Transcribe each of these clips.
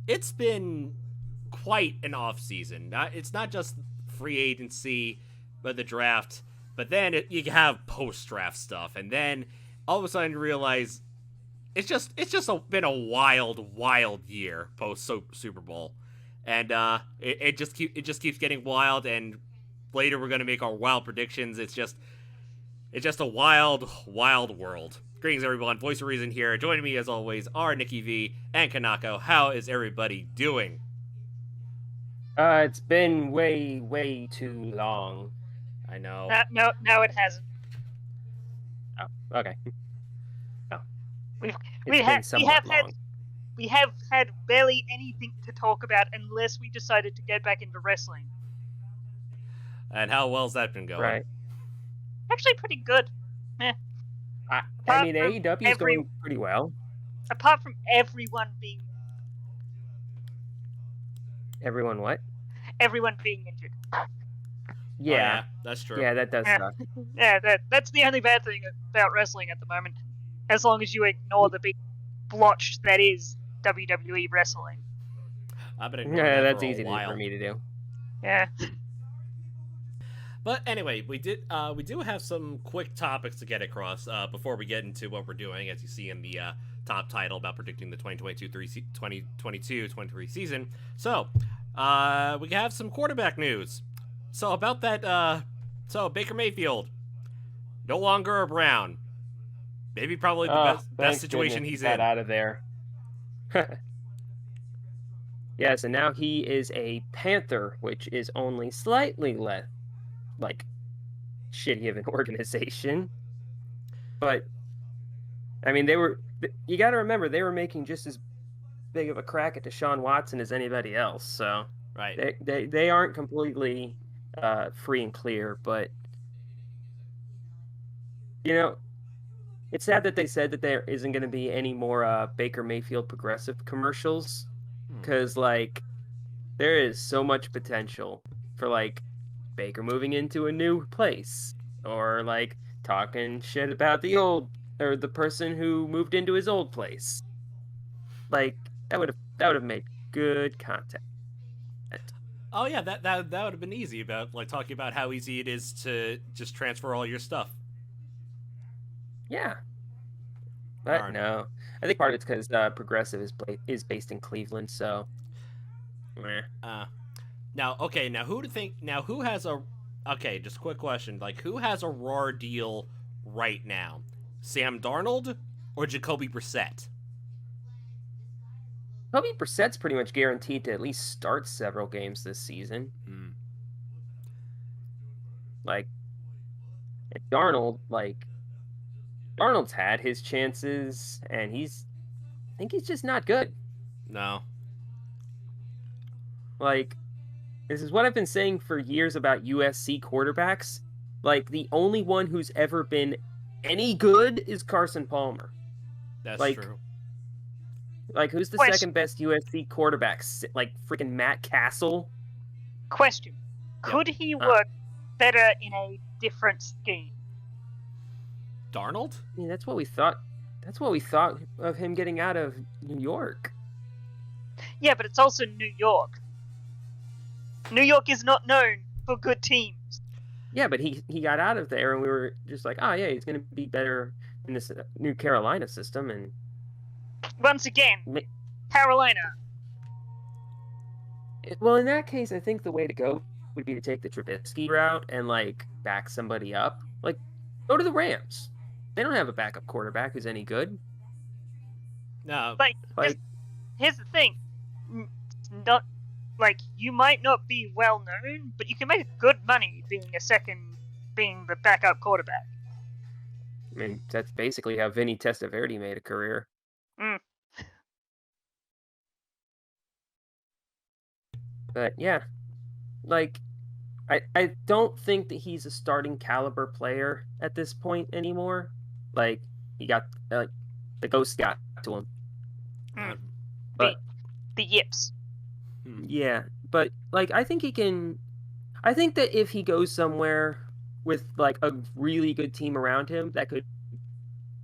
It's been quite an off season. It's not just free agency, but the draft, but then you have post draft stuff, and then all of a sudden you realize been a wild year post Super Bowl, and it just keeps getting wild. And later we're gonna make our wild predictions. It's just a wild world. Greetings, everyone. Voice of Reason here. Joining me, as always, are Nikki V and Kanako. How is everybody doing? It's been way too long. I know. No, it hasn't. Oh, okay. No. We've It's we been have we somewhat have had long. we have had barely anything to talk about unless we decided to get back into wrestling. And how well's that been going? Right. Actually, pretty good. I mean, AEW is going pretty well. Apart from everyone being Everyone injured. Yeah. That's true. Yeah, that does Yeah. suck. Yeah, that's the only bad thing about wrestling at the moment. As long as you ignore the big blotch that is WWE wrestling. I've been ignoring Yeah, that that's for a easy while. for me to do. Yeah. But anyway, we do have some quick topics to get across before we get into what we're doing, as you see in the top title about predicting the 2022-23 season. So, we have some quarterback news. So about that, Baker Mayfield, no longer a Brown. Maybe probably the best situation he's in. Out of there. Yes, and now he is a Panther, which is only slightly less shitty of an organization. But I mean, you got to remember, they were making just as big of a crack at Deshaun Watson as anybody else. So right, they aren't completely free and clear. But it's sad that they said that there isn't going to be any more Baker Mayfield progressive commercials, because there is so much potential for Baker moving into a new place, or talking shit about the person who moved into his old place. That would have made good content. Oh yeah, that would have been easy, about talking about how easy it is to just transfer all your stuff. Yeah, but no, I think part of it's because Progressive is based in Cleveland, so. Now who has a just a quick question, who has a raw deal right now? Sam Darnold or Jacoby Brissett? Jacoby Brissett's pretty much guaranteed to at least start several games this season. Darnold's had his chances, and I think he's just not good. No. This is what I've been saying for years about USC quarterbacks. The only one who's ever been any good is Carson Palmer. That's true. Who's the second best USC quarterback? Freaking Matt Castle? Question. Could he work better in a different scheme? Darnold? I mean, that's what we thought. That's what we thought of him getting out of New York. Yeah, but it's also New York. New York is not known for good teams. Yeah, but he got out of there, and we were just like, oh yeah, he's going to be better in this New Carolina system. And once again, Carolina. Well, in that case, I think the way to go would be to take the Trubisky route and back somebody up. Go to the Rams. They don't have a backup quarterback who's any good. No. Here's the thing. Not you might not be well known, but you can make good money being the backup quarterback. I mean, that's basically how Vinny Testaverde made a career. But yeah, I don't think that he's a starting caliber player at this point anymore. He got the ghost got to him. But the yips. Yeah, but I think he can. I think that if he goes somewhere with a really good team around him, that could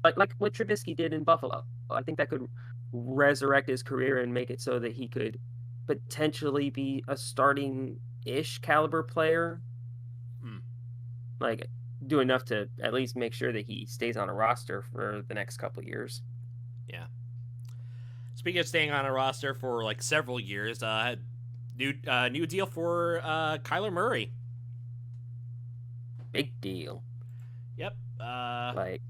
like what Trubisky did in Buffalo. I think that could resurrect his career and make it so that he could potentially be a starting-ish caliber player. Like, do enough to at least make sure that he stays on a roster for the next couple of years. Yeah. Speaking of staying on a roster for like several years, new deal for Kyler Murray. Big deal. Yep. Like,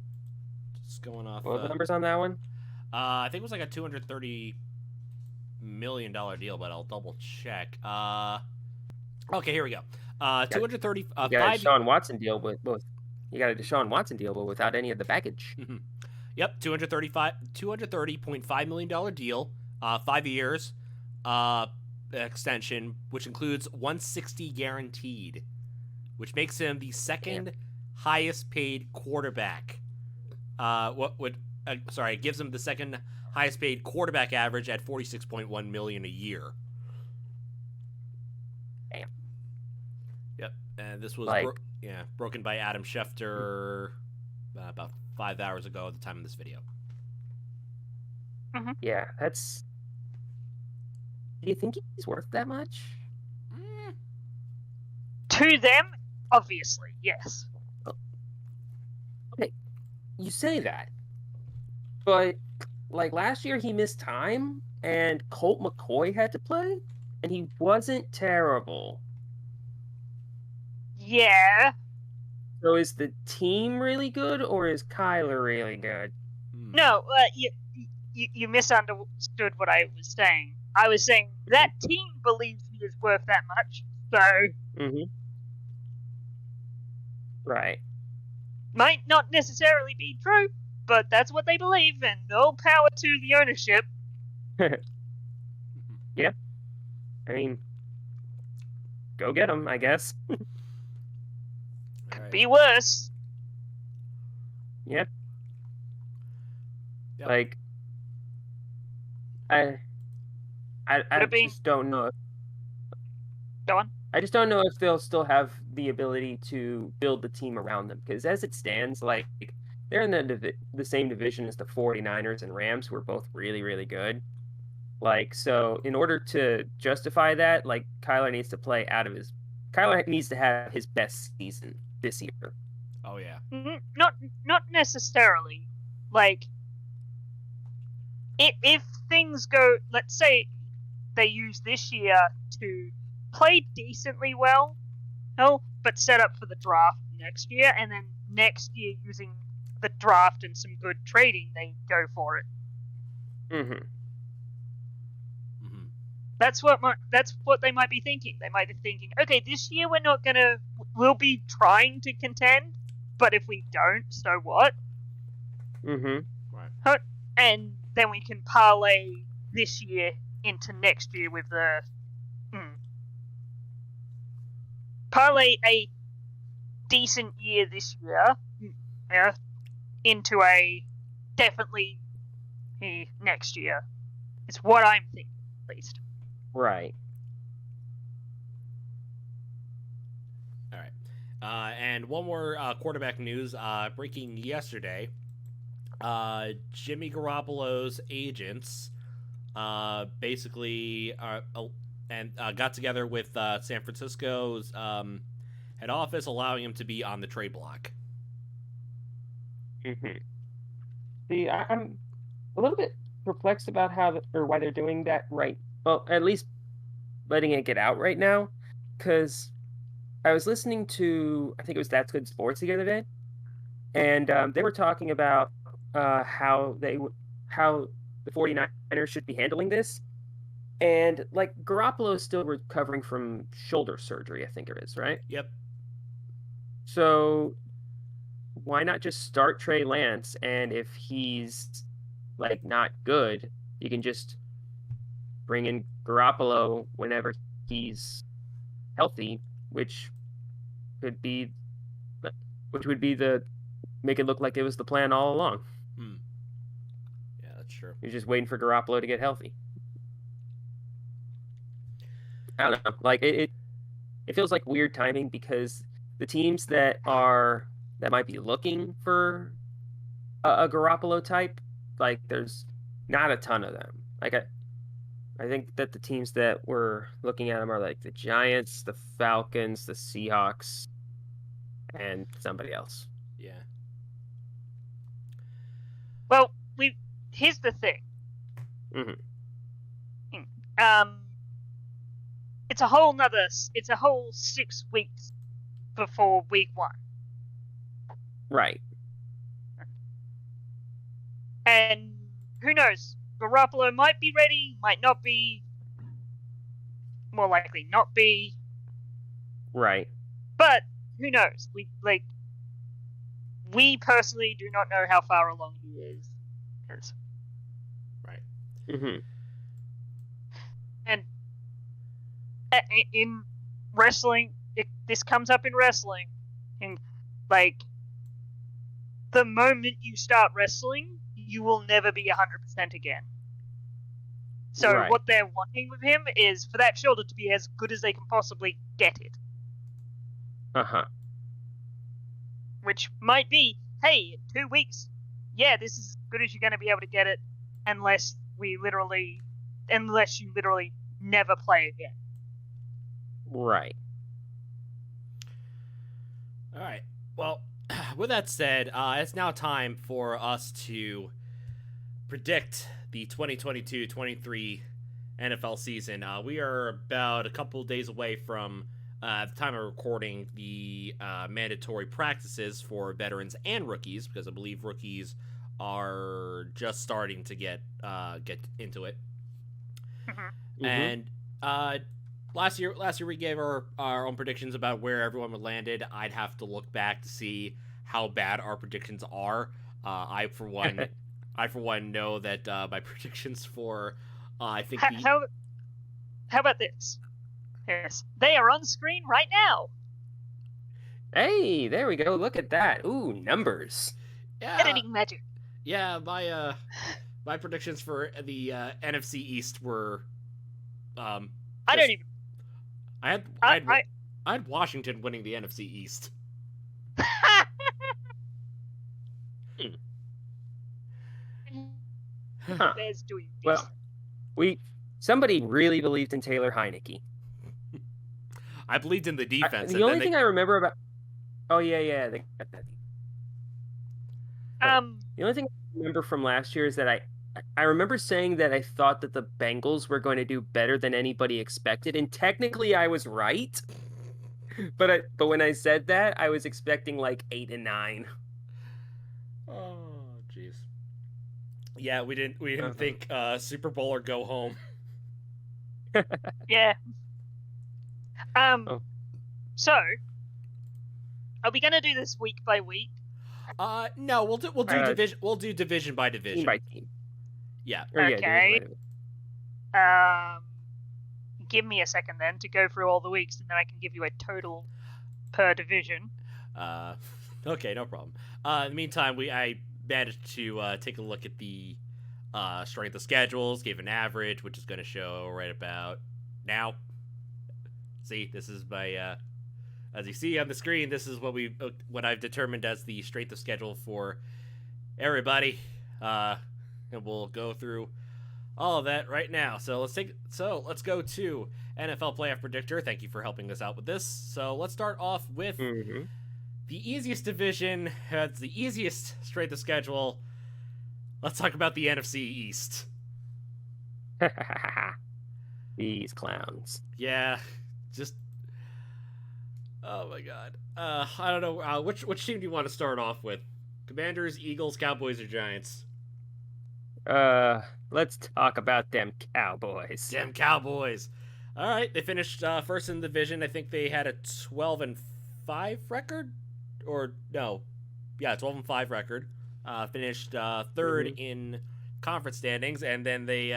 Just going off. what were the numbers on that one? I think it was like a $230 million deal, but I'll double check. Okay, here we go. 230. You got a Deshaun Watson deal with both. You got a Deshaun Watson deal, but without any of the baggage. Yep, $230.5 million deal, 5 years, extension, which includes 160 guaranteed, which makes him the second highest paid quarterback. It gives him the second highest paid quarterback average at $46.1 million a year. Damn. Yep, and this was broken by Adam Schefter about 5 hours ago at the time of this video. Mm-hmm. Yeah, that's. Do you think he's worth that much? To them, obviously, yes. Okay, you say that, but like last year he missed time, and Colt McCoy had to play, and he wasn't terrible. Yeah. So is the team really good, or is Kyler really good? No, you misunderstood what I was saying. I was saying that team believes he is worth that much, so... Right. Might not necessarily be true, but that's what they believe, and no power to the ownership. Yeah. I mean, go get him, I guess. Right. Be worse. Yep. Yep. Like, I just don't know. Go on. I just don't know if they'll still have the ability to build the team around them. Because as it stands, like, they're in the same division as the 49ers and Rams, who are both really, really good. Like, so in order to justify that, like, Kyler needs to have his best season this year. Oh, yeah. Not necessarily. Like, if things go, let's say they use this year to play decently well, but set up for the draft next year, and then next year using the draft and some good trading, they go for it. That's what they might be thinking. They might be thinking, okay, this year we'll be trying to contend, but if we don't, so what? Right. And then we can parlay this year into next year with the parlay a decent year this year, into a definitely next year. It's what I'm thinking, at least. Right. All right. And one more quarterback news breaking yesterday. Jimmy Garoppolo's agents basically got together with San Francisco's head office, allowing him to be on the trade block. See, I'm a little bit perplexed about why they're doing that right. Well, at least letting it get out right now, because I was listening to, I think it was That's Good Sports the other day, and they were talking about how the 49ers should be handling this. And, like, Garoppolo is still recovering from shoulder surgery, I think it is, right? Yep. So why not just start Trey Lance, and if he's, like, not good, you can just bring in Garoppolo whenever he's healthy, which would be make it look like it was the plan all along. Yeah, that's true. You're just waiting for Garoppolo to get healthy. I don't know. Like, it feels like weird timing, because the teams that might be looking for a Garoppolo type, like, there's not a ton of them. Like I think that the teams that we're looking at them are like the Giants, the Falcons, the Seahawks, and somebody else. Yeah. Well, here's the thing. Mhm. It's a whole 6 weeks before week 1. Right. And who knows? Garoppolo might be ready, might not be. More likely not be. Right. But who knows? We personally do not know how far along he is. Right. Mhm. And in wrestling, this comes up in wrestling. And like, the moment you start wrestling, you will never be 100% again. So Right. what they're wanting with him is for that shoulder to be as good as they can possibly get it. Uh-huh. Which might be, hey, in 2 weeks, yeah, this is as good as you're going to be able to get it, unless you literally never play again. Right. All right. Well, with that said, it's now time for us to predict the 2022-23 NFL season. We are about a couple days away from at the time of recording the mandatory practices for veterans and rookies, because I believe rookies are just starting to get into it. Mm-hmm. And last year we gave our own predictions about where everyone would landed. I'd have to look back to see how bad our predictions are. I for one know that my predictions for I think how about this? Yes, they are on screen right now. Hey, there we go. Look at that. Ooh, numbers. Yeah, Editing magic. Yeah, my predictions for the NFC East were I don't even. I had Washington winning the NFC East. Huh. Bears doing Well, somebody really believed in Taylor Heineke. I believed in the defense. The only thing I remember about. Oh yeah, they got that. The only thing I remember from last year is that I remember saying that I thought that the Bengals were going to do better than anybody expected, and technically I was right. But when I said that, I was expecting like 8 and 9. Oh, jeez. Yeah, we didn't think Super Bowl or go home. Yeah. So, are we gonna do this week by week? No, we'll do division. We'll do division by division. Team by team. Yeah. Okay. Give me a second then to go through all the weeks, and then I can give you a total per division. Okay, no problem. In the meantime, I managed to take a look at the strength of schedules, gave an average, which is going to show right about now. See, this is my as you see on the screen, this is what I've determined as the strength of schedule for everybody. And we'll go through all of that right now. So let's go to NFL Playoff Predictor. Thank you for helping us out with this. So let's start off with the easiest division. It's the easiest strength of schedule. Let's talk about the NFC East. These clowns. Yeah, just oh my god. I don't know. Which team do you want to start off with? Commanders, Eagles, Cowboys, or Giants? Let's talk about them Cowboys. Damn Cowboys. All right, they finished first in the division. I think they had a 12-5 record, or no, yeah, 12-5 record. Finished third in conference standings, and then they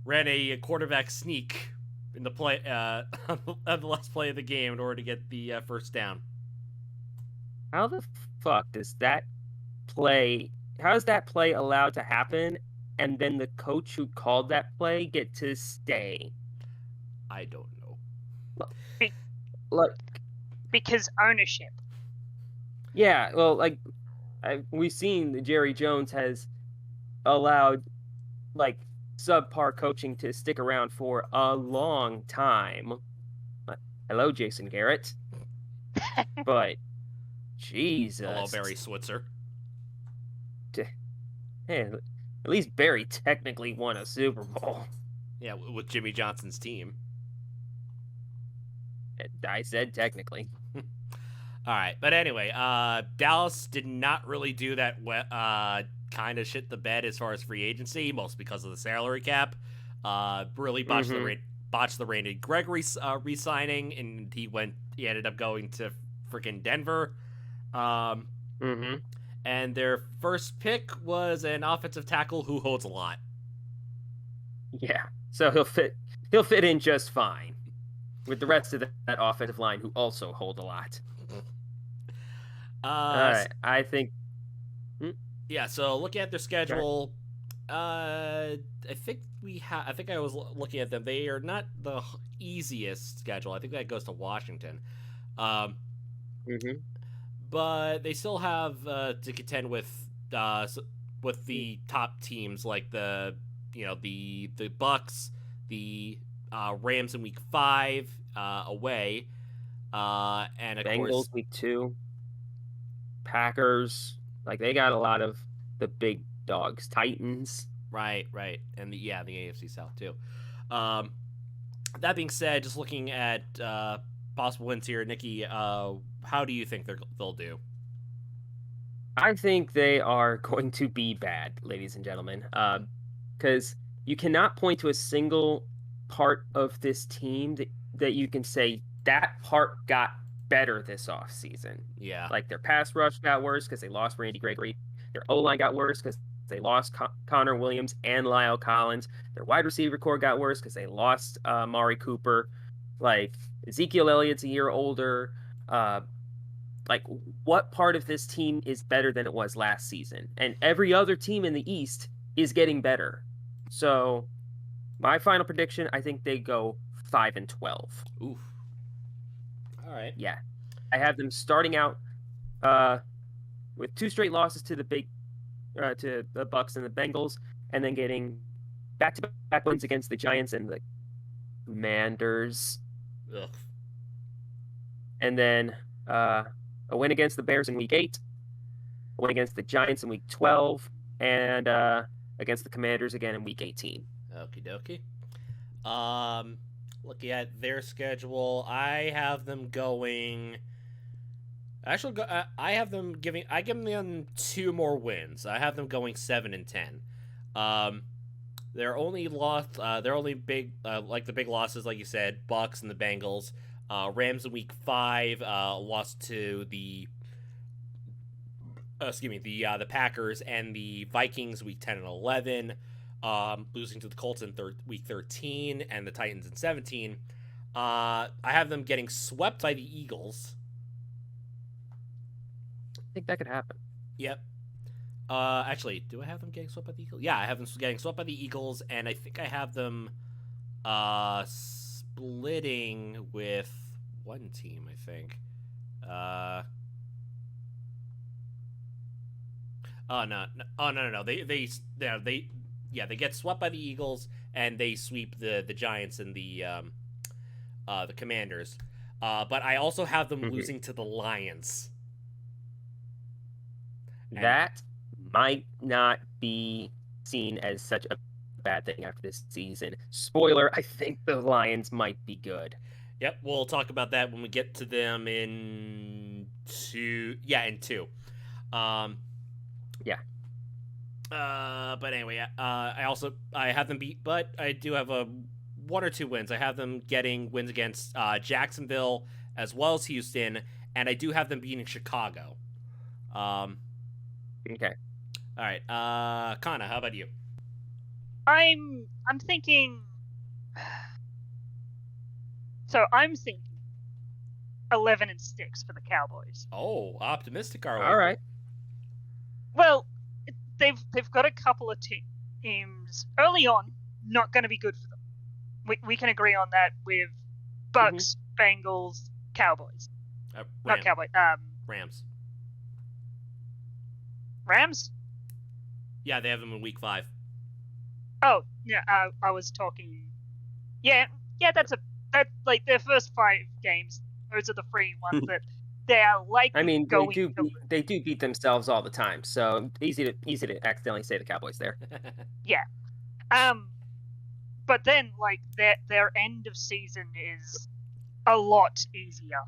ran a quarterback sneak in the play on the last play of the game in order to get the first down. How the fuck does that play? How is that play allowed to happen? And then the coach who called that play get to stay? I don't know. Like, because ownership. Yeah, well, like we've seen that Jerry Jones has allowed like subpar coaching to stick around for a long time. Hello, Jason Garrett. But Jesus. Hello, Barry Switzer. Hey, at least Barry technically won a Super Bowl. Yeah, with Jimmy Johnson's team. I said technically. All right, but anyway, Dallas did not really do that. Kind of shit the bed as far as free agency, mostly because of the salary cap. Really botched the Randy Gregory re-signing, and he ended up going to freaking Denver. And their first pick was an offensive tackle who holds a lot. Yeah, so he'll fit in just fine with the rest of that offensive line who also hold a lot. All right, I think. Yeah, so looking at their schedule, I think I was looking at them. They are not the easiest schedule. I think that goes to Washington. But they still have to contend with the top teams like the Bucks, the Rams in Week 5 away, and of Bengals course Week 2, Packers. Like they got a lot of the big dogs, Titans. Right, and the AFC South too. That being said, just looking at possible wins here, Nikki, how do you think they'll do? I think they are going to be bad, ladies and gentlemen, because you cannot point to a single part of this team that you can say that part got better this offseason. Yeah. Like their pass rush got worse because they lost Randy Gregory. Their O-line got worse because they lost Connor Williams and Lyle Collins. Their wide receiver core got worse because they lost Mari Cooper. Like Ezekiel Elliott's a year older. Like what part of this team is better than it was last season? And every other team in the East is getting better. So my final prediction, I think they go 5-12. Oof. All right. Yeah. I have them starting out with 2 straight losses to to the Bucks and the Bengals, and then getting back-to-back wins against the Giants and the Commanders. Ugh. And then a win against the Bears in Week 8, a win against the Giants in Week 12, and against the Commanders again in Week 18. Okie dokie. Looking at their schedule, I have them going. Actually, I give them 2 more wins. I have them going 7-10. Their only big the big losses, like you said, Bucks and the Bengals. Rams in Week 5 lost to the Packers, and the Vikings Week 10 and 11. Losing to the Colts in Week 13 and the Titans in 17. I have them getting swept by the Eagles. I think that could happen. Yep. Actually, do I have them getting swept by the Eagles? Yeah, I have them getting swept by the Eagles, and I think I have them splitting with one team, I think. No. They get swept by the Eagles, and they sweep the Giants and the Commanders. But I also have them losing to the Lions. That might not be seen as such a bad thing after this season. Spoiler, I think the Lions might be good. Yep, we'll talk about that when we get to them in 2. Yeah, in 2. Yeah. But anyway, I have them beat, but I do have 1 or 2 wins. I have them getting wins against Jacksonville as well as Houston, and I do have them beating Chicago. Okay. All right. Kana, how about you? I'm thinking. So I'm thinking 11-6 for the Cowboys. Oh, optimistic are we? All right. Well, they've got a couple of teams early on not going to be good for them. We can agree on that with Bucks, Bengals, Cowboys. Not Cowboys. Rams. Rams? Yeah, they have them in week 5. Oh, yeah, I was talking. Yeah, that's like their first 5 games. Those are the 3 ones that they are likely I mean, going to lose. they do beat themselves all the time, so easy to accidentally say the Cowboys there. Yeah. But then like their end of season is a lot easier.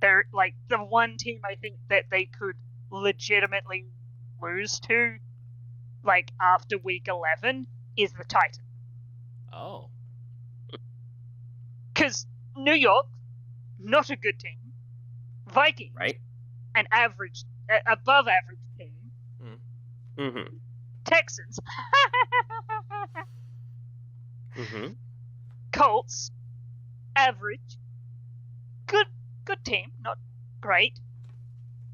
They're like the one team I think that they could legitimately lose to, like after week 11, is the Titans. Oh. Because New York, not a good team. Vikings, Right? an average, above average team. Mm-hmm. Texans, Mm-hmm. Colts, average. Good team, not great.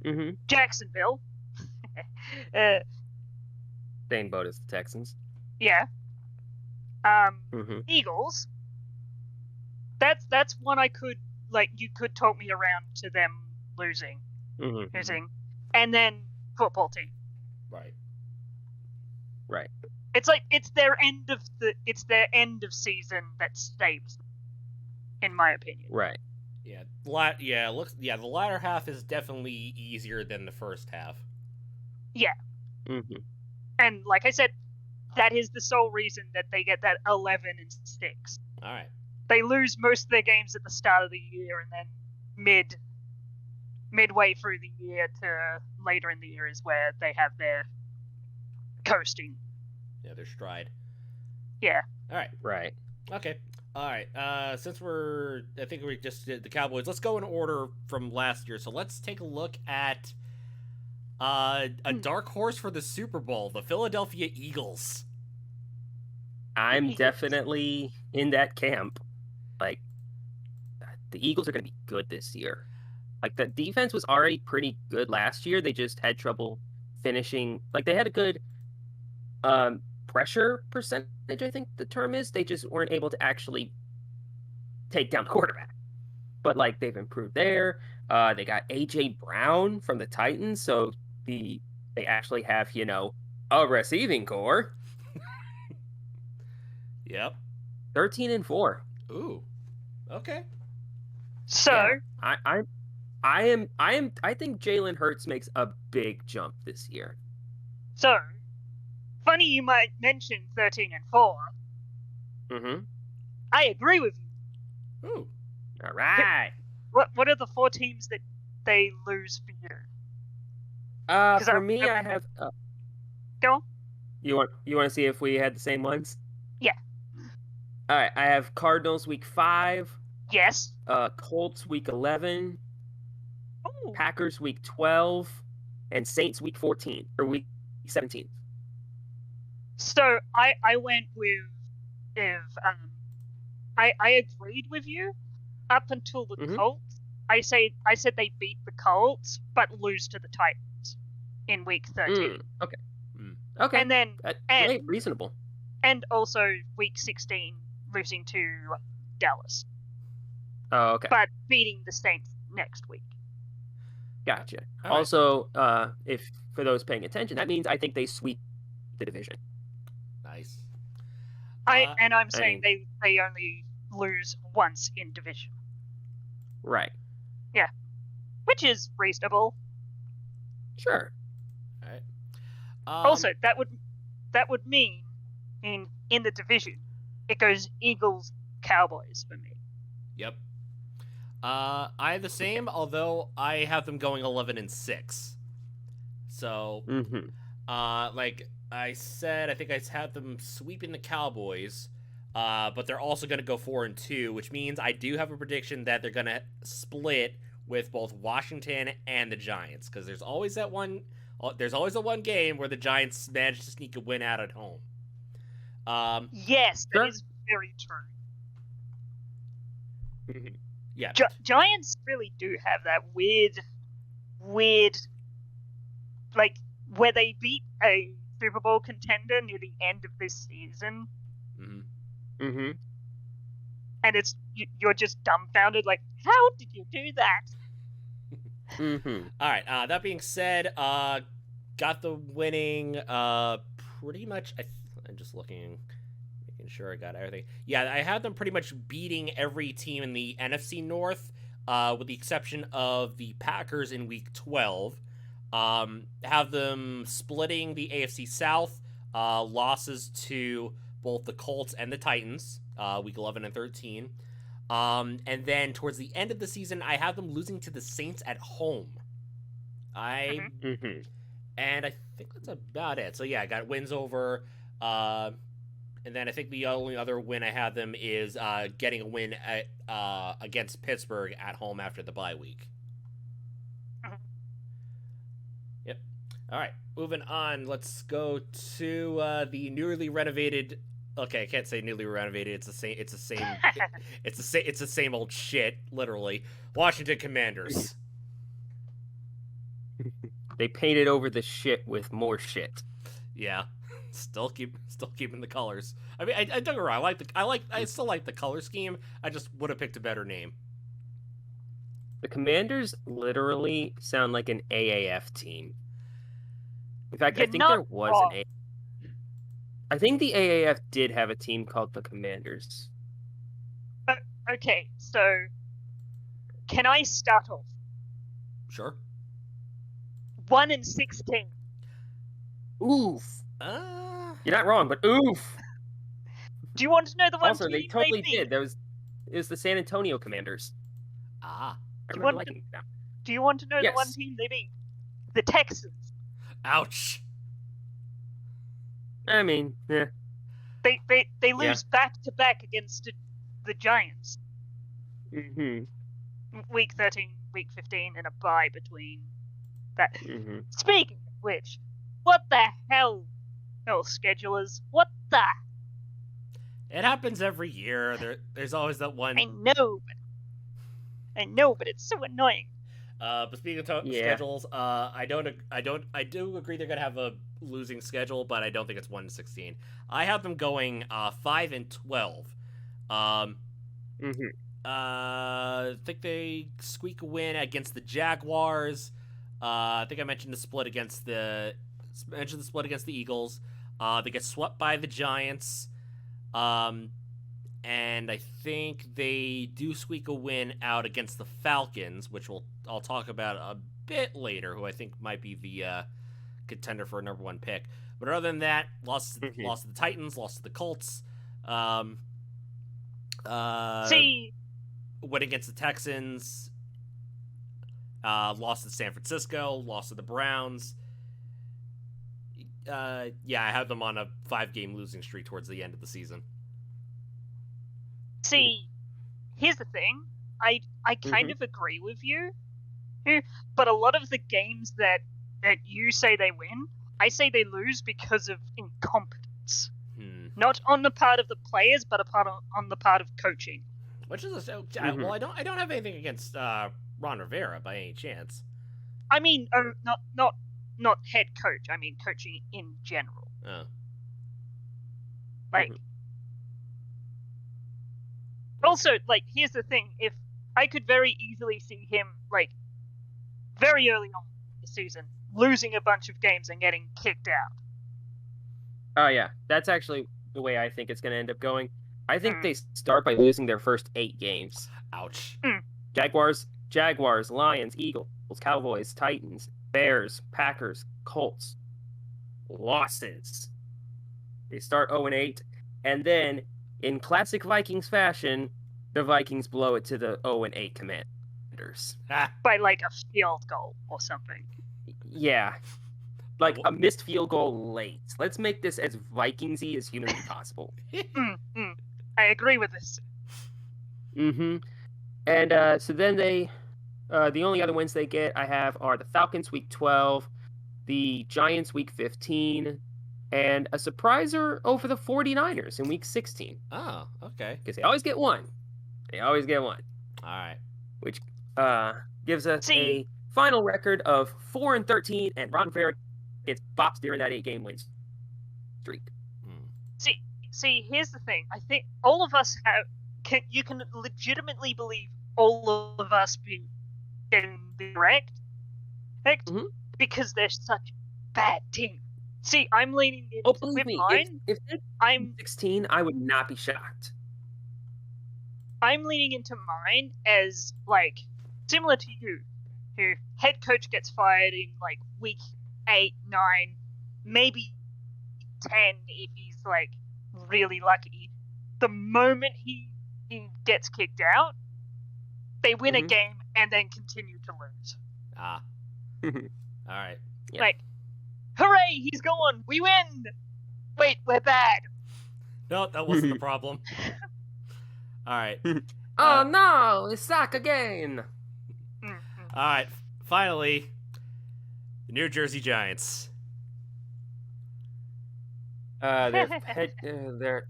Mm-hmm. Jacksonville, Same boat as the Texans. yeah. Mm-hmm. Eagles. That's one I could you could talk me around to them losing, Mm-hmm. and then football team. Right. Right. It's like it's their end of season that saves them, in my opinion. Right. Yeah. The latter half is definitely easier than the first half. Yeah. Mm-hmm. And like I said, that is the sole reason that they get that 11-6. All right. They lose most of their games at the start of the year, and then midway through the year to later in the year is where they have their coasting. Yeah, their stride. Yeah. All right. Right. Okay. All right. Since I think we just did the Cowboys. Let's go in order from last year. So let's take a look at a dark horse for the Super Bowl, the Philadelphia Eagles. I'm Eagles. definitely in that camp. Like, the Eagles are going to be good this year. Like, the defense was already pretty good last year. They just had trouble finishing. Like, they had a good pressure percentage, I think the term is. They just weren't able to actually take down the quarterback. But, like, they've improved there. They got A.J. Brown from the Titans, so they actually have, a receiving core. Yep. 13-4. Ooh. Okay. So Yeah, I think Jalen Hurts makes a big jump this year. So, funny you might mention 13-4. Mm-hmm. I agree with you. Ooh. All right. What are the 4 teams that they lose for you? For me, I have. Go on. You want to see if we had the same ones? Yeah. All right. I have Cardinals week 5. Yes. Colts week 11. Ooh. Packers week 12, and Saints week 14 or week 17. So I went with I agreed with you up until the Colts. I said they beat the Colts but lose to the Titans in week 13. Okay. Okay. And then reasonable. And also week 16 losing to Dallas. Oh, okay. But beating the Saints next week. Gotcha. All also, if for those paying attention, that means I think they sweep the division. Nice. I'm saying they only lose once in division. Right. Yeah. Which is reasonable. Sure. All right. Also, that would mean in the division, it goes Eagles, Cowboys for me. Yep. I have the same, although I have them going 11-6. So, like I said, I think I had them sweeping the Cowboys, but they're also going to go 4-2, which means I do have a prediction that they're going to split with both Washington and the Giants, because there's always the one game where the Giants manage to sneak a win out at home. Yes, that is very true. Yeah. Giants really do have that weird, like, where they beat a Super Bowl contender near the end of this season. Mm-hmm. And you're just dumbfounded, like, how did you do that? Mm-hmm. All right. That being said, got them winning pretty much. I'm just looking, making sure I got everything. Yeah, I had them pretty much beating every team in the NFC North, with the exception of the Packers in Week 12. Have them splitting the AFC South, losses to both the Colts and the Titans, Week 11 and 13. And then towards the end of the season, I have them losing to the Saints at home. Mm-hmm. And I think that's about it. So yeah, I got wins over, and then I think the only other win I have them is getting a win at against Pittsburgh at home after the bye week. Yep. All right, moving on. Let's go to the newly renovated. Okay, I can't say newly renovated. It's the same. It's the same. It's the same old shit. Literally, Washington Commanders. They painted over the shit with more shit. Yeah, still keeping the colors. I mean, I don't get me wrong. I still like the color scheme. I just would have picked a better name. The Commanders literally sound like an AAF team. In fact, I think there was an AAF. I think the AAF did have a team called the Commanders. Okay, so can I start off? Sure. 1-16. Oof. You're not wrong, but oof. Do you want to know the one Also, team they totally beat? did. It was the San Antonio Commanders. Ah. I remember liking them. Do you want to know the one Yes. team they beat? The Texans. Ouch. I mean, yeah. They lose back to back against the Giants. Mm-hmm. Week 13, week 15, and a bye between that. Mm-hmm. Speaking of which, what the hell, schedulers? What the? It happens every year. There's always that one. I know, but it's so annoying. But speaking of schedules, I do agree they're gonna have a losing schedule, but I don't think it's 1-16. I have them going 5-12. I think they squeak a win against the Jaguars. I think I mentioned the split against the Eagles. They get swept by the Giants. And I think they do squeak a win out against the Falcons, which I'll talk about a bit later, who I think might be the contender for a number one pick. But other than that, lost to the Titans, lost to the Colts. Win against the Texans. Lost to San Francisco, lost to the Browns. I have them on a 5-game losing streak towards the end of the season. See, here's the thing. I kind of agree with you, but a lot of the games that you say they win, I say they lose because of incompetence. Not on the part of the players, but on the part of coaching. Which is well, I don't have anything against Ron Rivera by any chance. I mean, not head coach. I mean, coaching in general. Oh. Like. Also, like, here's the thing. If I could very easily see him, like, very early on in the season, losing a bunch of games and getting kicked out. Oh, yeah. That's actually the way I think it's going to end up going. I think they start by losing their first 8 games. Ouch. Jaguars, Lions, Eagles, Cowboys, Titans, Bears, Packers, Colts. Losses. They start 0-8, and then, in classic Vikings fashion, the Vikings blow it to the 0-8 Commanders. By, like, a field goal or something. Yeah. Like a missed field goal late. Let's make this as Vikingsy as humanly possible. I agree with this. Mm-hmm. And so then the only other wins they get I have are the Falcons week 12, the Giants week 15, and a surpriser over the 49ers in week 16. Oh, okay. Because they always get one. All right. Which gives us a final record of 4-13, and Ron Rivera gets bops during that 8-game win streak. See, here's the thing. I think all of us you can legitimately believe all of us being correct, because they're such bad team. See, I'm leaning in Oh, believe with me, mine. if they're I'm 16, I would not be shocked. I'm leaning into mine as like similar to you, who head coach gets fired in like week 8, 9, maybe 10 if he's like really lucky. The moment he gets kicked out, they win a Mhm. game and then continue to lose. Ah, all right. Yeah. Like, hooray, he's gone, we win. Wait, we're bad. No, that wasn't the problem. All right. Oh no, it's Sock again. Mm-mm. All right. Finally, the New Jersey Giants. Their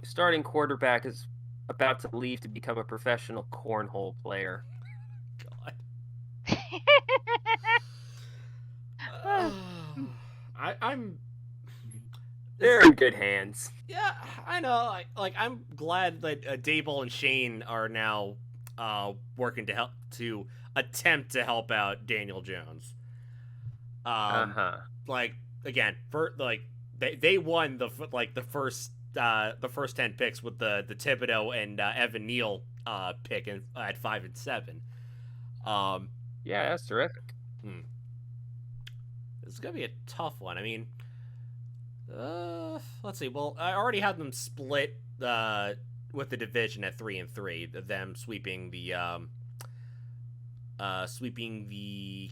starting quarterback is about to leave to become a professional cornhole player. God. I'm. They're in good hands. Yeah, I know. I'm glad that Dable and Shane are now working to attempt to help out Daniel Jones. Like again, they won the first 10 picks with the Thibodeau and Evan Neal pick at 5 and 7. Yeah, that's terrific. This is gonna be a tough one. I mean, let's see. Well, I already had them split with the division at 3 and 3. Them sweeping the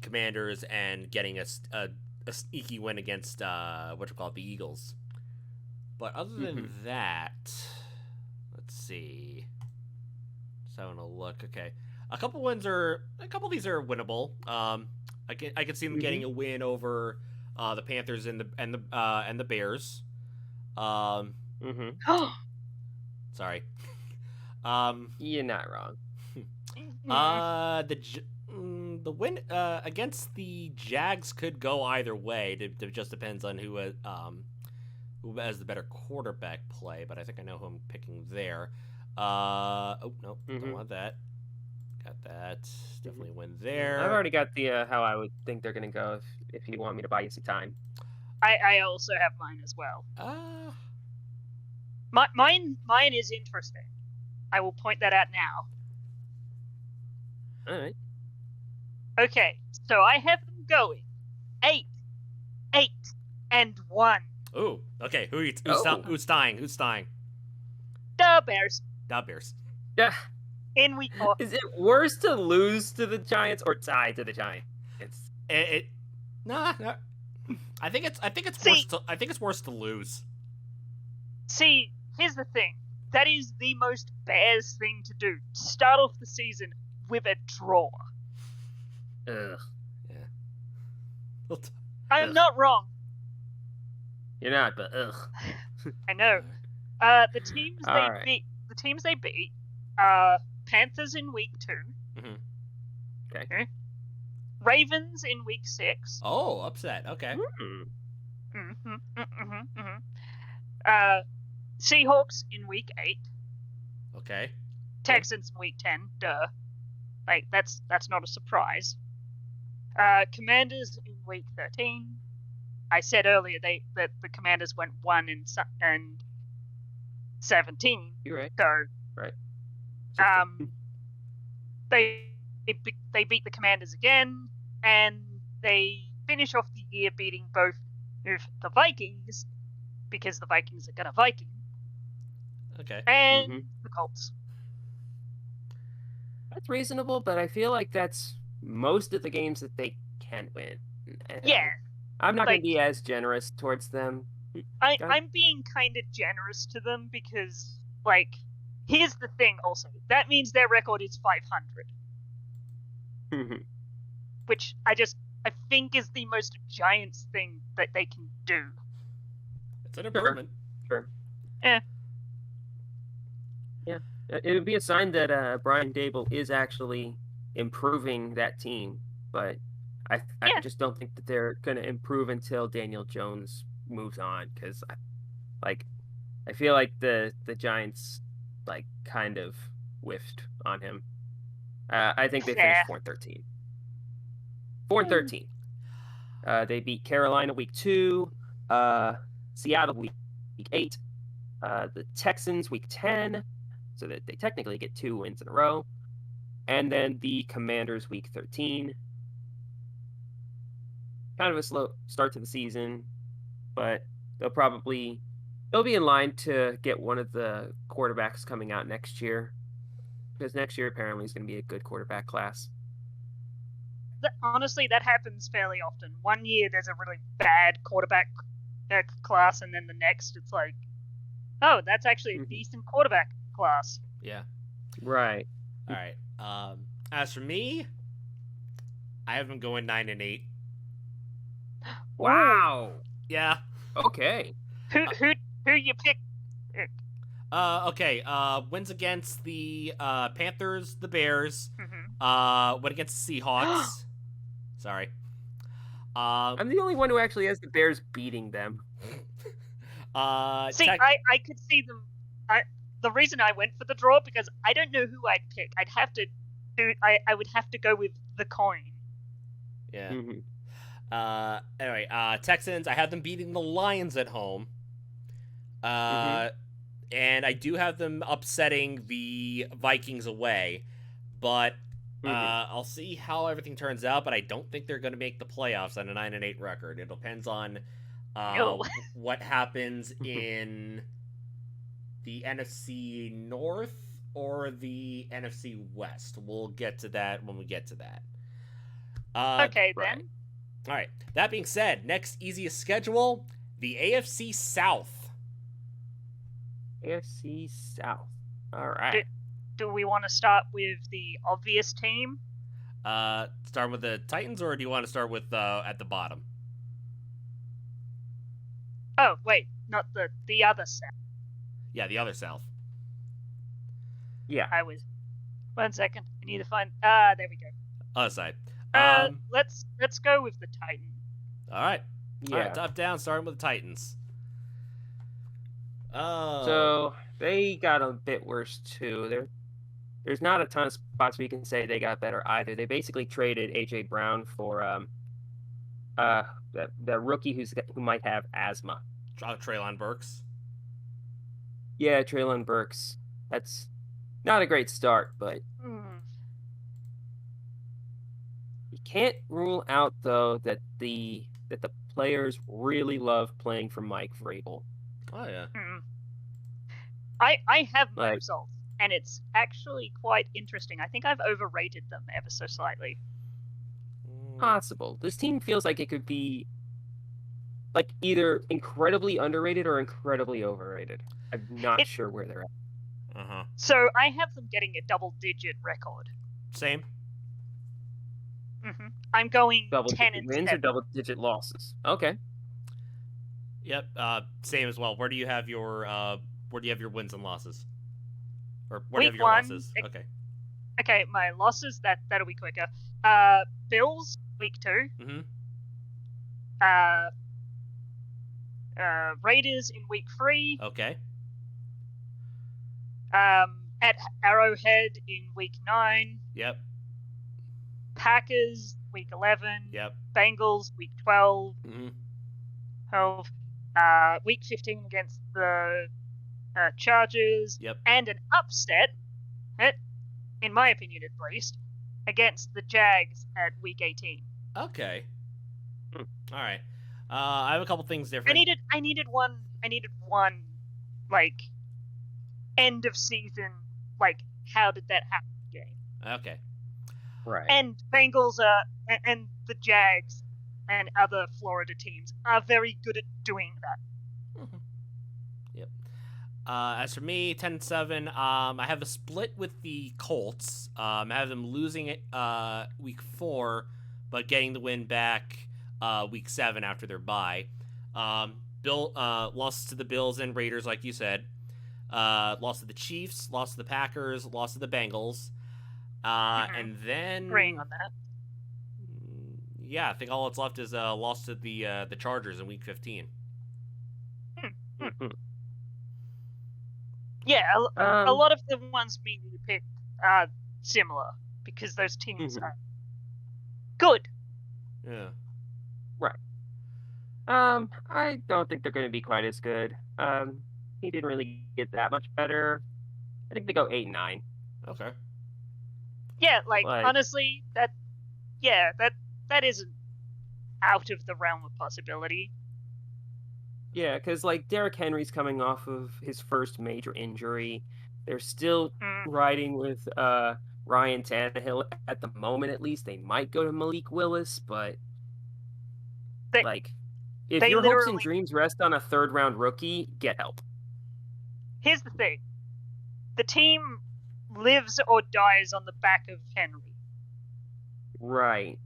Commanders and getting a sneaky win against the Eagles. But other than that, let's see. Just having a look. Okay, a couple of these are winnable. I can see them getting a win over the Panthers and the Bears. Sorry. You're not wrong. The win against the Jags could go either way. It just depends on who has the better quarterback play. But I think I know who I'm picking there. Don't want that. Got that. Definitely win there. I've already got the how I would think they're gonna go if you want me to buy you some time. I also have mine as well. Mine is interesting. I will point that out now. All right. Okay, so I have them going 8, 8-1. Ooh, okay. Who's dying? Who's dying? The Bears The Bears. Yeah. in week 4. Is it worse to lose to the Giants or tie to the Giants? Nah. I think it's worse. I think it's worse to lose. See, here's the thing. That is the most Bears thing to do. Start off the season with a draw. Ugh. Yeah. I'm not wrong. You're not, but ugh. I know. The teams they beat, Panthers in week 2. Okay. Ravens in week 6. Oh, upset. Okay. Seahawks in week 8. Okay. Texans in week 10. Duh. Like that's not a surprise. Commanders in week 13. I said earlier that the Commanders went 1 and 17. You're right. So right. They beat the Commanders again, and they finish off the year beating both the Vikings, because the Vikings are gonna Viking. Okay. And the Colts. That's reasonable, but I feel like that's most of the games that they can win. Yeah. I'm not going to be as generous towards them. I'm being kind of generous to them because, like, here's the thing also. That means their record is 500. Which I think is the most Giants thing that they can do. It's an improvement. Sure. Yeah. It would be a sign that Brian Dable is actually improving that team, but I just don't think that they're going to improve until Daniel Jones moves on, because I feel like the Giants kind of whiffed on him. I think they finished 4-13. 4-13. They beat Carolina week 2, Seattle week 8, the Texans week 10, so that they technically get 2 wins in a row, and then the Commanders week 13. Kind of a slow start to the season, but they'll be in line to get one of the quarterbacks coming out next year, because next year apparently is going to be a good quarterback class. Honestly, that happens fairly often. One year there's a really bad quarterback class, and then the next it's like, oh, that's actually a decent quarterback class. Yeah. Right. All right. As for me, I have them going 9-8. Wow. Yeah. Okay. Who you pick? Okay. Wins against the Panthers, the Bears. Went against the Seahawks. Sorry. I'm the only one who actually has the Bears beating them. See, I could see them. The reason I went for the draw because I don't know who I'd pick. I would have to go with the coin. Yeah. Mm-hmm. Anyway, Texans. I have them beating the Lions at home. And I do have them upsetting the Vikings away, but I'll see how everything turns out. But I don't think they're going to make the playoffs on a 9-8 record. It depends on what happens in the NFC North or the NFC West. We'll get to that when we get to that. Okay, then. All right. That being said, next easiest schedule, the AFC South. AFC South. All right. Do we want to start with the obvious team? Start with the Titans, or do you want to start with at the bottom? Oh, wait, not the other South. Yeah, the other South. Yeah. 1 second. I need to find. There we go. Other side. Let's go with the Titans. All right. Yeah. All right, top down, starting with the Titans. So they got a bit worse too. There's not a ton of spots we can say they got better either. They basically traded AJ Brown for the rookie who might have asthma. Treylon Burks. Yeah, Treylon Burks. That's not a great start, but you can't rule out though that the players really love playing for Mike Vrabel. Oh yeah. I have my results, and it's actually quite interesting. I think I've overrated them ever so slightly. Possible. This team feels like it could be like either incredibly underrated or incredibly overrated. I'm not sure where they're at. So I have them getting a double-digit record. Same. I'm going double-digit wins or double-digit losses. Okay. Yep. Same as well. Where do you have your wins and losses? Or where do you have your losses? Okay. Okay, my losses that'll be quicker. Bills week 2. Raiders in week 3. Okay. At Arrowhead in week 9. Yep. Packers week 11. Yep. Bengals week 12. 12. Week 15 against the Chargers. Yep. And an upset, in my opinion at least, against the Jags at week 18. Okay. All right. I have a couple things different. I needed one like end of season, like how did that happen game. Okay. Right. And Bengals and the Jags and other Florida teams are very good at doing that. Yep. As for me, 10-7, I have a split with the Colts. I have them losing it week 4, but getting the win back week 7 after their bye. Lost to the Bills and Raiders, like you said. Lost to the Chiefs, lost to the Packers, lost to the Bengals. And then agreeing on that. Yeah, I think all that's left is lost to the Chargers in week 15. Yeah, a lot of the ones we picked are similar because those teams are good. Yeah. Right. I don't think they're going to be quite as good. He didn't really get that much better. I think they go 8-9. Okay. Yeah, like Like, honestly, that isn't out of the realm of possibility. yeah, because like Derrick Henry's coming off of his first major injury. They're still Mm, riding with Ryan Tannehill at the moment, at least. They might go to Malik Willis, but they like, if they your hopes and literally. dreams rest on a third round rookie, get help. Here's the thing: the team lives or dies on the back of Henry. Right.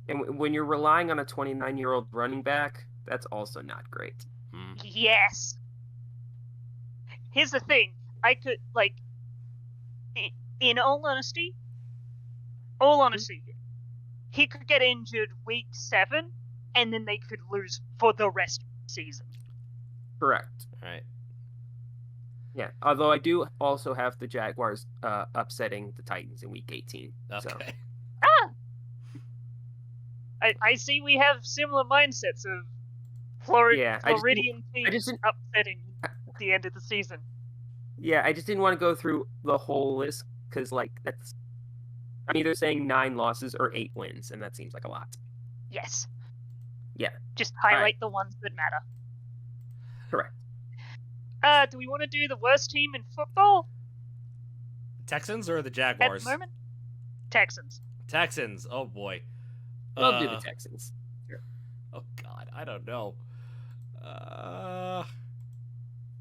And when you're relying on a 29-year-old running back, that's also not great. Hmm. Yes. Here's the thing: I could like, in all honesty, he could get injured week 7, and then they could lose for the rest of the season. Correct. All right. Yeah. Although I do also have the Jaguars upsetting the Titans in Week 18. So Okay. Ah, I see we have similar mindsets of yeah, Floridian I teams just didn't. upsetting at the end of the season. Yeah, I just didn't want to go through the whole list because like that's. I'm either saying 9 losses or 8 wins, and that seems like a lot. Yes. Yeah. Just All highlight right. the ones that matter. Correct. Do we want to do the worst team in football Texans or the at Jaguars? the moment? Texans. Texans. Oh boy. We'll do the Texans. Sure. Oh God, I don't know.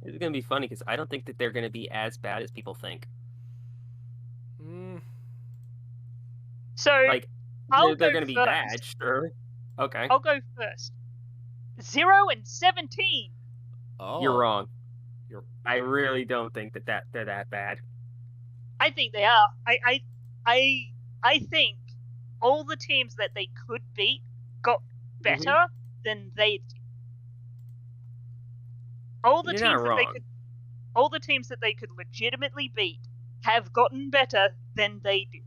It's gonna be funny because I don't think that they're gonna be as bad as people think. mm, So Like I'll they're go gonna be first. bad, sure. Okay. I'll go first. 0-17. oh, You're wrong. You're I really don't think that they're that bad. I think they are. I think all the teams that they could beat got better than they did. All the You're not teams that they wrong. could all the teams that they could legitimately beat have gotten better than they did.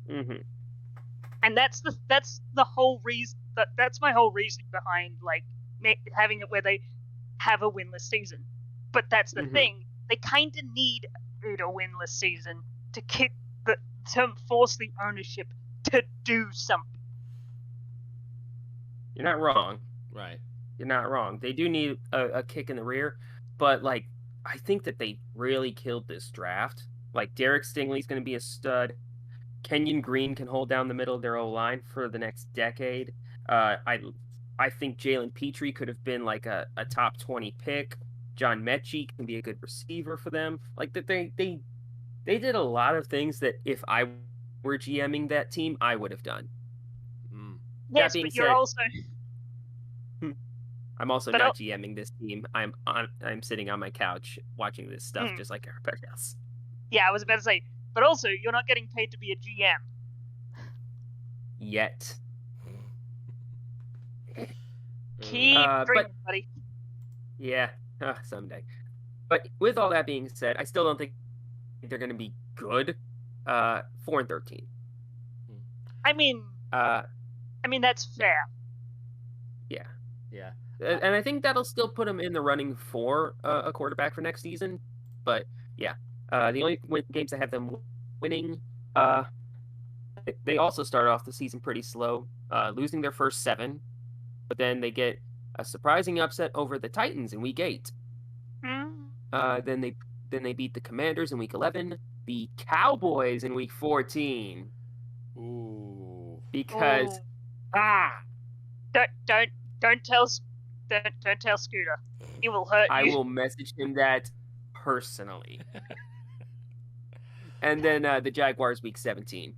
Mm-hmm. And that's the whole reason that's my whole reasoning behind like having it where they have a winless season. But that's the thing; they kind of need a winless season to to force the ownership to do something. You're not wrong. right. You're not wrong. They do need a kick in the rear, but like I think that they really killed this draft. Like Derek Stingley's going to be a stud. Kenyon Green can hold down the middle of their O line for the next decade. I think Jalen Petrie could have been like a top 20 pick. John Mechie can be a good receiver for them. Like that they did a lot of things that if I were GMing that team, I would have done. Yes, being but you're said- also I'm also But not GMing this team. I'm sitting on my couch watching this stuff just like everybody else. yeah, I was about to say, but also you're not getting paid to be a GM. Yet. Keep but- dreaming, buddy. Yeah, someday. But with all that being said, I still don't think they're going to be good. 4-13. I mean, that's fair. Yeah. Yeah. And I think that'll still put them in the running for a quarterback for next season. But yeah, the only games I have them winning, they also started off the season pretty slow, losing their first 7, but then they get a surprising upset over the Titans in Week 8. Then they beat the Commanders in Week 11, the Cowboys in Week 14. Ooh. Because Don't tell Scooter. He will hurt I you. will message him that personally. And then the Jaguars Week 17.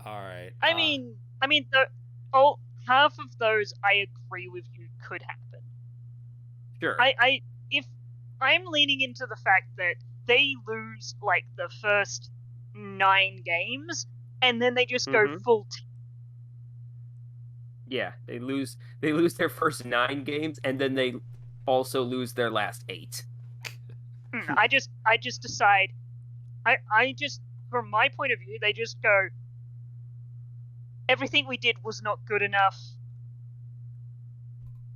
All right. I mean, half of those I agree with you could happen. Sure. If I'm leaning into the fact that they lose like the first 9 games and then they just go full team. Yeah, they lose their first 9 games and then they also lose their last 8. I just decide I just from my point of view they just go everything we did was not good enough.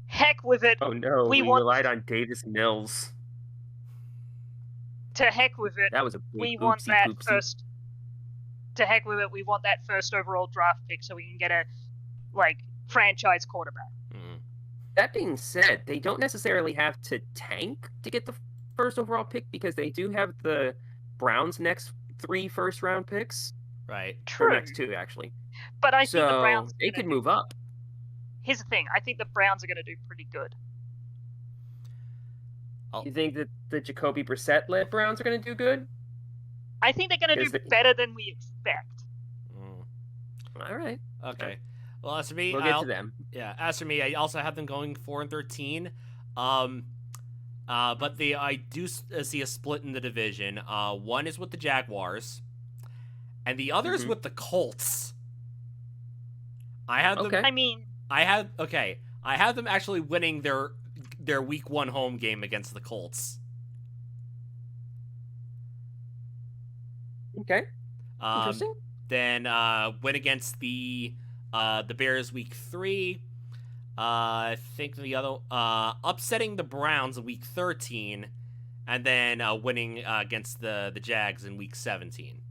Heck with it. Oh no, We we want- relied on Davis Mills. To heck with it. That was a big We want oopsie that poopsie. first. To heck with it. We want that first overall draft pick so we can get a franchise quarterback. Mm. That being said, they don't necessarily have to tank to get the first overall pick because they do have the Browns' next 3 first-round picks. Right. Or True, next 2, actually. but I think the So Browns. they could move up. Here's the thing. I think the Browns are going to do pretty good. You think that the Jacoby Brissett-led Browns are going to do good? I think they're going to Is do it- better than we expect. Mm. All right. Okay. Well, as for me, We'll get to them. Yeah, as for me, I also have them going 4-13. But I do see a split in the division. One is with the Jaguars, and the other is with the Colts. I have them. Okay. I mean, I have them actually winning their week 1 home game against the Colts. Okay. Interesting. Then win against the Bears week 3. I think the other upsetting the Browns in week 13, and then winning against the Jags in week 17.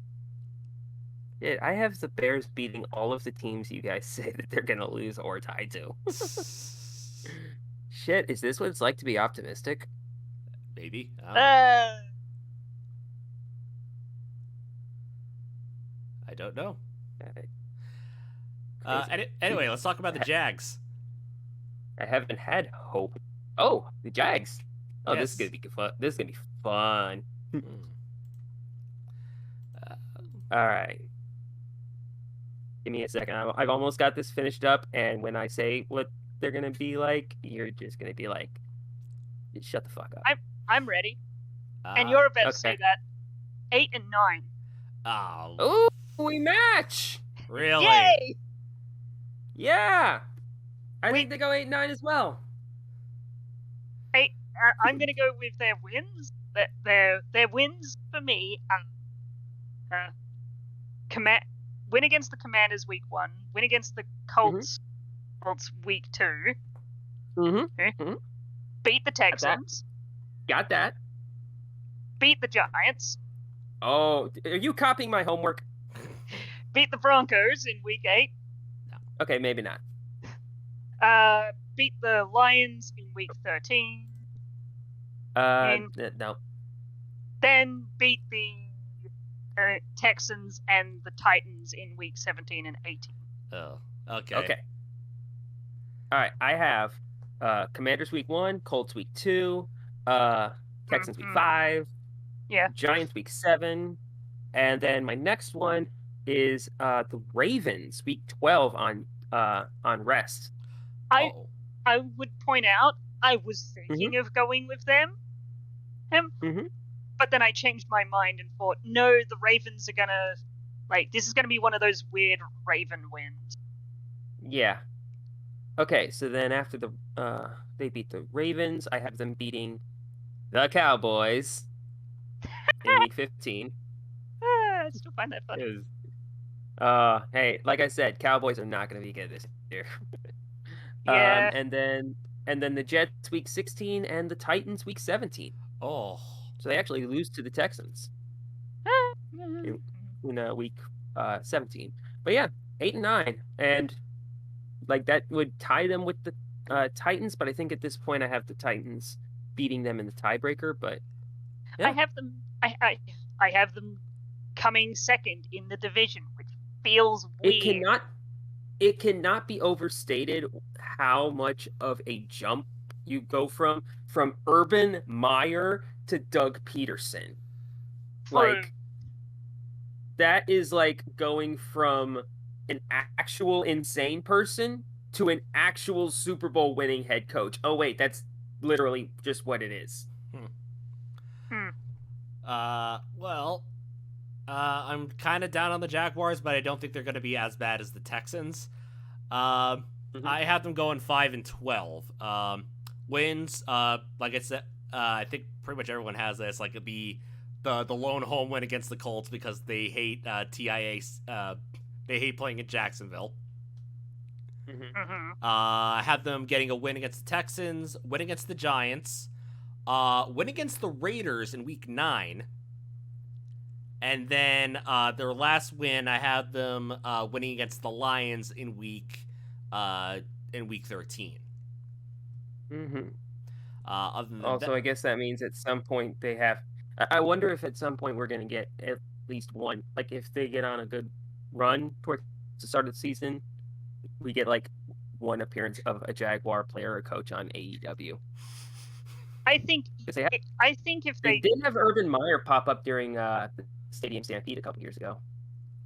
Yeah, I have the Bears beating all of the teams you guys say that they're going to lose or tie to. Shit, is this what it's like to be optimistic? Maybe. I don't know. Anyway, let's talk about the Jags. I haven't had hope. Oh, the Jags. Oh, Yes. this is gonna be fun. This is gonna be fun. All right. Give me a second. I've almost got this finished up, and when I say what they're gonna be like, you're just gonna be like, "Shut the fuck up." I'm ready. And you're about to say okay. that. 8 and 9. Oh, Oh, we match. really? Yay! Yeah. I think they go 8-9 as well. I'm gonna go with their wins. Their wins for me are win against the Commanders week 1, win against the Colts week 2, Mm-hmm. beat the Texans, Got that. beat the Giants, Oh, are you copying my homework? beat the Broncos in week 8, Okay, maybe not. beat the Lions in week 13, No. then beat the Texans and the Titans in week 17 and 18. Oh, okay. Okay. All right, I have Commanders week 1, Colts week 2, Texans week 5, Yeah. Giants week 7, and then my next one is the Ravens week 12 on rest. I Oh. I would point out I was thinking of going with them, but then I changed my mind and thought, no, the Ravens are gonna this is gonna be one of those weird Raven wins. Yeah. Okay, so then after they beat the Ravens, I have them beating the Cowboys in week 15. I still find that funny. Hey, like I said, Cowboys are not going to be good this year. Yeah. And then the Jets week 16 and the Titans week 17. Oh. So they actually lose to the Texans in week 17. But yeah, 8 and 9, and that would tie them with the Titans. But I think at this point I have the Titans beating them in the tiebreaker. But yeah. I have them. I have them coming second in the division, which feels weird. It cannot be overstated how much of a jump you go from Urban Meyer to Doug Peterson. That is like going from an actual insane person to an actual Super Bowl winning head coach. Oh wait, that's literally just what it is. I'm kind of down on the Jaguars, but I don't think they're going to be as bad as the Texans. I have them going 5-12. Wins, like I said, I think pretty much everyone has this. Like the lone home win against the Colts because they hate TIA. They hate playing in Jacksonville. Mm-hmm. I have them getting a win against the Texans, win against the Giants, win against the Raiders in Week 9, and then their last win, I have them winning against the Lions in Week 13. Mm-hmm. Other than Also, that, I guess that means at some point they have. I wonder if at some point we're going to get at least one. Like if they get on a good run towards the start of the season, we get like one appearance of a Jaguar player or coach on AEW. I think. 'Cause they have- I think if They they, did have Urban Meyer pop up during the Stadium Stampede a couple years ago.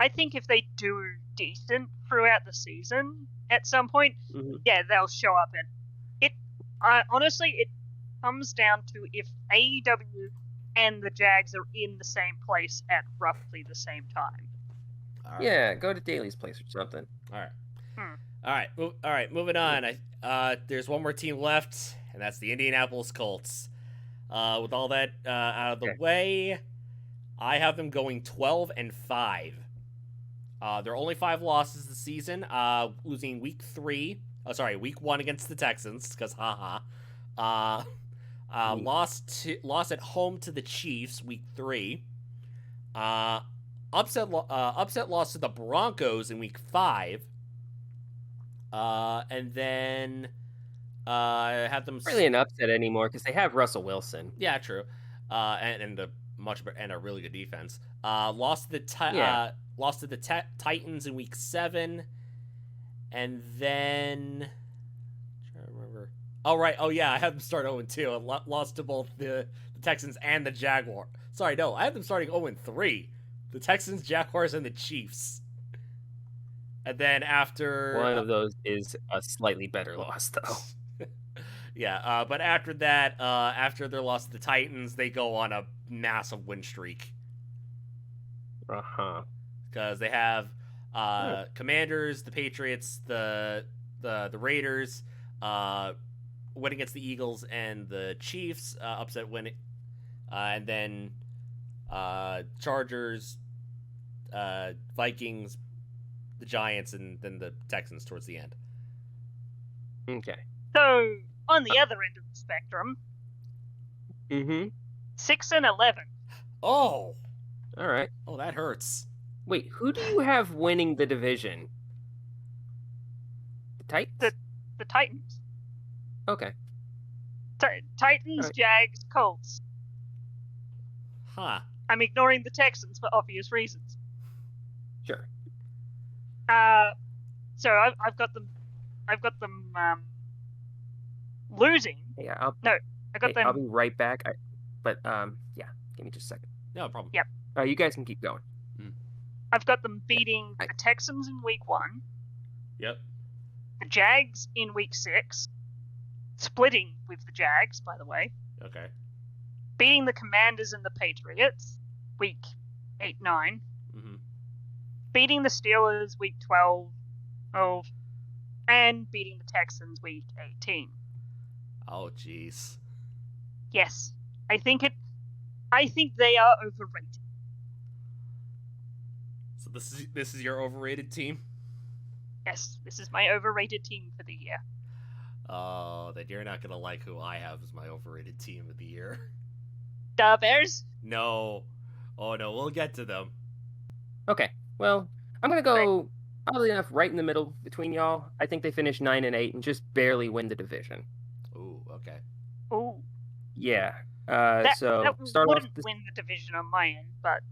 I think if they do decent throughout the season, at some point, Mhm. yeah, they'll show up. And it, honestly, it comes down to if AEW and the Jags are in the same place at roughly the same time. all right. Yeah, go to Daly's place or something. All right. Hmm. All right. Moving on. There's one more team left, and that's the Indianapolis Colts. With all that out of the Okay. way, I have them going 12-5. There are only 5 losses this season. Losing week 1 against the Texans, because haha. Lost at home to the Chiefs week 3. Upset loss to the Broncos in week 5. And then have them Really an upset anymore because they have Russell Wilson. Yeah, true. And a really good defense. Lost to the Titans in week 7, and then trying to remember. Oh right. Oh yeah, I had them start 0-2. Lost to both the Texans and the Jaguars. Sorry, no, I had them starting 0-3. The Texans, Jaguars, and the Chiefs. And then after One of those is a slightly better loss, though. Yeah, but after that, after their loss to the Titans, they go on a massive win streak. Uh-huh. Because they have Commanders, the Patriots, the Raiders, win against the Eagles and the Chiefs, upset win, and then Chargers, Vikings, the Giants, and then the Texans towards the end. Okay. So on the other end of the spectrum, Mm-hmm. 6-11. Oh, All right. oh, that hurts. Wait, who do you have winning the division? The Titans? The Titans. Okay. Titans, Alright. Jags, Colts. Huh. I'm ignoring the Texans for obvious reasons. Sure. So I've got them losing. Yeah, I got them. I'll be right back. Yeah, give me just a second. No problem. Yep. You guys can keep going. I've got them beating I- the Texans in week 1, Yep. the Jags in week 6, splitting with the Jags, by the way, Okay. beating the Commanders and the Patriots week 8, 9, Mm-hmm. beating the Steelers week 12, and beating the Texans week 18. Oh, jeez. Yes, I think they are overrated. So this is your overrated team. Yes, this is my overrated team for the year. Oh, then you're not gonna like who I have as my overrated team of the year. The Bears. No. Oh no, we'll get to them. Okay. Well, I'm gonna go oddly enough right in the middle between y'all. I think they finished 9-8 and just barely win the division. Ooh, okay. Oh, Yeah. that So start off. wouldn't win the division on my end, but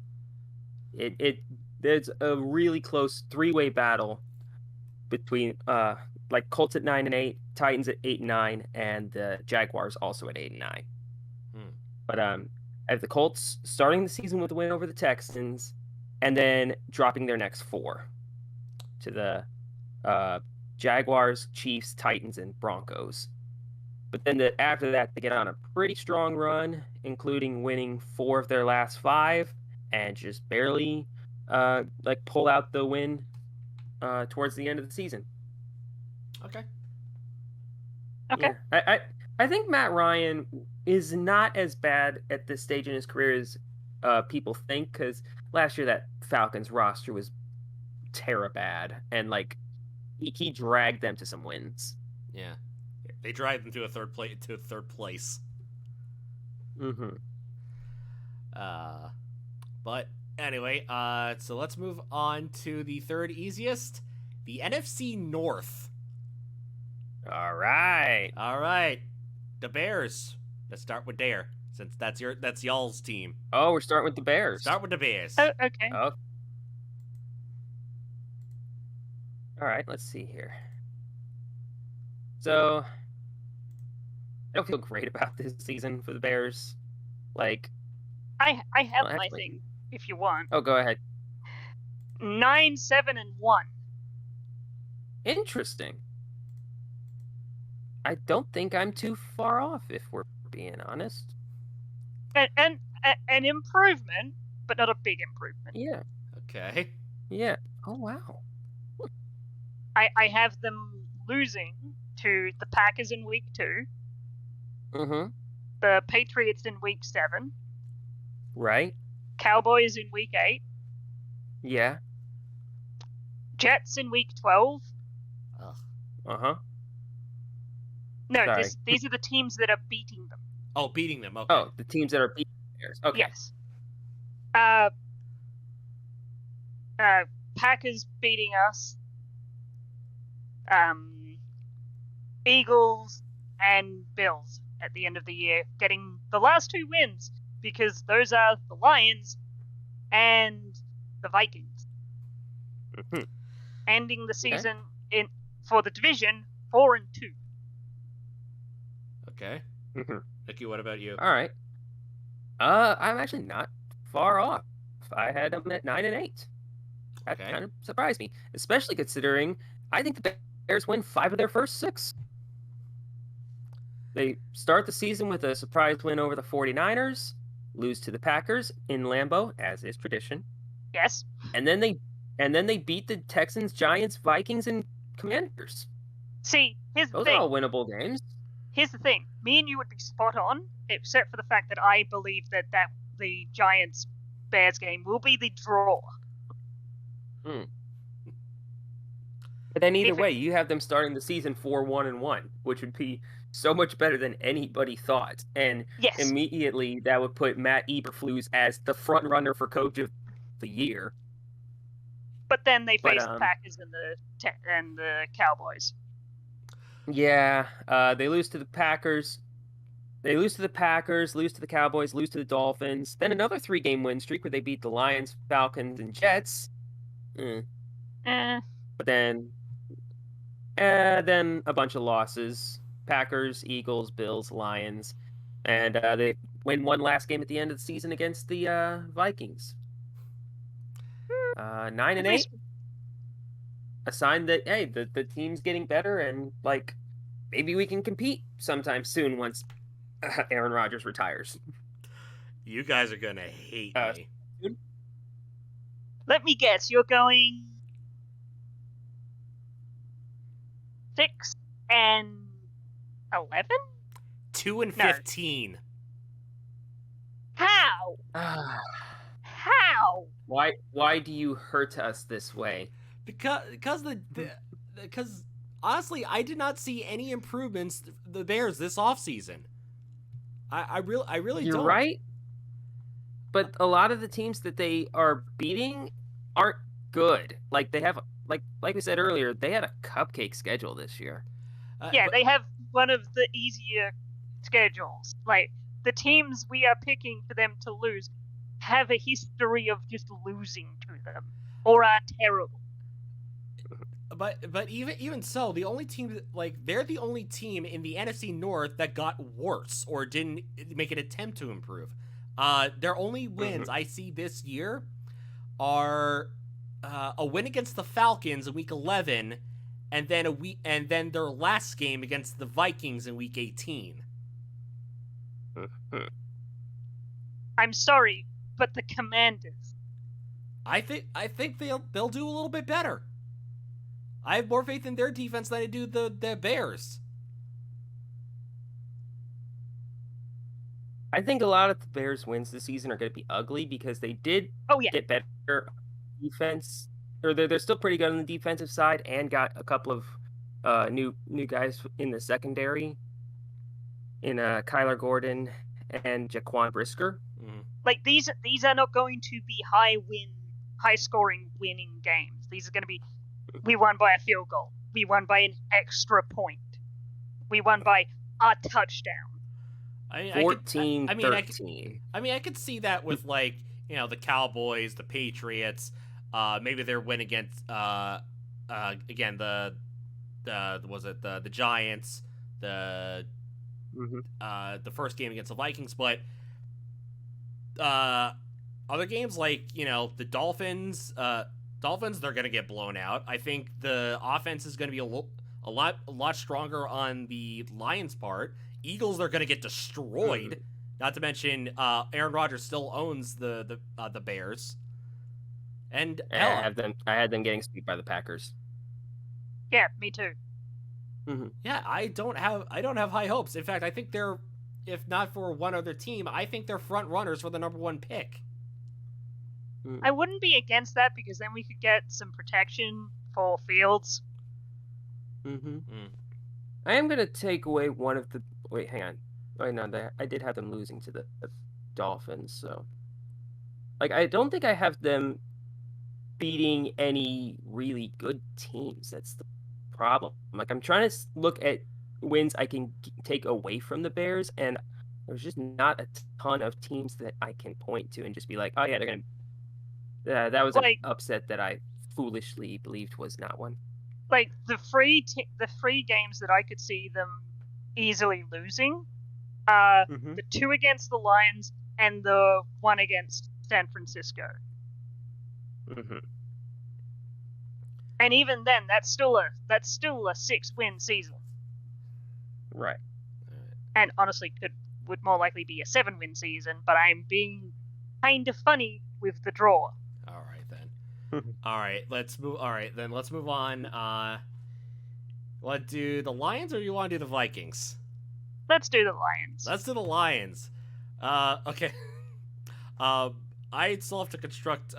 There's a really close 3-way battle between like Colts at 9-8, Titans at 8-9, and the Jaguars also at 8-9. But I have the Colts starting the season with a win over the Texans, and then dropping their next 4 to the Jaguars, Chiefs, Titans, and Broncos. But then after that, they get on a pretty strong run, including winning 4 of their last 5, and just barely pull out the win towards the end of the season. Okay. okay. Yeah. I think Matt Ryan is not as bad at this stage in his career as people think, because last year that Falcons roster was bad, and he dragged them to some wins. Yeah. They drive them to a third place. Mm-hmm. But anyway, so let's move on to the third easiest, the NFC North. All right. All right, the Bears. Let's start with Dare, since that's y'all's team. Oh, we're starting with the Bears. Start with the Bears. Oh, okay. Oh. All right, let's see here. So, I don't feel great about this season for the Bears. Like, I have well, my actually- thing if you want. oh, go ahead. 9-7-1. Interesting. I don't think I'm too far off, if we're being honest. And an improvement, but not a big improvement. Yeah. Okay. Yeah. Oh, wow. I have them losing to the Packers in week 2, Mm-hmm. the Patriots in week 7, Right? Cowboys in week 8, Yeah. Jets in week 12. Ugh. Uh-huh. No, Sorry. these are the teams that are beating them. Oh, beating them. Okay. Oh, the teams that are beating the Bears. Okay. Yes. Packers beating us. Eagles and Bills at the end of the year, getting the last 2 wins because those are the Lions and the Vikings. Mhm. Ending the season for the division 4-2. Okay. Mhm. Nikki, what about you? All right. I'm actually not far off. I had them at 9-8. That Okay. kind of surprised me, especially considering I think the Bears win 5 of their first 6. They start the season with a surprise win over the 49ers, lose to the Packers in Lambeau, as is tradition, Yes. and then they beat the Texans, Giants, Vikings, and Commanders. See, here's the Those thing. are all winnable games. Here's the thing. Me and you would be spot on, except for the fact that I believe that the Giants Bears game will be the draw. But then either If it- way, you have them starting the season 4-1-1, which would be so much better than anybody thought. And Yes. immediately that would put Matt Eberflus as the front runner for coach of the year. But then they But, face the Packers and the Cowboys. Yeah, they lose to the Packers. They lose to the Packers, lose to the Cowboys, lose to the Dolphins. Then another 3-game win streak where they beat the Lions, Falcons, and Jets. But then a bunch of losses. Packers, Eagles, Bills, Lions. And they win one last game at the end of the season against the Vikings. 9-8. A sign that, hey, the team's getting better and, like, maybe we can compete sometime soon once Aaron Rodgers retires. You guys are gonna hate me. Let me guess, you're going 6-11? 2-15. How? How? Why do you hurt us this way? Because honestly, I did not see any improvements the Bears this offseason. I really You're don't. right. But a lot of the teams that they are beating aren't good. Like they have like we said earlier, they had a cupcake schedule this year. Yeah, But- they have one of the easier schedules. Like, the teams we are picking for them to lose have a history of just losing to them, or are terrible. But even so, the only team they're the only team in the NFC North that got worse or didn't make an attempt to improve. Their only wins I see this year are a win against the Falcons in Week 11, and then their last game against the Vikings in Week 18. I'm sorry, but the Commanders. I think they'll do a little bit better. I have more faith in their defense than I do the Bears. I think a lot of the Bears' wins this season are going to be ugly because they did Oh yeah, get better defense or they're still pretty good on the defensive side, and got a couple of new guys in the secondary in Kyler Gordon and Jaquan Brisker. Mm-hmm. Like these are not going to be high scoring winning games. These are going to be, we won by a field goal, we won by an extra point, we won by a touchdown. 14-13. I could see that with like, you know, the Cowboys, the Patriots, maybe their win against again the Giants, the first game against the Vikings, but other games like, you know, the Dolphins, they're gonna get blown out. I think the offense is gonna be a lot stronger on the Lions' part. Eagles, they're gonna get destroyed. Not to mention, Aaron Rodgers still owns the Bears. And I had them getting swept by the Packers. Yeah, me too. Yeah, I don't have high hopes. In fact, I think they're, if not for one other team, I think they're front runners for the number 1 pick. I wouldn't be against that, because then we could get some protection for Fields. I am gonna take away one of the. Wait, hang on. Wait, no, I did have them losing to the Dolphins, so like I don't think I have them beating any really good teams. That's the problem. Like, I'm trying to look at wins I can take away from the Bears, and there's just not a ton of teams that I can point to and just be like, oh yeah, they're gonna. That was an upset that I foolishly believed was not one. Like the three games that I could see them easily losing, the 2 against the Lions and the 1 against San Francisco. And even then, that's still a 6-win season. Right. And honestly, it would more likely be a 7-win season. But I'm being kind of funny with the draw. All right then. All right, let's move on. Want to do the Lions, or you want to do the Vikings? Let's do the Lions. Let's do the Lions. Okay. I still have to construct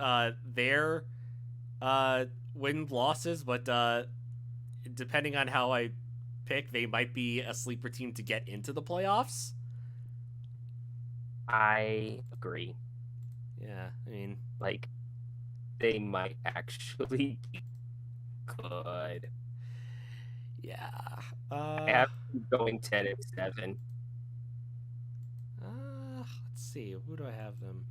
their win-losses, but depending on how I pick, they might be a sleeper team to get into the playoffs. I agree. Yeah, I mean, like, they might actually be good. Yeah. I have them going 10-7. Let's see. Who do I have them?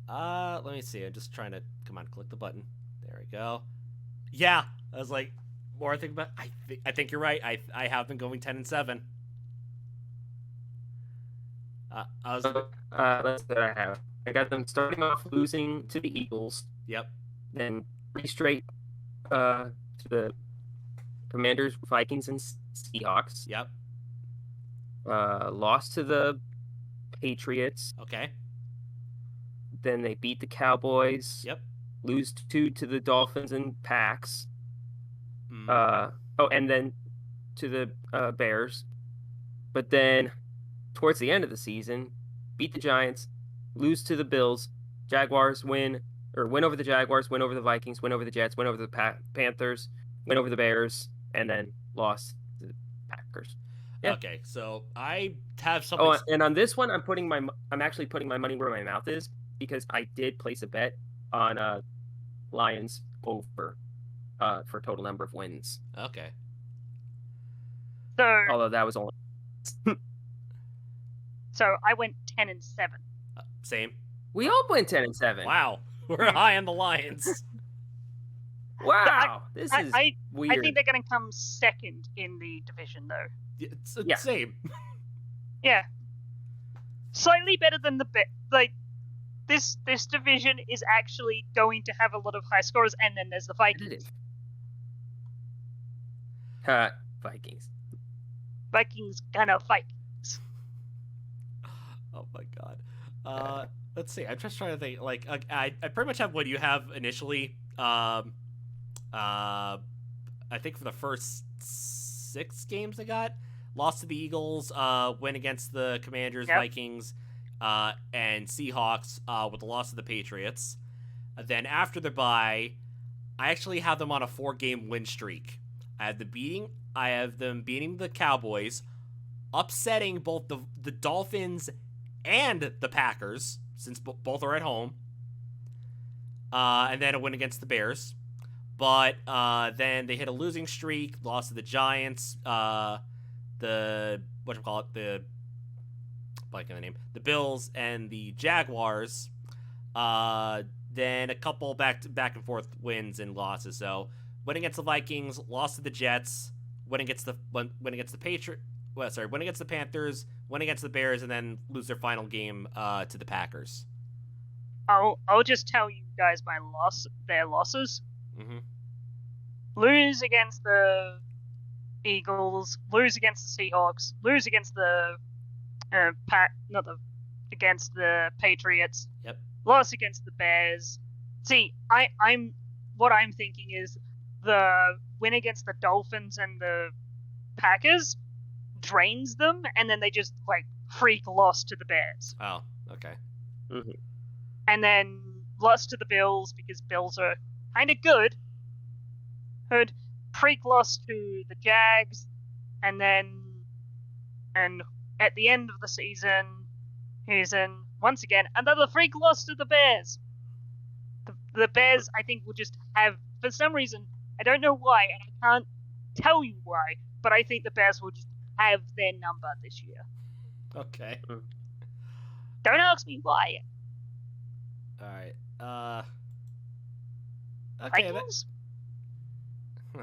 Let me see. I'm just trying to, come on, click the button. There we go. Yeah, I was like, more I think about. I think you're right. I have them going 10-7. That's what I have. I got them starting off losing to the Eagles. Yep. Then 3 straight to the Commanders, Vikings, and Seahawks. Yep. Lost to the Patriots. Okay. Then they beat the Cowboys. Yep. Lose 2 to the Dolphins and Packs. And then to the Bears. But then, towards the end of the season, beat the Giants, lose to the Bills, Jaguars win over the Jaguars, win over the Vikings, win over the Jets, win over the Panthers, win over the Bears, and then lost to the Packers. Yeah. Okay, so I have something. Oh, and on this one, I'm actually putting my money where my mouth is, because I did place a bet on Lions over for total number of wins. Okay. So, although that was only. So I went 10-7. Same. We all went 10-7. Wow, we're high on the Lions. Wow, this is weird. I think they're going to come second in the division, though. Yeah. Same. Yeah, slightly better than this division is actually going to have a lot of high scorers, and then there's the Vikings. Vikings. Vikings gonna Vikings. Oh my god. Let's see. I'm just trying to think. Like, I pretty much have what you have initially. I think for the first 6 games they got, lost to the Eagles, win against the Commanders, Yep. Vikings, and Seahawks, with the loss of the Patriots. Then after the bye, I actually have them on a 4-game win streak. I have them beating the Cowboys, upsetting both the Dolphins and the Packers, since both are at home, and then a win against the Bears. But then they hit a losing streak, lost to the Giants, the Bills and the Jaguars. Then a couple back and forth wins and losses. So win against the Vikings, lost to the Jets, win against the Patriots. Win against the Panthers, win against the Bears, and then lose their final game to the Packers. I'll just tell you guys their losses. Mm-hmm. Lose against the Eagles, lose against the Seahawks, lose against the against the Patriots. Yep. Loss against the Bears. See, what I'm thinking is the win against the Dolphins and the Packers drains them, and then they just freak loss to the Bears. Oh, okay. Mm-hmm. And then loss to the Bills because Bills are kind of good. Freak loss to the Jags, and at the end of the season, once again another freak loss to the Bears. The Bears, I think, will just have, for some reason, I don't know why, and I can't tell you why, but I think the Bears will just have their number this year. Okay. Don't ask me why. All right. Okay. Vikings? All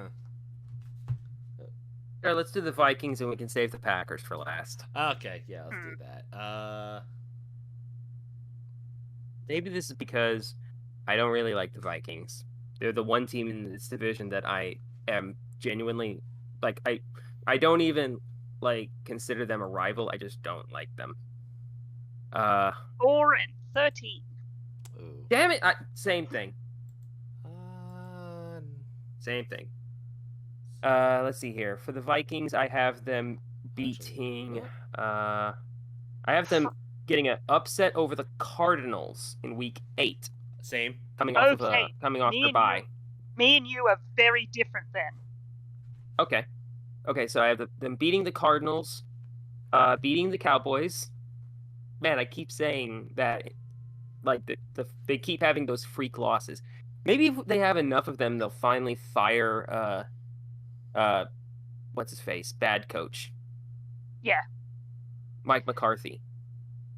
right, let's do the Vikings, and we can save the Packers for last. Okay. Yeah, let's do that. Maybe this is because I don't really like the Vikings. They're the one team in this division that I am genuinely I don't even consider them a rival. I just don't like them. 4-13. Ooh. Damn it! Same thing. Same thing. Let's see here. For the Vikings, I have them beating. I have them getting an upset over the Cardinals in Week 8. Same. Coming off Okay. their bye. Me and you are very different then. Okay, so I have them beating the Cardinals, beating the Cowboys. Man, I keep saying that, they keep having those freak losses. Maybe if they have enough of them, they'll finally fire, what's his face? Bad coach. Yeah. Mike McCarthy.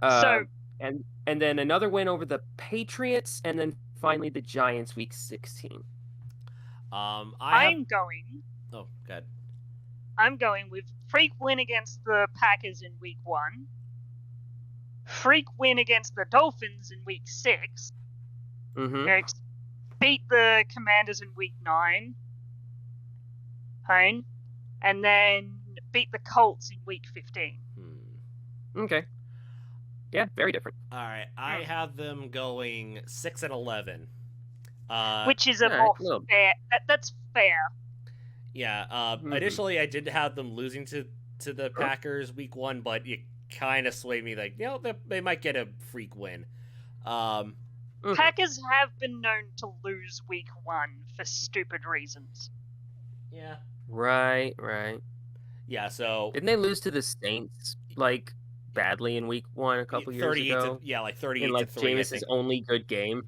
And then another win over the Patriots, and then finally the Giants Week 16. I'm going. Oh, good. I'm going with freak win against the Packers in Week 1. Freak win against the Dolphins in Week 6. Mm-hmm. Beat the Commanders in Week 9. And then beat the Colts in Week 15. Okay. Yeah, very different. All right, I have them going 6-11. Which is more fair. That's fair. Yeah. Initially, I did have them losing to the Packers Week 1, but you kind of swayed me they might get a freak win. Packers have been known to lose Week 1 for stupid reasons. Yeah. Right. Yeah. So didn't they lose to the Saints badly in Week 1 a couple years ago? 38 in to 3. Jameis's only good game.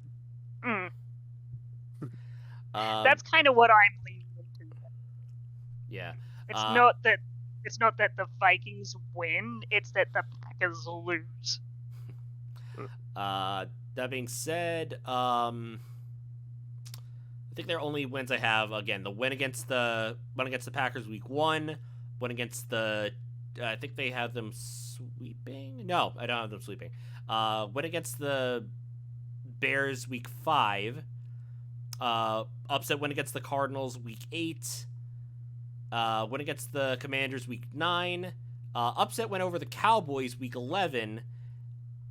That's kind of what I'm leaning into. Yeah. It's not that the Vikings win; it's that the Packers lose. That being said, I think their only wins I have, again, the win against the Packers Week 1, win against the I think they have them sweeping. No, I don't have them sweeping. Win against the Bears Week 5. Upset win against the Cardinals Week 8. Win against the Commanders Week 9. Upset win over the Cowboys Week 11.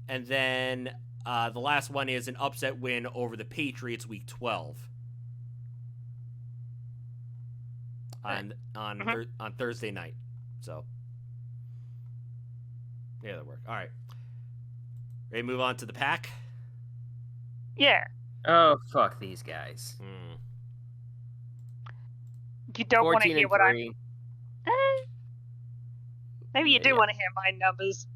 And then the last one is an upset win over the Patriots Week 12. On Thursday night. So yeah, that worked. All right. Ready to move on to the pack? Yeah. Oh, fuck these guys. You don't want to 14 hear and what I'm. 3. Maybe you do Yeah. want to hear my numbers.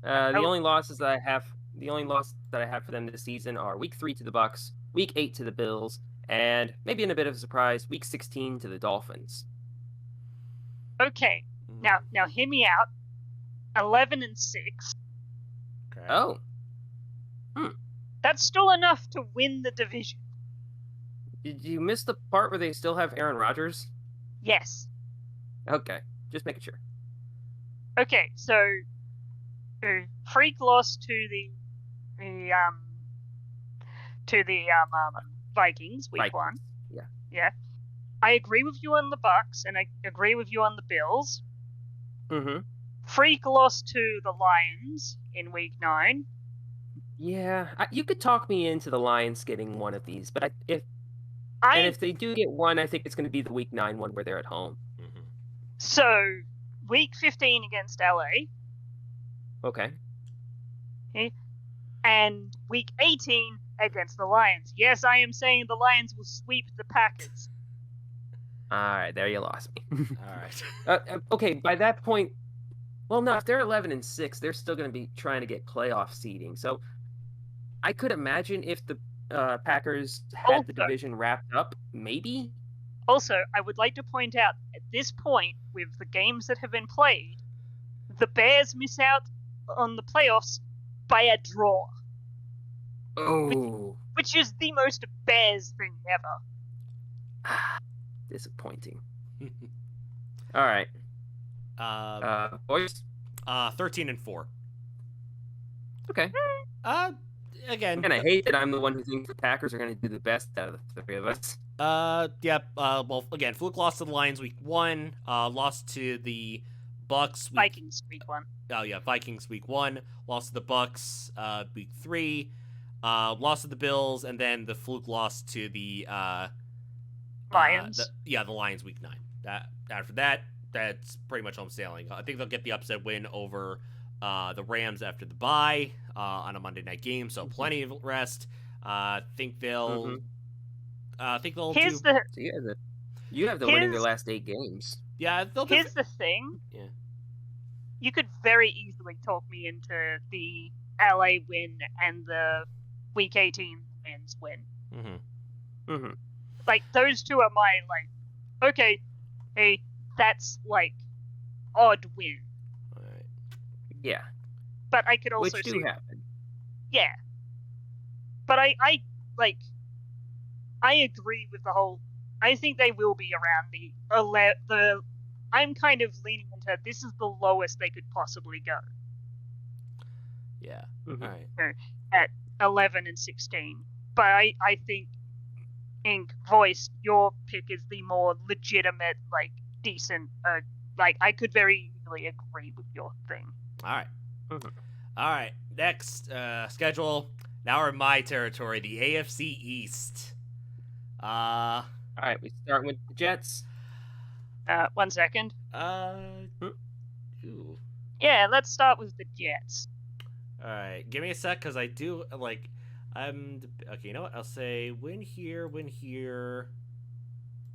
The only loss that I have for them this season are Week 3 to the Bucks, Week 8 to the Bills, and maybe in a bit of a surprise, Week 16 to the Dolphins. Okay, now hear me out. 11-6. Okay. Oh, That's still enough to win the division. did you miss the part where they still have Aaron Rodgers? Yes. Okay, just making sure. Okay, so Freak lost to the Vikings week Vikings. 1. Yeah. Yeah. I agree with you on the Bucks, and I agree with you on the Bills. Mm-hmm. Freak lost to the Lions in week 9. Yeah, you could talk me into the Lions getting one of these, but if they do get one, I think it's going to be the Week 9 one where they're at home. Mm-hmm. So week 15 against LA. Okay. And week 18 against the Lions. Yes, I am saying the Lions will sweep the Packers. All right, there you lost me. All right. Okay, by that point, well, no, if they're 11-6, they're still going to be trying to get playoff seeding. So I could imagine if the Packers had the division wrapped up, maybe. Also, I would like to point out at this point, with the games that have been played, the Bears miss out on the playoffs by a draw. Oh. Which is the most Bears thing ever. Disappointing. All right. Boys? 13-4. Okay. Again. And I hate that I'm the one who thinks the Packers are going to do the best out of the three of us. Well, again, Fluke lost to the Lions week 1, lost to the Bucks Vikings week 1. Oh yeah, Vikings week 1, lost to the Bucks week 3, lost to the Bills, and then the Fluke lost to the Lions. The Lions week 9. After that, that's pretty much home sailing. I think they'll get the upset win over the Rams after the bye on a Monday night game, so plenty of rest. Think they'll. Here's do. So you have them winning their last 8 games. Yeah, Here's the thing. Yeah. You could very easily talk me into the LA win and the Week 18 Lions win. Mm-hmm. Mm-hmm. Like, those two are my, okay, hey, that's, odd win. All right. Yeah. But I could also Which do happen. Yeah. But I agree with the whole, I think they will be around the I'm kind of leaning into this is the lowest they could possibly go. Yeah. Mm-hmm. All right. At 11-16. But I think, Ink, Voice, your pick is the more legitimate, decent, I could very easily agree with your thing. All right. Mm-hmm. All right. Next schedule. Now we're in my territory, the AFC East. All right, we start with the Jets. 1 second. Ooh. Yeah, let's start with the Jets. All right, give me a sec, because I do okay. You know what? I'll say win here.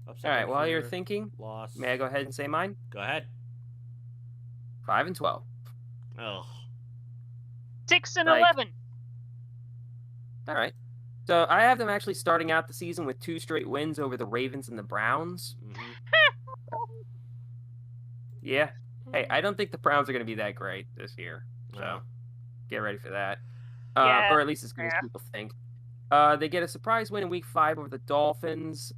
Upset All right, while here, you're thinking, loss. may I go ahead and say mine? Go ahead. 5-12. Oh. 6-11. All right. So I have them actually starting out the season with 2 straight wins over the Ravens and the Browns. Mm-hmm. Yeah. Hey, I don't think the Browns are going to be that great this year. So No. get ready for that. Yeah. Or at least as good as people think. They get a surprise win in Week 5 over the Dolphins.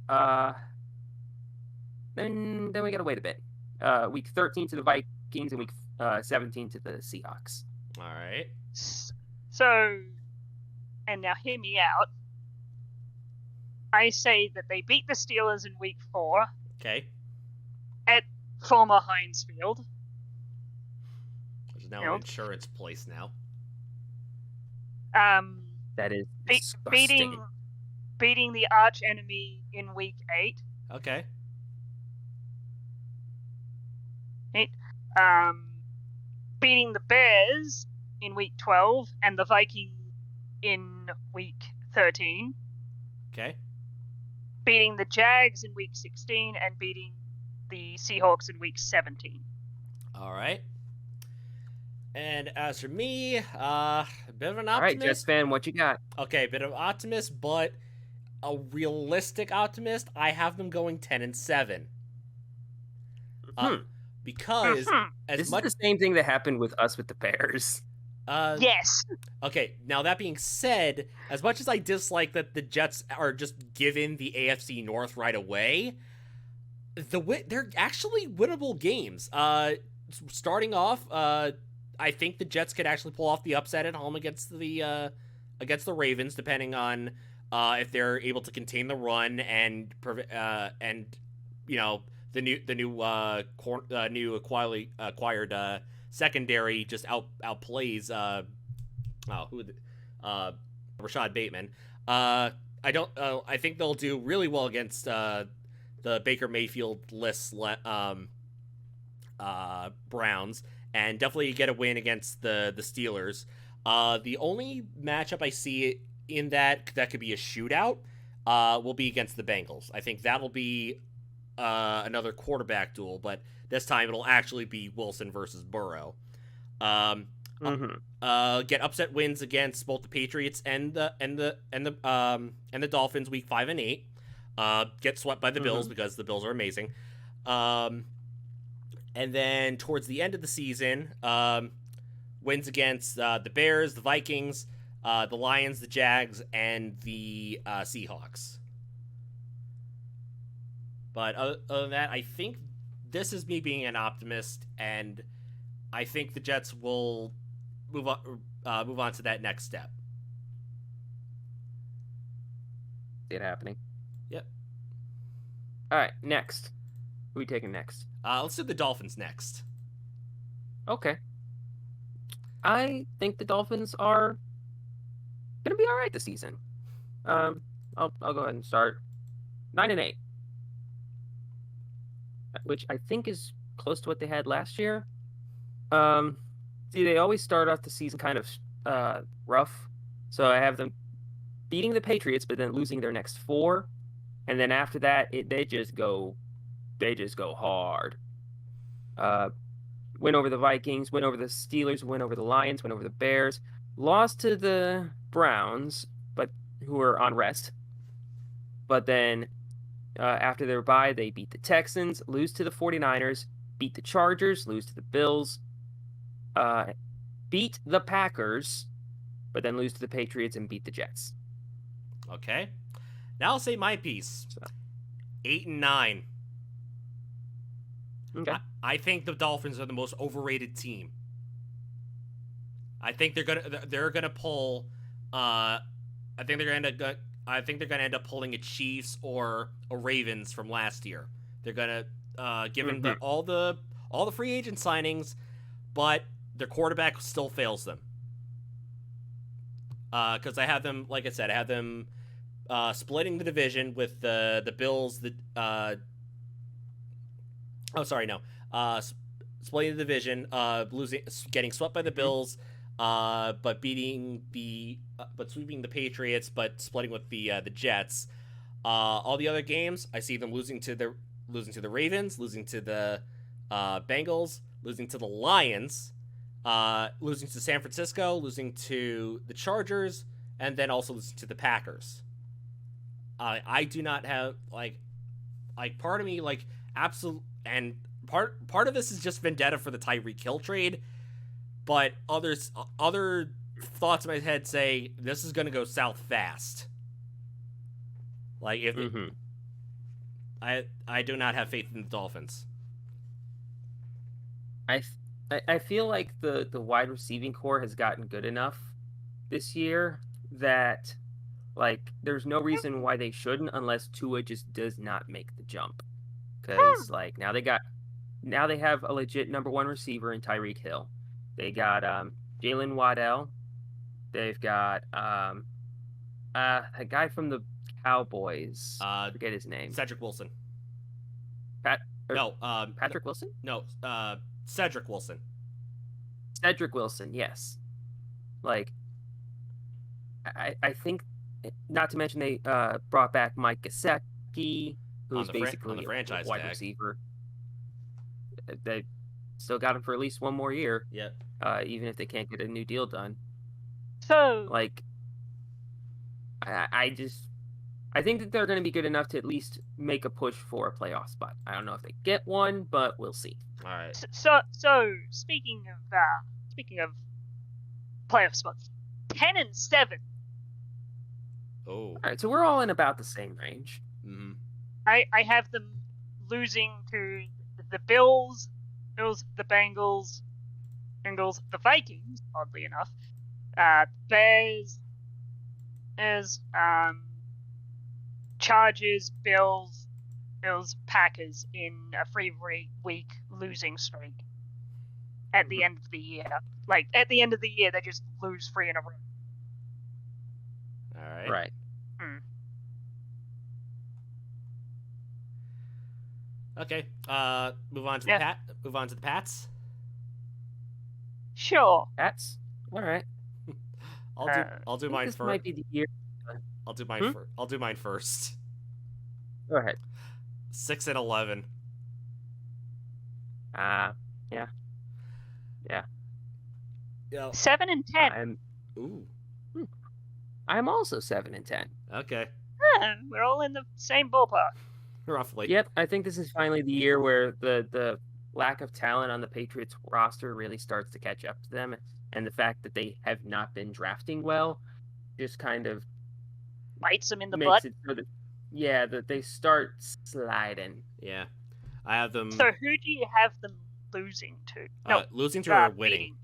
Then we got to wait a bit. Week 13 to the Vikings and Week 17 to the Seahawks. All right. So, and now hear me out. I say that they beat the Steelers in Week 4 Okay. at former Heinz Field. There's now an insurance place now. That is disgusting. Beating the arch enemy in Week 8. Okay. Beating the Bears in Week 12 and the Vikings in Week 13. Okay. beating the Jags in Week 16 and beating the Seahawks in Week 17. All right. And as for me, a bit of an All right, Jets optimist. fan, what you got? Okay, a bit of an optimist, but a realistic optimist. I have them going 10-7. Because as This much is the same thing that happened with us with the Bears. Yes. Okay, now that being said, as much as I dislike that the Jets are just given the AFC North right away, they're actually winnable games. Starting off, I think the Jets could actually pull off the upset at home against the Ravens, depending on if they're able to contain the run and you know the new acquired secondary just outplays Rashad Bateman. I think they'll do really well against the Baker Mayfield-less Browns, and definitely get a win against the Steelers. The only matchup I see in that could be a shootout will be against the Bengals. I think that'll be another quarterback duel, but this time it'll actually be Wilson versus Burrow. Get upset wins against both the Patriots and the Dolphins week 5 and 8. Get swept by the Bills because the Bills are amazing. And then towards the end of the season, wins against the Bears, the Vikings, the Lions, the Jags, and the Seahawks. But other than that, I think this is me being an optimist, and I think the Jets will move on to that next step. See it happening. Yep. All right, next. Who are we taking next? Let's do the Dolphins next. Okay. I think the Dolphins are gonna be all right this season. I'll go ahead and start 9-8, which I think is close to what they had last year. See, they always start off the season kind of rough, so I have them beating the Patriots, but then losing their next 4, and then after that, they just go hard. Win over the Vikings, win over the Steelers, win over the Lions, win over the Bears, lost to the Browns, but who are on rest. But then after their bye, they beat the Texans, lose to the 49ers, beat the Chargers, lose to the Bills, beat the Packers, but then lose to the Patriots and beat the Jets. Okay. Now I'll say my piece. 8-9. Okay. I think the Dolphins are the most overrated team. I think they're gonna pull. I think they're gonna end up pulling a Chiefs or a Ravens from last year. They're gonna given all the free agent signings, but their quarterback still fails them. Because I have them, like I said, I have them splitting the division with the Bills. Splitting the division, getting swept by the Bills, but sweeping the Patriots, but splitting with the Jets. All the other games, I see them losing to the Ravens, losing to the Bengals, losing to the Lions, losing to San Francisco, losing to the Chargers, and then also losing to the Packers. I do not have like part of me absolute, and part of this is just vendetta for the Tyreek Hill trade, but other thoughts in my head say this is going to go south fast. I do not have faith in the Dolphins. I feel like the wide receiving core has gotten good enough this year that there's no reason why they shouldn't, unless Tua just does not make the jump. Because now they have a legit number 1 receiver in Tyreek Hill. They got Jalen Waddell. They've got a guy from the Cowboys. I forget his name. Cedric Wilson. Patrick Wilson? No, Cedric Wilson. Cedric Wilson, yes. I think, not to mention they brought back Mike Gesicki, Gesicki, who's on the basically a franchise wide tag. receiver. They still got him for at least one more year. Yep. Even if they can't get a new deal done. So, Like, I think that they're going to be good enough to at least make a push for a playoff spot. I don't know if they get one, but we'll see. All right. so speaking of playoff spots, 10-7. Oh. All right, so we're all in about the same range. Mm-hmm. I have them losing to the Bills, the Bengals, the Vikings. Oddly enough, Bears, Chargers, Bills, Packers in a 3-week losing streak at the end of the year. Like, at the end of the year, they just lose 3 in a row. All right. Right. Okay. Move on to the Pats. Sure. That's all right. I'll do I think mine this first. might be the year. I'll do mine first. I'll do mine first. Go ahead. 6-11. Yeah. Yeah. 7-10. I'm also 7-10. Okay. We're all in the same ballpark. Roughly. Yep, I think this is finally the year where the lack of talent on the Patriots roster really starts to catch up to them, and the fact that they have not been drafting well just kind of Bites them in the makes butt. it so that they start sliding. Yeah. I have them. So who do you have them losing to? No, losing to or winning?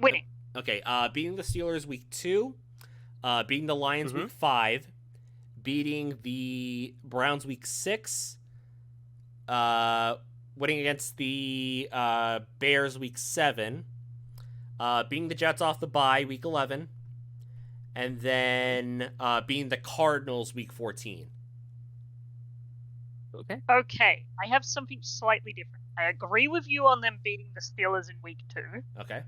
Winning. Okay. Beating the Steelers week 2. Beating the Lions week 5. Beating the Browns week 6. Winning against the Bears week 7. Beating the Jets off the bye week 11. And then beating the Cardinals week 14. Okay, I have something slightly different. I agree with you on them beating the Steelers in week 2. Okay.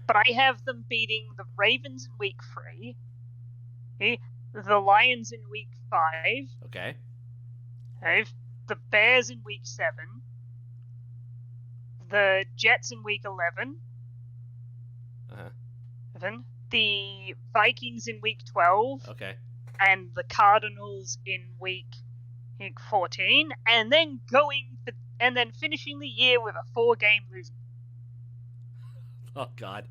But I have them beating the Ravens in week 3. Okay? The Lions in week 5. Okay. The Bears in week 7. The Jets in week 11. Then the Vikings in week 12. Okay. And the Cardinals in week 14. And then finishing the year with a 4-game losing. Oh, God.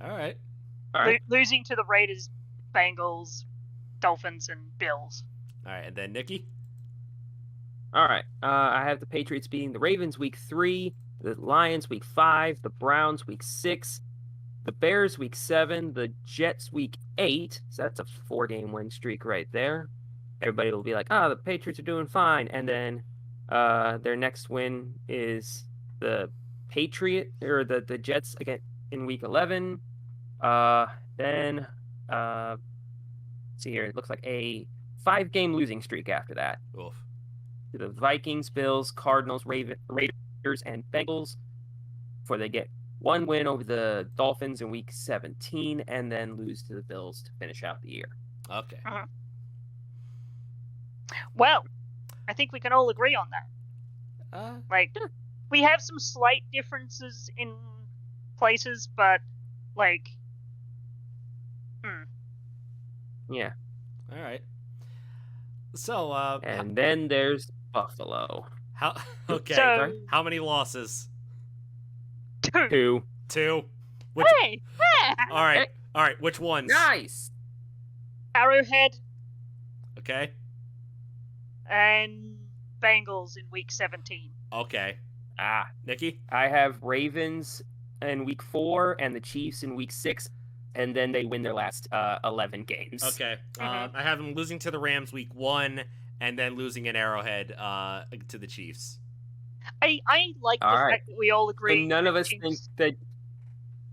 All right. Losing to the Raiders, Bengals, Dolphins, and Bills. All right, and then Nikki? All right. I have the Patriots beating the Ravens week 3, the Lions week 5, the Browns week 6, the Bears week 7, the Jets week 8. So that's a 4-game win streak right there. Everybody will be like, the Patriots are doing fine. And then their next win is the the Jets again in week 11. Then see here, it looks like a 5-game losing streak after that. Oof. The Vikings, Bills, Cardinals, Raiders, and Bengals before they get 1 win over the Dolphins in week 17 and then lose to the Bills to finish out the year. Okay. Well, I think we can all agree on that. We have some slight differences in places, but yeah. All right. So, and then there's Buffalo. Okay. So, how many losses? 2. 2. Hey! All right. All right. Which ones? Nice. Arrowhead. Okay. And Bengals in week 17. Okay. Nikki? I have Ravens in week 4 and the Chiefs in week 6, and then they win their last 11 games. Okay. I have them losing to the Rams week 1 and then losing in Arrowhead to the Chiefs. I like the fact that we all agree. So none of us think that.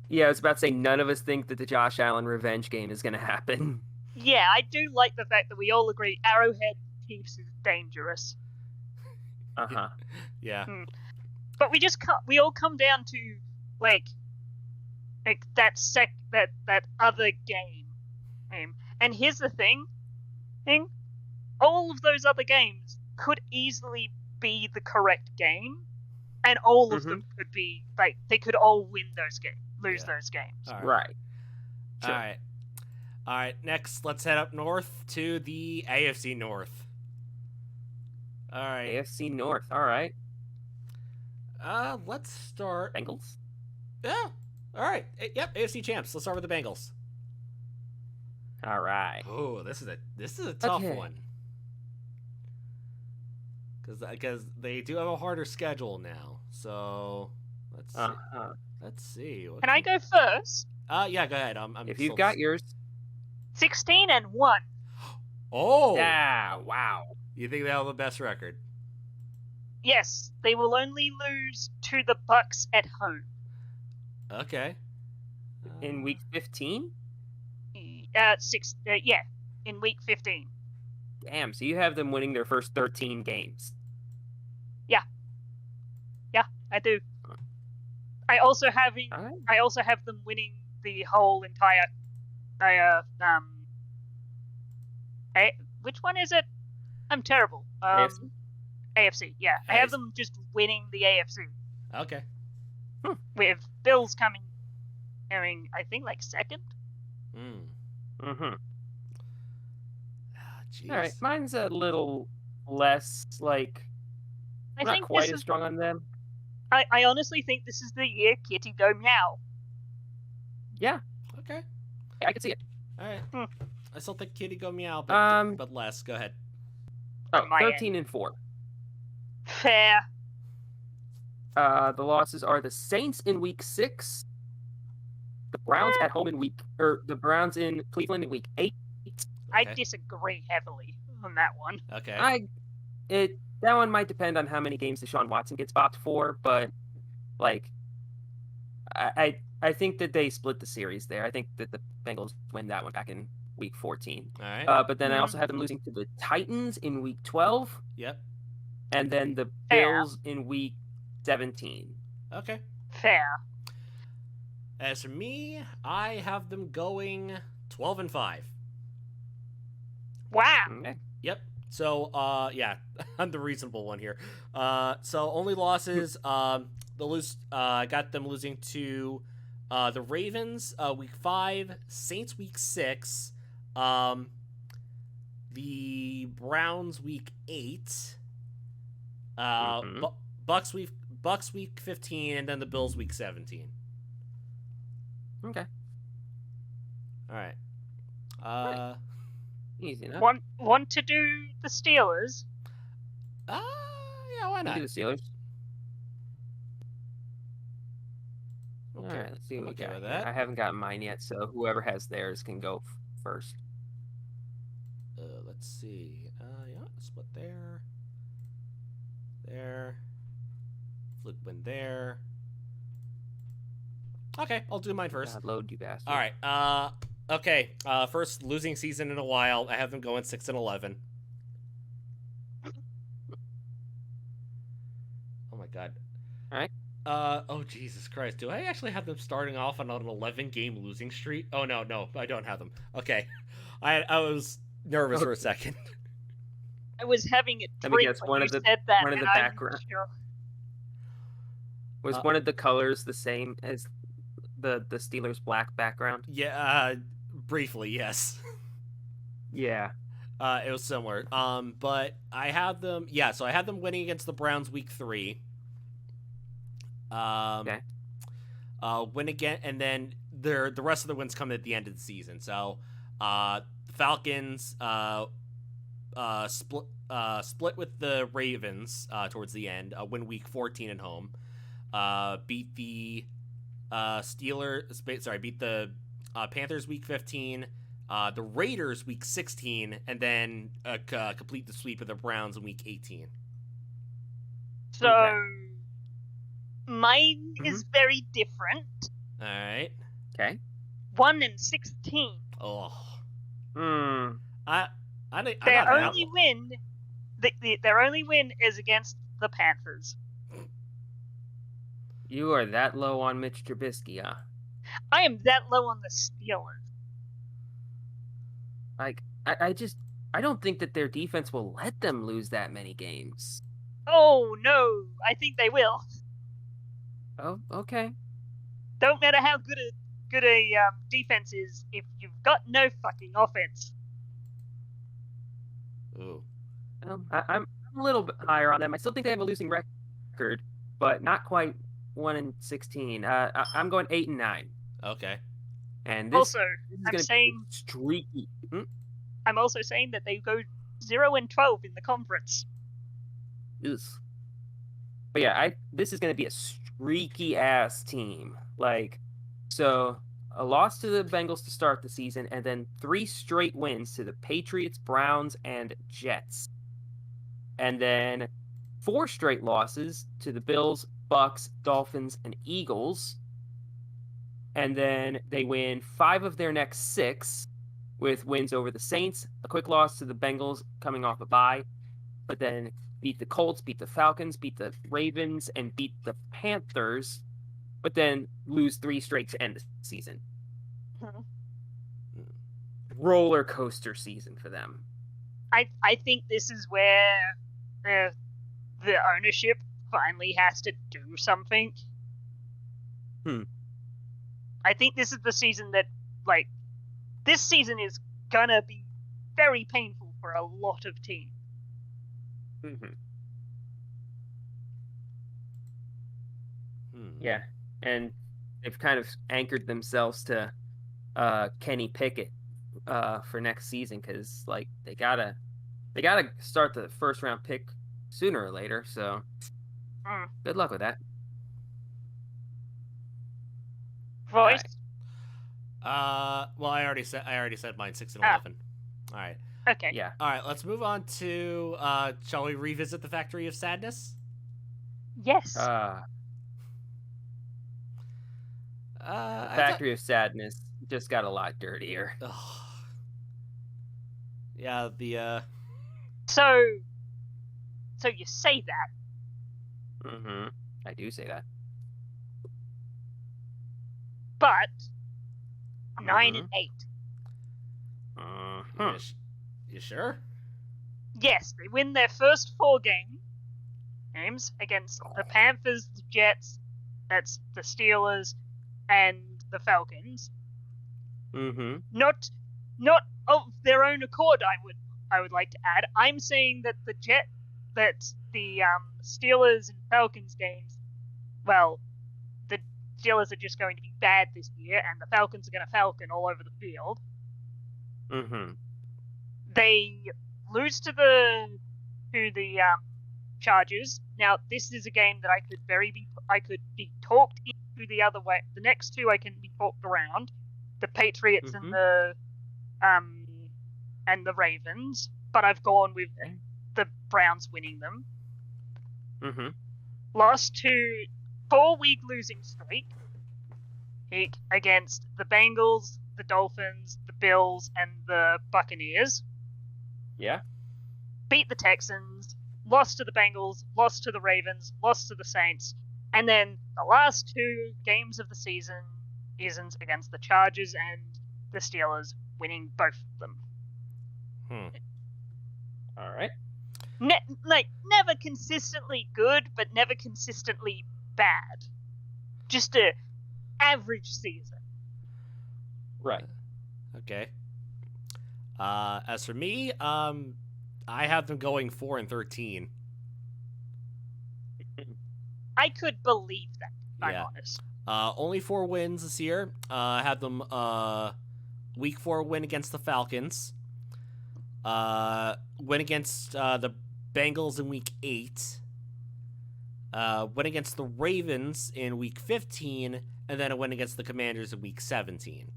Yeah, I was about to say none of us think that the Josh Allen revenge game is going to happen. Yeah, I do like the fact that we all agree Arrowhead Chiefs is dangerous. Yeah. But we all come down to that other game. And here's the thing, thing, all of those other games could easily be the correct game, and all of them could be like they could all win those games, lose those games. All Right. Sure. All right. Next, let's head up north to the AFC North. All right. AFC North. All right. Let's start. Bengals. Yeah. All right. Yep. AFC champs. Let's start with the Bengals. All right. Oh, this is a tough Okay. one. Because they do have a harder schedule now. So let's see. Let's see. Can I go first? Yeah, go ahead. I'm If you've got yours. 16-1. Oh. Yeah. Wow. You think they have the best record? Yes, they will only lose to the Bucks at home. Okay. In week 15. Yeah, in week 15. Damn. So you have them winning their first 13 games. Yeah, I do. I also have them winning the whole entire which one is it? I'm terrible. AFC? AFC, yeah. I have them just winning the AFC. Okay. With Bills coming I think like second. Mm-hmm. Jeez. All right. Mine's a little less like. I not think quite this as is strong on them. I honestly think this is the year Kitty go meow. Yeah. Okay. I can see it. All right. I still think Kitty go meow, but less. Go ahead. Oh, my 13-4. Fair. The losses are the Saints in week 6, the Browns at home the Browns in Cleveland in week 8. I disagree heavily on that one. Okay. That one might depend on how many games Deshaun Watson gets bopped for, but like, I think that they split the series there. I think that the Bengals win that one back in week 14. All right. But then I also have them losing to the Titans in week 12. Yep. And then the Bills in week 17. Okay. Fair. As for me, I have them going 12-5. Wow. Okay. Yep. So, yeah, I'm the reasonable one here. So only losses. Got them losing to the Ravens week 5, Saints week 6, the Browns week 8, Bucks week 15, and then the Bills week 17. Okay. All right. Easy enough. Want to do the Steelers? Yeah, why not? Do the Steelers. Okay. All right, let's see what we Okay got with here. that. I haven't gotten mine yet, so whoever has theirs can go first. Let's see. Yeah, split there. There. Flip win there. Okay, I'll do mine first. God, load, you bastard. All right. Okay. First losing season in a while. I have them going 6-11. Oh my god. All right. Oh Jesus Christ! Do I actually have them starting off on an 11-game losing streak? Oh no, I don't have them. Okay, I was nervous for a second. I was having a Let me drink guess, when one you of the- said that. one of the and I'm background- sure. Was one of the colors the same as the Steelers' black background? Yeah, briefly, yes. Yeah. It was similar. But I have them. Yeah, so I had them winning against the Browns week 3. Okay. Win again, and then the rest of the wins come at the end of the season. So, Falcons split with the Ravens towards the end. Win week 14 at home. Beat the Steelers. Sorry, beat the Panthers week 15. The Raiders week 16, and then complete the sweep of the Browns in week 18. So, mine is very different. All right. Okay. 1-16. Oh. Hmm. Their only win, their only win is against the Panthers. You are that low on Mitch Trubisky, huh? I am that low on the Steelers. Like, I just I don't think that their defense will let them lose that many games. Oh no, I think they will. Oh, okay. Don't matter how good a defense is if you've got no fucking offense. Ooh. I'm a little bit higher on them. I still think they have a losing record, but not quite 1-16. I'm going 8-9, Okay. and Also, this is I'm going to saying be streaky. I'm also saying that they go 0-12 in the conference. Ugh. But yeah, this is going to be a streaky ass team. Like, so a loss to the Bengals to start the season, and then 3 straight wins to the Patriots, Browns, and Jets, and then 4 straight losses to the Bills, Bucks, Dolphins, and Eagles, and then they win 5 of their next 6 with wins over the Saints, a quick loss to the Bengals coming off a bye, but then beat the Colts, beat the Falcons, beat the Ravens, and beat the Panthers, but then lose 3 straight to end the season. Roller coaster season for them. I think this is where the ownership finally has to do something. I think this is the season that, like, this season is gonna be very painful for a lot of teams. Yeah, and they've kind of anchored themselves to Kenny Pickett for next season because like they gotta start the first round pick sooner or later. So good luck with that. Voice. Well, I already said mine 6-11. All right. Okay. Yeah. All right. Let's move on to. Shall we revisit the Factory of Sadness? Yes. Factory of Sadness just got a lot dirtier. Yeah. The. So you say that. I do say that. But 9-8. You sure? Yes, they win their first 4 games against the Panthers, the Jets, that's the Steelers, and the Falcons. Not of their own accord. I would like to add. I'm saying that the Steelers and Falcons games. Well, the Steelers are just going to be bad this year, and the Falcons are going to falcon all over the field. They lose to the Chargers. Now, this is a game that I could be talked into the other way. The next 2 I can be talked around. The Patriots and the Ravens, but I've gone with the Browns winning them. Lost to 4-week losing streak against the Bengals, the Dolphins, the Bills, and the Buccaneers. Yeah. Beat the Texans, lost to the Bengals, lost to the Ravens, lost to the Saints, and then the last 2 games of the season isn't against the Chargers and the Steelers, winning both of them. All right. Never consistently good, but never consistently bad. Just a average season. Right. Okay. As for me, I have them going 4-13. I could believe that, if I'm honest. Only 4 wins this year. I had them week 4 win against the Falcons. Win against the Bengals in week 8. Win against the Ravens in week 15, and then a win against the Commanders in week 17.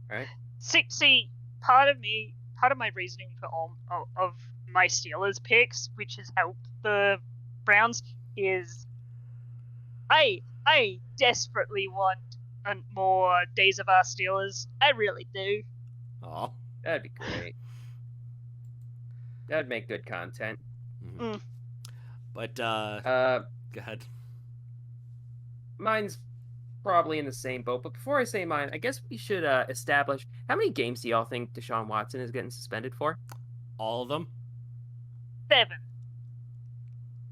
Right. See, part of my reasoning for all of my Steelers picks, which has helped the Browns, is I desperately want more Days of Our Steelers. I really do. Oh, that'd be great. That'd make good content. But go ahead. Mine's probably in the same boat. But before I say mine, I guess we should establish how many games do y'all think Deshaun Watson is getting suspended for? All of them? 7.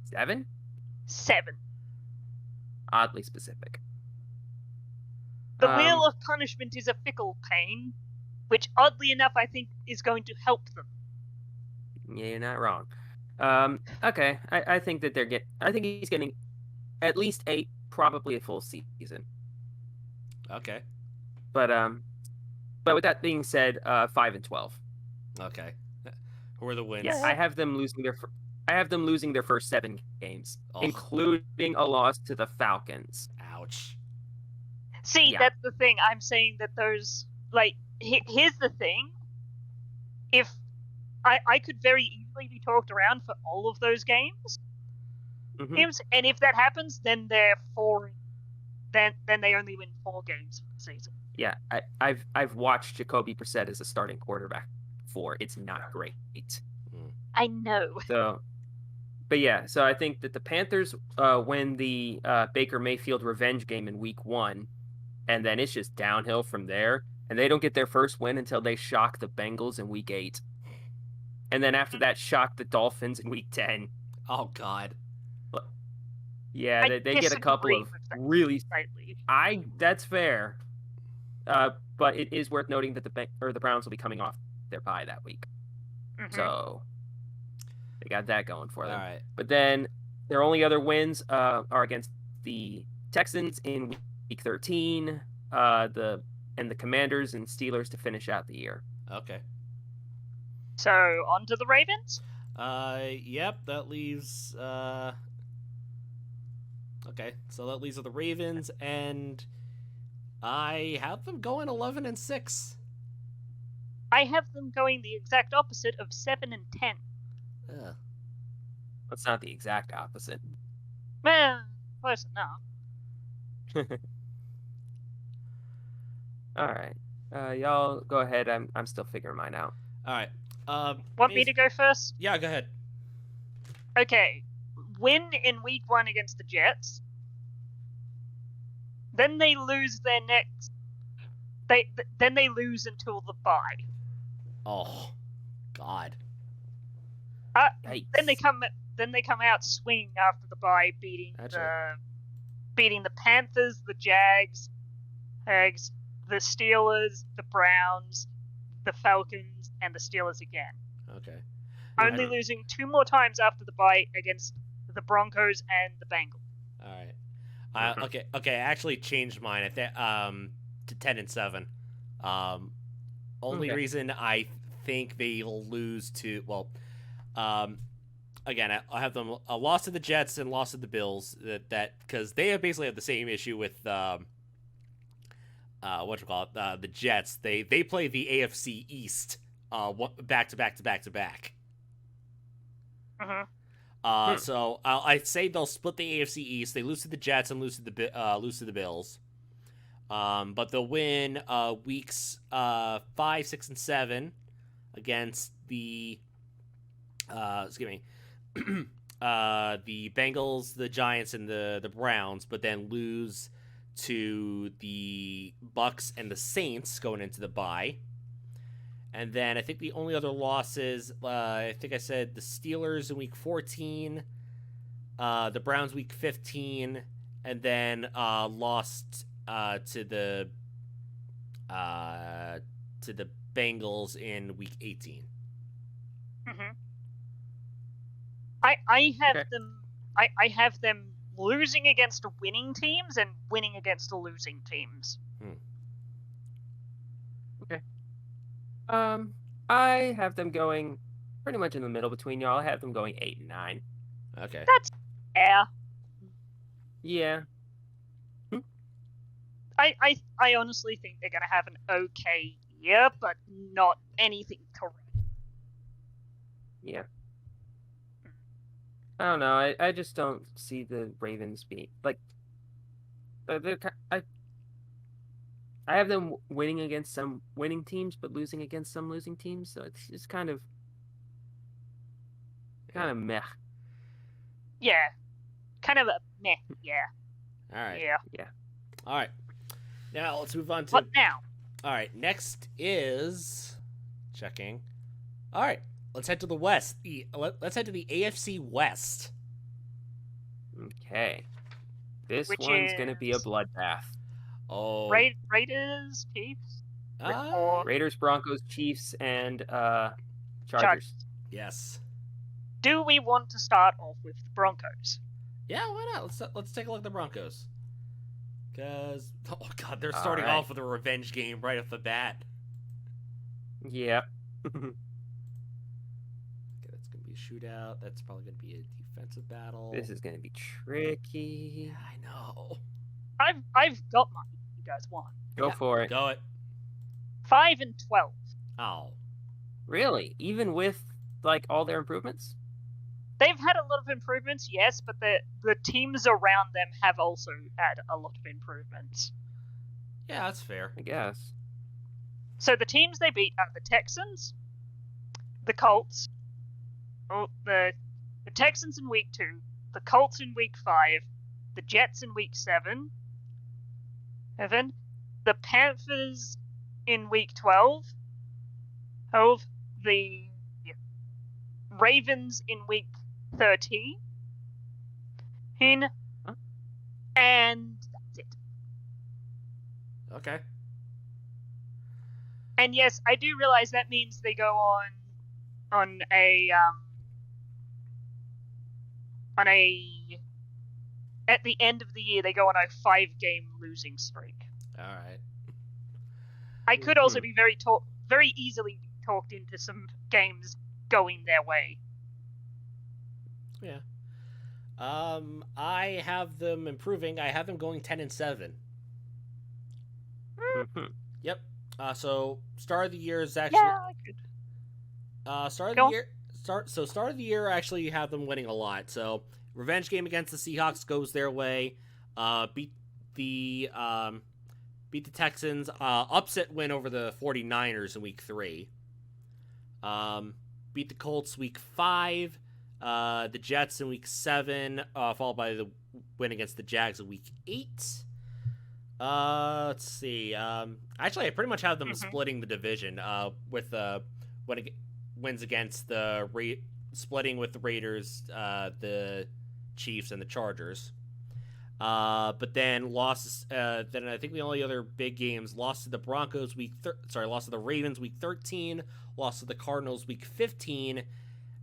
7? 7. Oddly specific. The wheel of punishment is a fickle pain, which oddly enough I think is going to help them. Yeah, you're not wrong. Okay, I think that I think he's getting at least 8, probably a full season. Okay. But with that being said, 5 and 12. Okay. Who are the wins? Yeah, I have them losing their first 7 games, Oh. including a loss to the Falcons. Ouch. See, Yeah. that's the thing. I'm saying that those, like, here's the thing. If I could very easily be talked around for all of those games, Mhm. and if that happens, then they're 4. Then they only win 4 games for the season. Yeah, I've watched Jacoby Brissett as a starting quarterback before. It's not great. I know. So, but yeah, so I think that the Panthers win the Baker Mayfield revenge game in Week 1, and then it's just downhill from there. And they don't get their first win until they shock the Bengals in Week 8, and then after that, shock the Dolphins in Week 10. Oh, God. Yeah, I they get a couple disagree of with that really. slightly. That's fair, but it is worth noting that the Browns will be coming off their bye that week, Mhm. so they got that going for them. All right. But then their only other wins are against the Texans in Week 13, the Commanders and Steelers to finish out the year. Okay. So on to the Ravens. Yep, that leaves, okay, so that leaves the Ravens, and I have them going 11 and 6. I have them going the exact opposite of 7 and 10. Ugh. That's not the exact opposite. Close enough. All right, y'all go ahead. I'm still figuring mine out. All right. Want me to go first? Yeah, go ahead. Okay. Win in Week 1 against the Jets. Then they lose their next. Then they lose until the bye. Oh, God. Yikes. Then they come out swinging after the bye, beating That's the Panthers, the Jags, the Steelers, the Browns, the Falcons, and the Steelers again. Okay. Only losing 2 more times after the bye against the Broncos and the Bengals. All right. Okay. I actually changed mine. To 10 and 7. Only Okay. reason I think they'll lose to again, I have them a loss to the Jets and loss to the Bills. That because they basically have the same issue with the Jets. They play the AFC East back to back. Mm-hmm. So I'd say they'll split the AFC East. They lose to the Jets and lose to the Bills. But they'll win weeks 5, 6, and 7 against the the Bengals, the Giants, and the Browns. But then lose to the Bucks and the Saints going into the bye. And then I think the only other losses, I think I said the Steelers in Week 14, the Browns Week 15, and then lost to the Bengals in Week 18. Mm-hmm. I have Okay. them. I have them losing against winning teams and winning against the losing teams. I have them going pretty much in the middle between y'all. I have them going 8 and 9. Okay. That's fair. Yeah. I honestly think they're gonna have an okay year, but not anything correct. Yeah. I don't know. I just don't see the Ravens being like. I have them winning against some winning teams, but losing against some losing teams. So it's just kind of meh. Yeah, kind of a meh. Yeah. All right. Yeah. All right. Now let's move on to. What now? All right. Next is checking. All right. Let's head to the West. Let's head to the AFC West. Okay. This Which one's going to be a is- bloodbath. Oh. Raiders, Chiefs, Uh, or Raiders, Broncos, Chiefs, and Chargers. Chargers. yes. Do we want to start off with the Broncos? Yeah. Why not? Let's take a look at the Broncos. Cause oh god, they're starting Alright. off with a revenge game right off the bat. Yep. Okay, that's gonna be a shootout. That's probably gonna be a defensive battle. This is going to be tricky. Yeah, I know. I've got mine. If you guys want Go for it. Go it. 5-12. Oh. Really? Even with like all their improvements? They've had a lot of improvements, yes, but the teams around them have also had a lot of improvements. Yeah, that's fair. I guess. So the teams they beat are the Texans, the Colts, the Texans in week 2, the Colts in week 5, the Jets in week 7, the Panthers in week 12, the Ravens in week 13, and that's it. Okay. And yes, I do realize that means they go on a at the end of the year they go on a 5-game losing streak. All right. I could also be very easily talked into some games going their way. Yeah. I have them improving. I have them going 10-7. Mhm. Yep. So start of the year is actually Yeah, I could. start of Go the on. year. Start of the year actually have them winning a lot. So revenge game against the Seahawks goes their way. Beat the Texans. Upset win over the 49ers in week 3. Beat the Colts week 5. The Jets in week 7, followed by the win against the Jags in week 8. Let's see. Actually, I pretty much have them splitting the division. With wins against the splitting with the Raiders, the Chiefs, and the Chargers. But then losses. Then I think the only other big games: lost to the Broncos lost to the Ravens week 13, lost to the Cardinals week 15,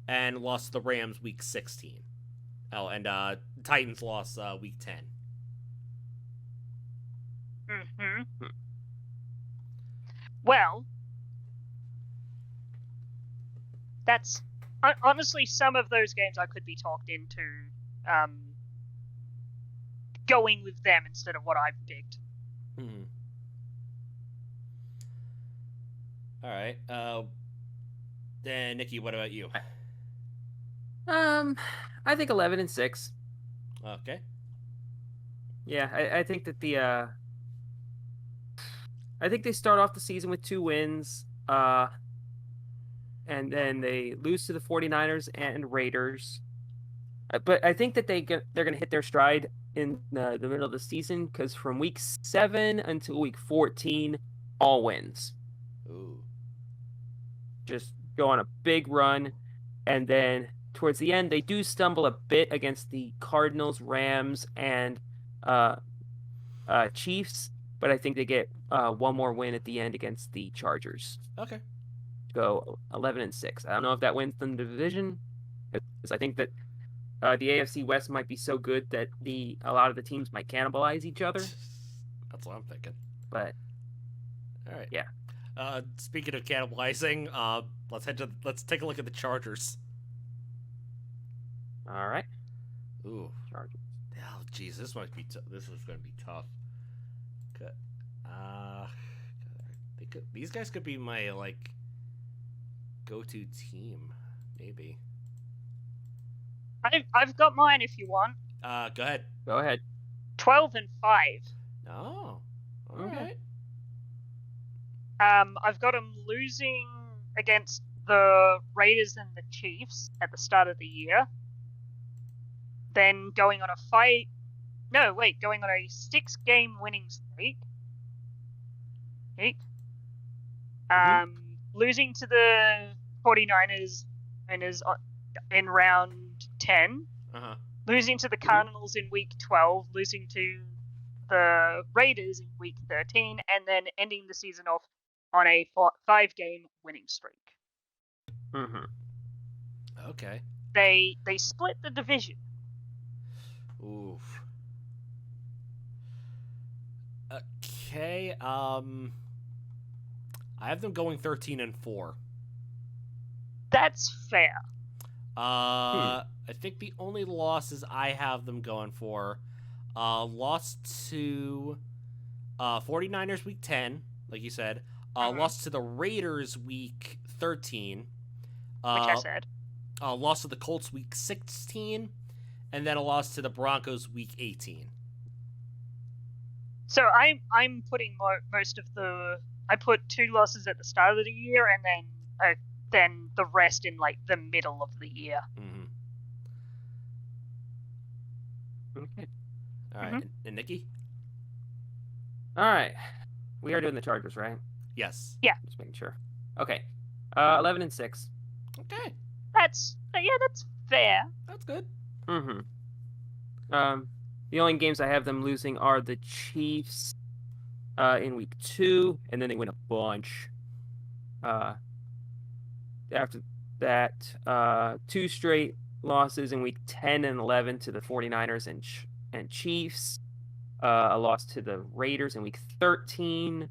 and lost to the Rams week 16. Oh, and Titans lost week 10. Well, that's honestly some of those games I could be talked into going with them instead of what I've picked. Hmm. All right. Then Nikki, what about you? I think 11-6. Okay. Yeah, I think that I think they start off the season with 2 wins, and then they lose to the 49ers and Raiders. But I think that they're going to hit their stride in the middle of the season, because from week 7 until week 14, all wins. Ooh. Just go on a big run, and then towards the end, they do stumble a bit against the Cardinals, Rams, and Chiefs, but I think they get one more win at the end against the Chargers. Okay. Go 11-6. I don't know if that wins them the division, because I think that the AFC West might be so good that a lot of the teams might cannibalize each other. That's what I'm thinking. But All right. yeah. Speaking of cannibalizing, let's take a look at the Chargers. All right, Ooh. Chargers. Oh, jeez, this might be this is going to be tough. Good. These guys could be my go-to team, maybe. I've got mine if you want. Go ahead. Go ahead. 12-5. Oh, all Okay. right. I've got them losing against the Raiders and the Chiefs at the start of the year. Then going on a 6-game winning streak. week. Mhm. Losing to the 49ers in round 10. Uh-huh. Losing to the Cardinals in week 12. Losing to the Raiders in week 13. And then ending the season off on a 5-game winning streak. Mm-hmm. Okay. They split the division. Oof. Okay. I have them going 13-4. That's fair. I think the only losses I have them going for, lost to 49ers week 10, like you said. Lost to the Raiders week 13. Which I said. Lost to the Colts week 16, and then a loss to the Broncos week 18. So I'm putting most of the. I put 2 losses at the start of the year, and then the rest in like the middle of the year. Mm-hmm. Okay. All right, and Nikki? All right. We are doing the Chargers, right? Yes. Yeah. Just making sure. Okay. 11-6. Okay, That's fair. that's good. Mm-hmm. The only games I have them losing are the Chiefs in week 2, and then they win a bunch. After that, 2 straight losses in week 10 and 11 to the 49ers and Chiefs. A loss to the Raiders in week 13,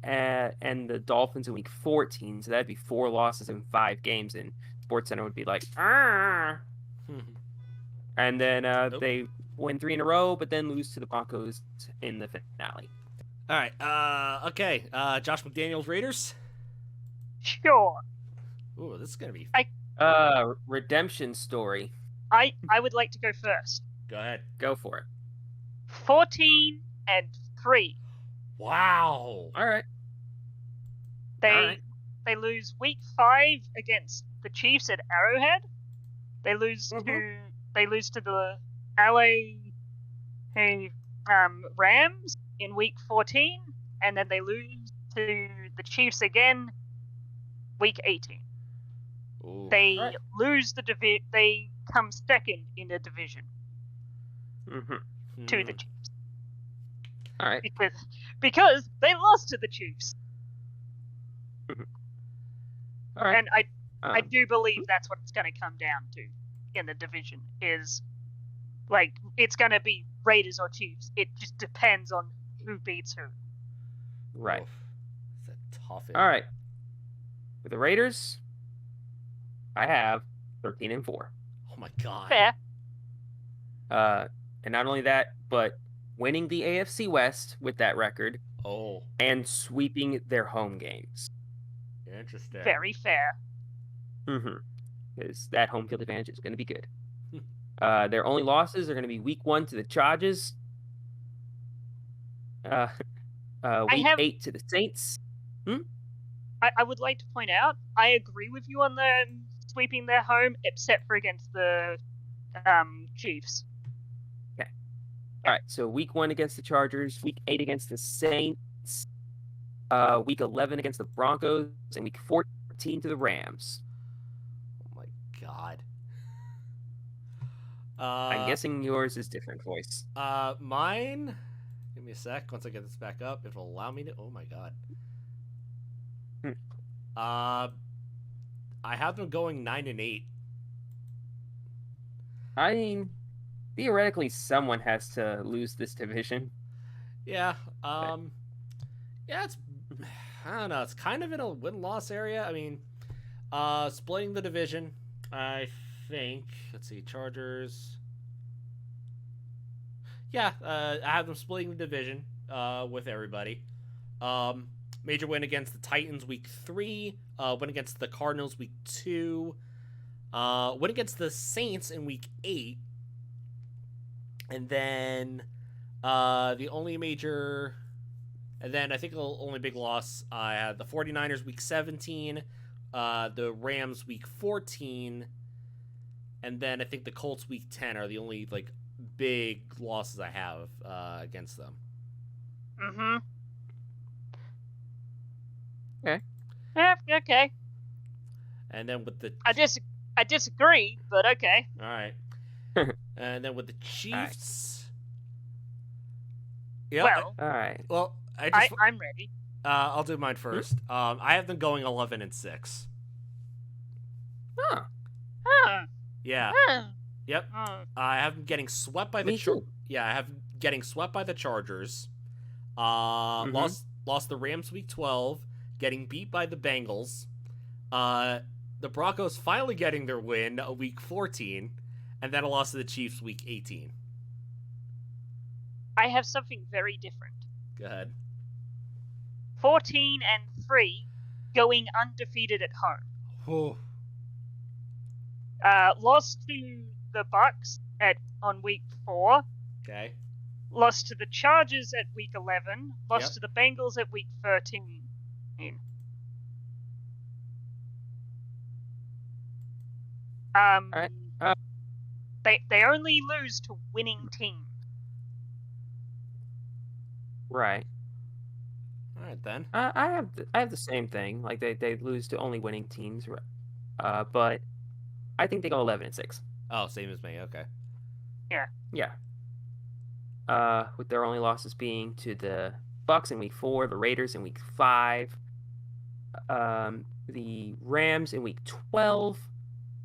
and the Dolphins in week 14. So that'd be 4 losses in 5 games, and SportsCenter would be like, ah. And then they win 3 in a row, but then lose to the Broncos in the finale. All right. Okay. Josh McDaniels Raiders. Sure. Ooh, this is gonna be. Redemption story. I would like to go first. Go ahead. Go for it. 14-3. Wow. All right. They lose week 5 against the Chiefs at Arrowhead. They lose to the LA Rams in week 14, and then they lose to the Chiefs again week 18. Ooh. They lose the division. They come second in the division to the Chiefs. All right. Because they lost to the Chiefs. All right. And I do believe that's what it's going to come down to in the division is, like, it's going to be Raiders or Chiefs. It just depends on who beats who. Right. It's a tough. All right. With the Raiders, I have 13-4. Oh my god. Fair. And not only that, but winning the AFC West with that record. Oh. And sweeping their home games. Interesting. Very fair. Because that home field advantage is going to be good. Their only losses are going to be week 1 to the Chargers. Week 8 to the Saints. I would like to point out, I agree with you on the sweeping their home, except for against the Chiefs. Okay. All right. So week 1 against the Chargers, week 8 against the Saints, week 11 against the Broncos, and week 14 to the Rams. Oh my god. I'm guessing yours is different, voice. Mine. Give me a sec. Once I get this back up, if it'll allow me to. Oh my god. I have them going 9-8. I mean, theoretically, someone has to lose this division. Yeah. Yeah. It's. I don't know. It's kind of in a win-loss area. I mean, splitting the division. I think. Let's see. Chargers. Yeah. I have them splitting the division. With everybody. Major win against the Titans week 3. Win against the Cardinals week 2. Win against the Saints in week 8. And then the only major... And then I think the only big loss, I had the 49ers week 17. The Rams week 14. And then I think the Colts week 10 are the only like big losses I have against them. Yeah, okay. And then with the I disagree, but okay. all right, and then with the Chiefs. Yeah. Well, All right. Well, I'm ready. I'll do mine first. I have them going 11-6. Huh. Huh. Yeah. Huh. Yep. Hmm. I have them getting swept by the Me too. Yeah, I have them getting swept by the Chargers. Mhm. Lost the Rams week 12, getting beat by the Bengals. The Broncos finally getting their win week 14, and then a loss to the Chiefs week 18. I have something very different. Go ahead. 14-3, going undefeated at home. Oh. Lost to the Bucks on week 4. Okay. Lost to the Chargers at week 11. Lost Yep. to the Bengals at week 13. All right. They only lose to winning teams. Right. All right then. I have the same thing. Like they lose to only winning teams. But I think they go 11-6. Oh, same as me. Okay. Yeah. With their only losses being to the Bucks in week 4, the Raiders in week 5, the Rams in week 12,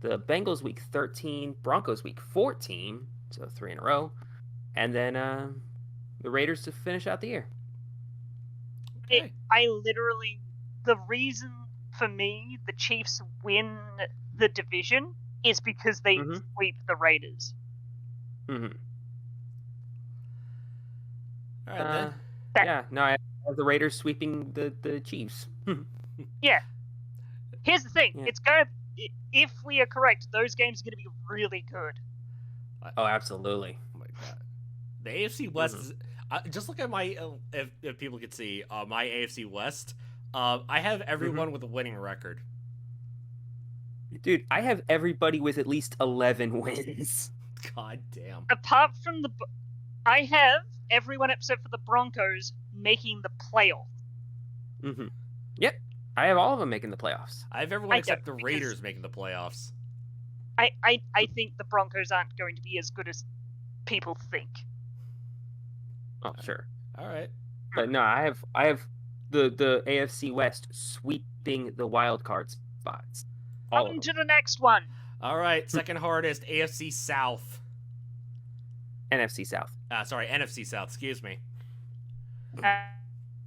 the Bengals week 13, Broncos week 14, so 3 in a row, and then the Raiders to finish out the year. Okay. The reason for me the Chiefs win the division is because they Mhm. sweep the Raiders. Mm-hmm. All right then. Yeah, no, I have the Raiders sweeping the Chiefs. Yeah. Here's the thing: Yeah. it's gonna. If we are correct, those games are gonna be really good. Oh, absolutely. Oh my god. The AFC West is. Just look at my. If people could see my AFC West. I have everyone with a winning record. Dude, I have everybody with at least 11 wins. God damn. Apart from I have everyone except for the Broncos making the playoff. Mm-hmm. Yep, I have all of them making the playoffs. I have everyone I except the don't, Raiders because- making the playoffs. I think the Broncos aren't going to be as good as people think. Oh, sure. All right. But no, I have the AFC West sweeping the wild card spots. All On of to them. the next one. All right. Second hardest AFC South. NFC South. Sorry, NFC South. Excuse me.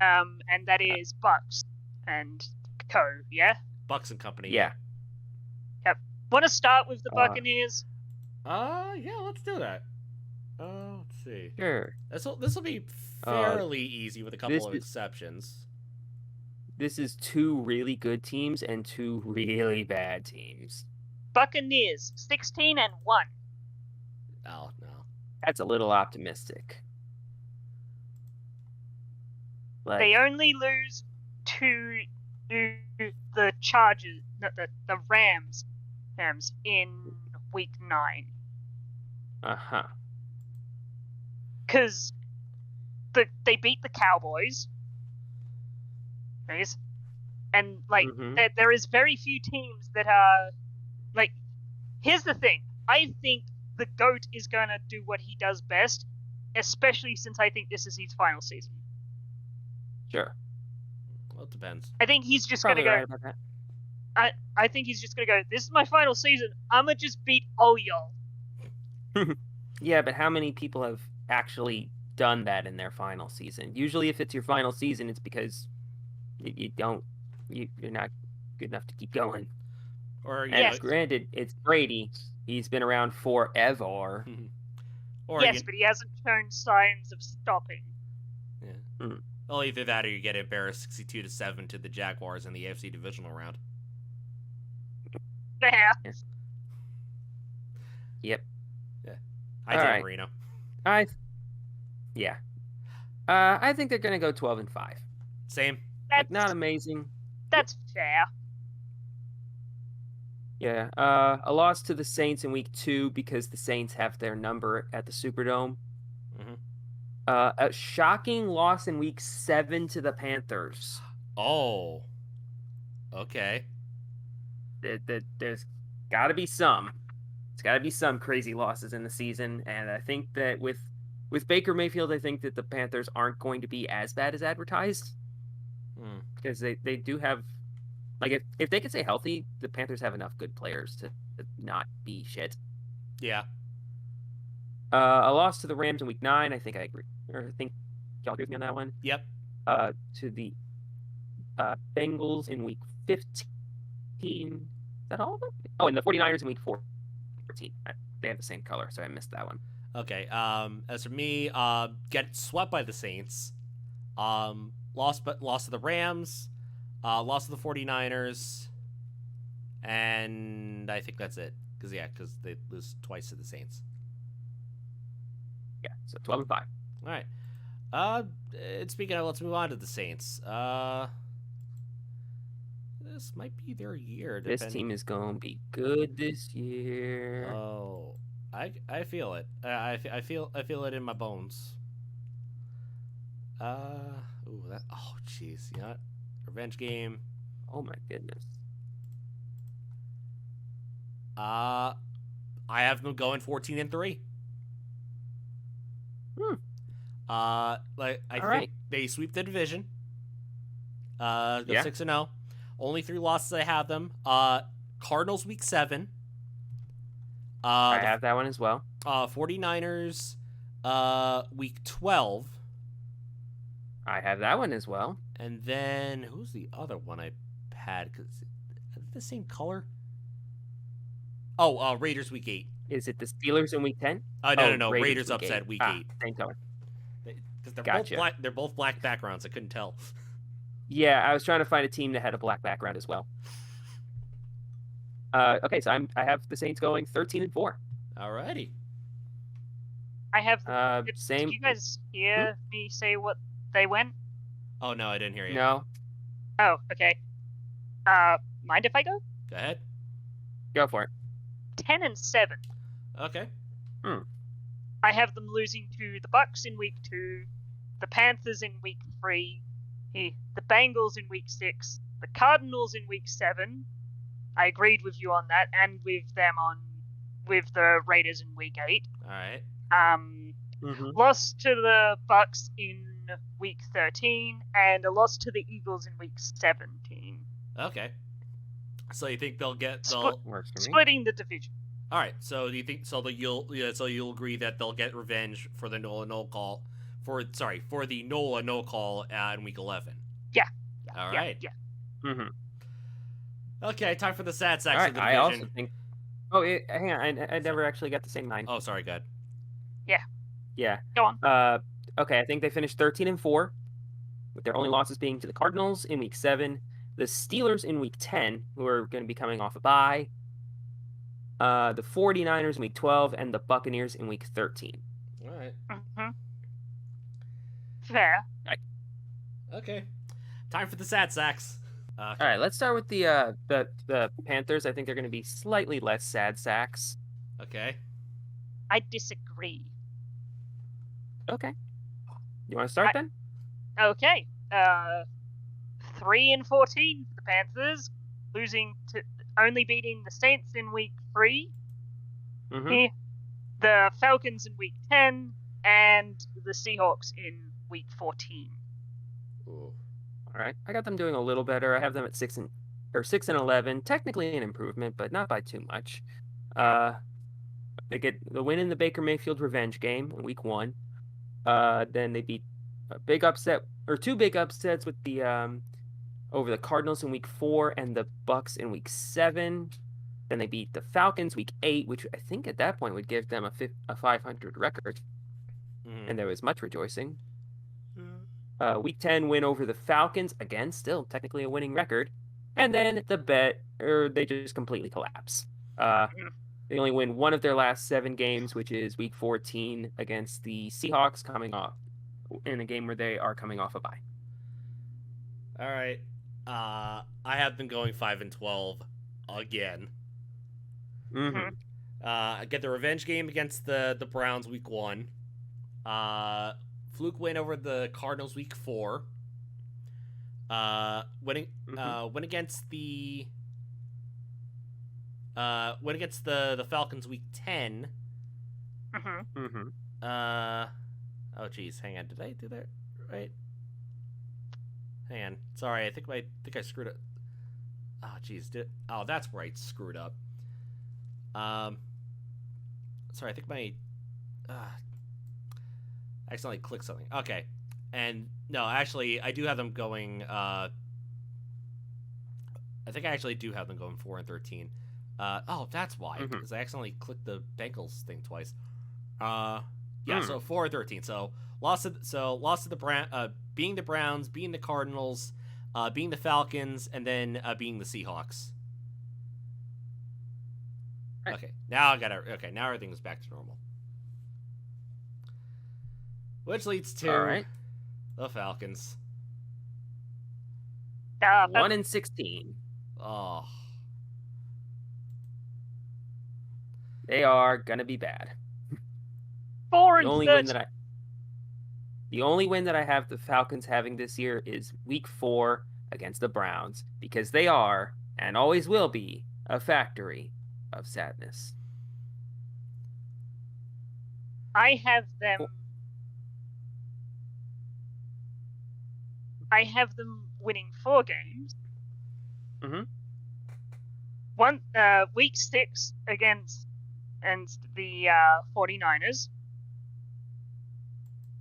And that is Bucks and Co. Yeah. Bucks and company. Yeah. Want to start with the Uh, Buccaneers? Yeah. Let's do that. Let's see. Sure. This will be fairly easy with a couple of exceptions. This is 2 really good teams and 2 really bad teams. Buccaneers 16-1. Oh no. That's a little optimistic. Like, They only lose to the Chargers, no, the Rams in week 9. uh-huh. Because they beat the Cowboys. Right? And, like, Mhm. there is very few teams that are, like, here's the thing. I think the GOAT is going to do what he does best, especially since I think this is his final season. Sure. Well, it depends. I think he's just going to Probably go, right about that. I think he's just going to go, this is my final season. I'm going to just beat all y'all. Yeah, but how many people have actually done that in their final season? Usually, if it's your final season, it's because you're not good enough to keep going. Or And Yes. granted, it's Brady. He's been around forever. or Yes, you, but he hasn't shown signs of stopping. well, either that or you get embarrassed 62-7 to the Jaguars in the AFC divisional round. There. Yep. Hi, All Dan right. Marino. I think they're gonna go 12-5. Same. Like, not amazing. That's fair. Yeah. A loss to the Saints in week 2 because the Saints have their number at the Superdome. Mhm. A shocking loss in week 7 to the Panthers. Oh. Okay. There's got to be some. It's got to be some crazy losses in the season, and I think that with Baker Mayfield, I think that the Panthers aren't going to be as bad as advertised because they do have, like, if they can stay healthy, the Panthers have enough good players to not be shit. Yeah. A loss to the Rams in Week 9, I think I agree, or I think y'all agree with me on that one. Yep. To the Bengals in Week 15. Is that all of them? Oh, and the 49ers in Week 14. They have the same color, so I missed that one. Okay. As for me, get swept by the Saints. Lost to the Rams. Lost to the 49ers. And I think that's it. Because they lose twice to the Saints. Yeah, so 12-5. All right. And speaking of, let's move on to the Saints. This might be their year. This team is going to be good this year. Oh, I feel it. I feel it in my bones. Oh, jeez. You know what? Revenge game. Oh my goodness. I have them going 14-3. Like I think they sweep the division. Go 6-0. Only 3 losses I have them. Cardinals Week 7. I have that one as well. 49ers Week 12. I have that one as well. And then who's the other one I had? Cause are they the same color? Oh, Raiders Week 8. Is it the Steelers in Week 10? No. Raiders upset Week 8. Same color. Because they're both black. They're both black backgrounds. I couldn't tell. Yeah, I was trying to find a team that had a black background as well. Okay, so I have the Saints going 13-4. Alrighty. I have same. Did you guys hear me say what they went? Oh no, I didn't hear you. No. Oh, okay. Mind if I go? Go ahead. Go for it. 10-7. Okay. I have them losing to the Bucks in Week 2, the Panthers in Week 3, the Bengals in Week 6, the Cardinals in Week 7. I agreed with you on that, and with the Raiders in Week 8. All right. Lost to the Bucks in Week 13, and a loss to the Eagles in Week 17. Okay. So you think they'll get splitting the division? All right. So do you think you'll agree that they'll get revenge for the Nola no call for the Nola no call in Week 11? Yeah. All right. Yeah. Okay. Time for the sad sacks of the division. I also think. Oh, hang on. I never actually got the same 9. Oh, sorry. Good. Yeah. Go on. Okay. I think they finished 13-4, with their only losses being to the Cardinals in Week 7, the Steelers in Week 10, who are going to be coming off a bye, the 49ers in Week 12, and the Buccaneers in Week 13. All right. Fair. Okay. Time for the sad sacks. All right, let's start with the Panthers. I think they're going to be slightly less sad sacks. Okay. I disagree. Okay. You want to start then? Okay. 3-14 for the Panthers, only beating the Saints in Week 3. The Falcons in Week 10, and the Seahawks in Week 14. Ooh. All right, I got them doing a little better. I have them at 6-11. Technically an improvement, but not by too much. They get the win in the Baker Mayfield revenge game in Week 1. Then they beat a big upset or 2 big upsets with the over the Cardinals in Week 4 and the Bucks in Week 7. Then they beat the Falcons Week 8, which I think at that point would give them a 500 record, and there was much rejoicing. Week 10 win over the Falcons, again, still technically a winning record, and then they just completely collapse. They only win 1 of their last 7 games, which is Week 14 against the Seahawks, coming off in a game where they are coming off a bye. All right. I have them going 5-12 again. Get the revenge game against the Browns Week 1. Fluke win over the Cardinals Week 4. Win against the Falcons week 10. Mm-hmm. Mm-hmm. Oh geez, hang on. Did I do that right? Hang on. Sorry, I think I screwed up. Oh geez, that's where I screwed up. Sorry, I think I accidentally clicked something. Okay, and no, actually, I do have them going. I think I actually do have them going 4-13. That's why, because I accidentally clicked the Bengals thing twice. So 4-13. So lost to the being the Browns, being the Cardinals, being the Falcons, and then being the Seahawks. Right. Okay, now now everything's back to normal. Which leads to All right. the Falcons. 1-16. Oh. They are gonna be bad. 4 The and only 13. win that I have the Falcons having this year is Week 4 against the Browns, because they are and always will be a factory of sadness. I have them. I have them winning 4 games. Mm-hmm. Week 6 against the 49ers.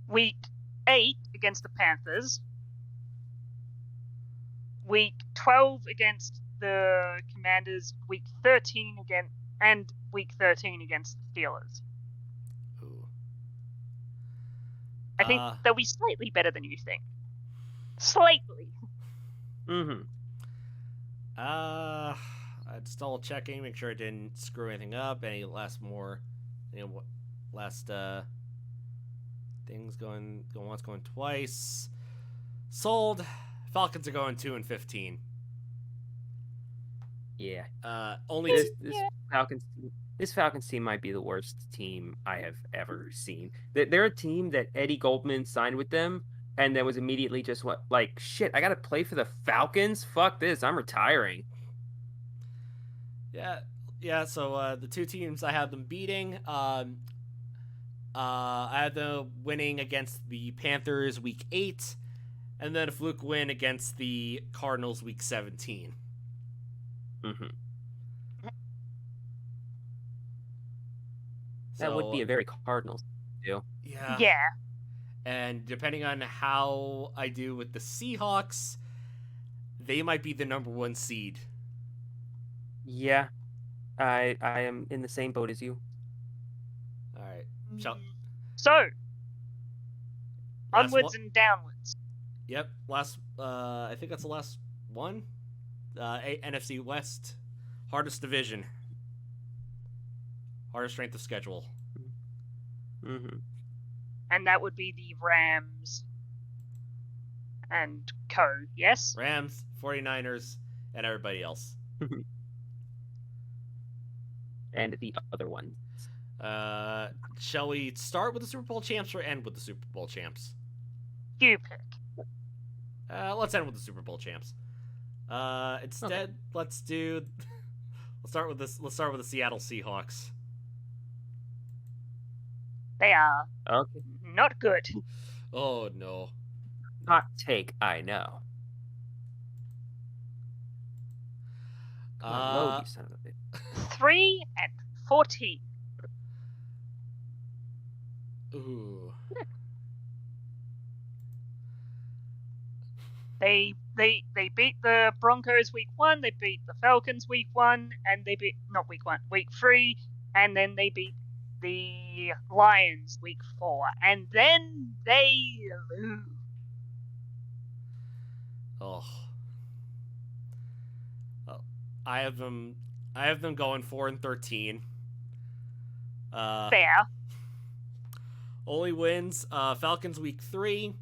Week 8 against the Panthers. Week 12 against the Commanders. Week 13 and Week 13 against the Steelers. Ooh. I think they'll be slightly better than you think. Slightly. Mm-hmm. Just double checking, make sure I didn't screw anything up. Any last things going once, going twice. Sold. Falcons are going 2-15. Yeah. Only this Falcons team might be the worst team I have ever seen. They're a team that Eddie Goldman signed with them, and then was immediately just shit, I gotta play for the Falcons? Fuck this, I'm retiring. Yeah. So the two teams I have them beating. I had them winning against the Panthers week 8, and then a fluke win against the Cardinals week 17. Mm-hmm. That would be a very Cardinals deal. Yeah. And depending on how I do with the Seahawks, they might be the number 1 seed. Yeah. I am in the same boat as you. All right. So, onwards and downwards. Yep. I think that's the last one. NFC West, hardest division, hardest strength of schedule. Mm-hmm. And that would be the Rams and co. Yes. Rams, 49ers, and everybody else. And the other one. Shall we start with the Super Bowl champs or end with the Super Bowl champs? You pick. Let's end with the Super Bowl champs. Instead, let's start with this. Let's start with the Seattle Seahawks. They are Okay. not good. Oh no. Hot take, I know. Come on, load, you son of a bitch. 3-14. Ooh. They beat the Broncos week 1, they beat the Falcons week 1, and they beat week 3, and then they beat the Lions week 4, and then they lose. Oh. Well, I have them going 4-13. Fair. Only wins Falcons week 3,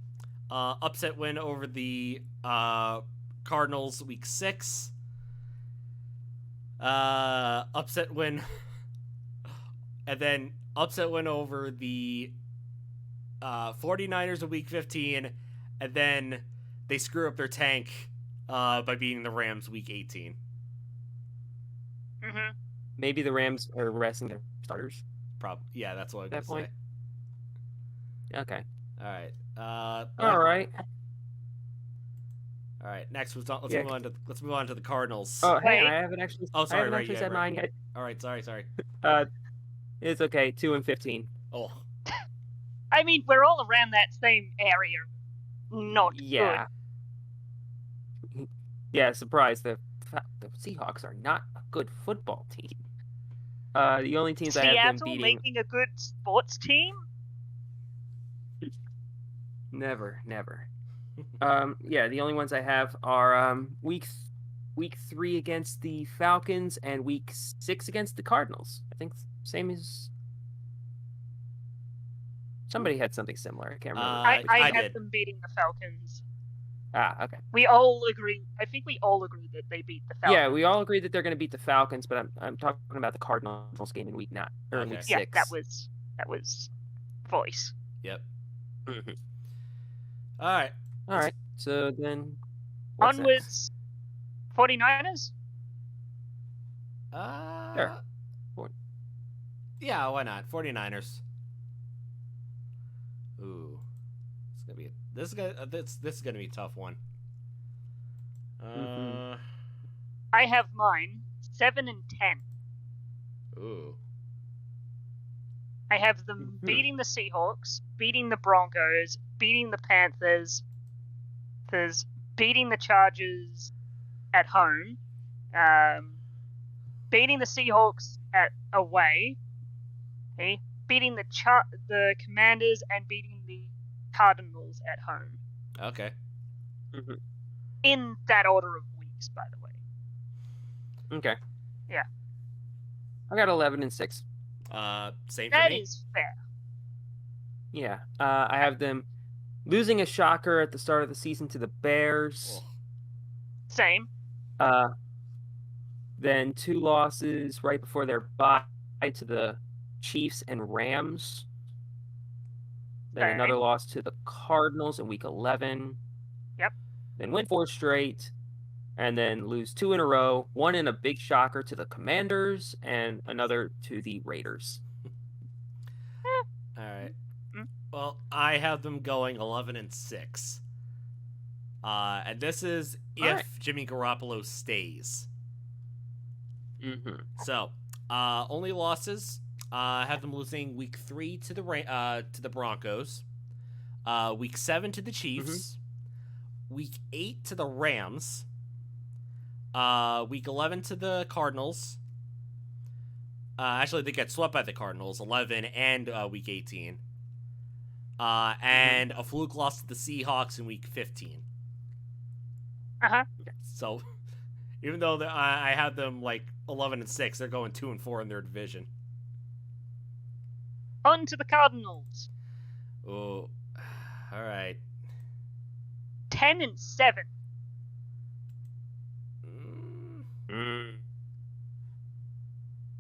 upset win over the Cardinals week 6, upset win, and then upset win over the 49ers in week 15, and then they screw up their tank by beating the Rams week 18. Mm-hmm. Maybe the Rams are resting their starters. Yeah, that's what I was That gonna point. say. Okay. All right. All right. All right. Next, let's Yeah. move on to the Cardinals. Oh, hang on. Wait. I haven't actually. Oh, I sorry. haven't Right. actually Yeah. said Right. mine yet. All right. Sorry. It's okay. 2-15. Oh. I mean, we're all around that same area. Not Yeah. Yeah. Surprise. The Seahawks are not a good football team. The only good. teams I have them Seattle beating. making a good sports team? Never. Yeah. The only ones I have are week 3 against the Falcons and week 6 against the Cardinals. I think same as. Somebody had something similar. I can't remember. I I had did. them beating the Falcons. Okay. We all agree. I think we all agree that they beat the Falcons. Yeah, we all agree that they're going to beat the Falcons, but I'm talking about the Cardinals game in week 9 or in Okay. week 6. Yeah, that was voice. Yep. Mhm. All right. All right. So then, what's next? Onwards, 49ers? Sure. Yeah, why not? 49ers. Ooh. This is gonna be a tough one. I have mine 7 and 10. Ooh. I have them beating the Seahawks, beating the Broncos, beating the Panthers, beating the Chargers at home, beating the Seahawks at away, okay? Beating the Commanders and beating the Cardinals at home. Okay. In that order of weeks, by the way. Okay. Yeah. I got 11 and 6. Same for That me. is fair. Yeah. I have them losing a shocker at the start of the season to the Bears. Oh. Same. Then 2 losses right before their bye to the Chiefs and Rams. Then Okay. another loss to the Cardinals in week 11. Yep. Then win 4 straight. And then lose 2 in a row. 1 in a big shocker to the Commanders and another to the Raiders. All right. Mm. Well, I have them going 11 and 6. And this is All if right. Jimmy Garoppolo stays. Mm-hmm. So, only losses. Have them losing week 3 to the Broncos, week 7 to the Chiefs, week 8 to the Rams, week 11 to the Cardinals. Actually, they get swept by the Cardinals, 11 and week 18. And a fluke loss to the Seahawks in week 15. Uh-huh. So, even though I had them like 11 and 6, they're going 2 and 4 in their division. On to the Cardinals. Oh, all right. 10 and 7.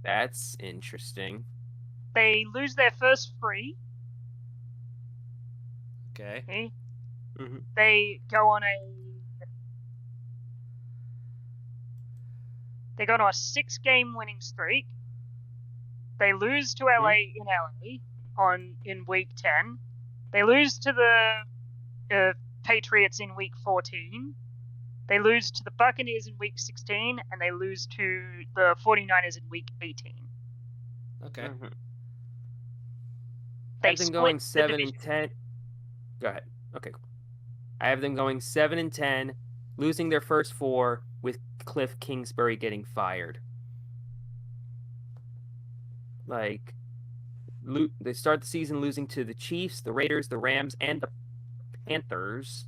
That's interesting. They lose their first 3. Okay. Okay. Mhm. They go on a 6-game winning streak. They lose to LA in week 10. They lose to the Patriots in week 14. They lose to the Buccaneers in week 16, and they lose to the 49ers in week 18. Okay. Mhm. They I have them split going the 7 and division. 10. Go ahead. Okay, cool. I have them going 7 and 10, losing their first 4 with Cliff Kingsbury getting fired. Like, they start the season losing to the Chiefs, the Raiders, the Rams, and the Panthers.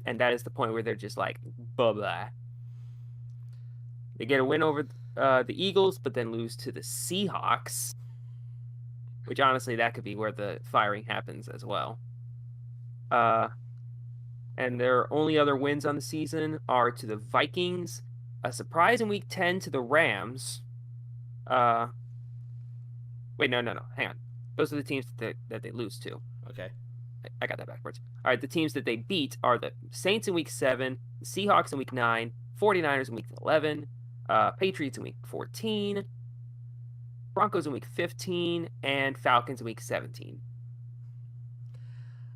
And that is the point where they're just like, blah. They get a win over the Eagles, but then lose to the Seahawks. Which, honestly, that could be where the firing happens as well. And their only other wins on the season are to the Vikings, a surprise in week 10 to the Rams. Wait, no. Hang on. Those are the teams that they lose to. Okay. I got that backwards. All right, the teams that they beat are the Saints in week 7, the Seahawks in week 9, 49ers in week 11, Patriots in week 14, Broncos in week 15, and Falcons in week 17.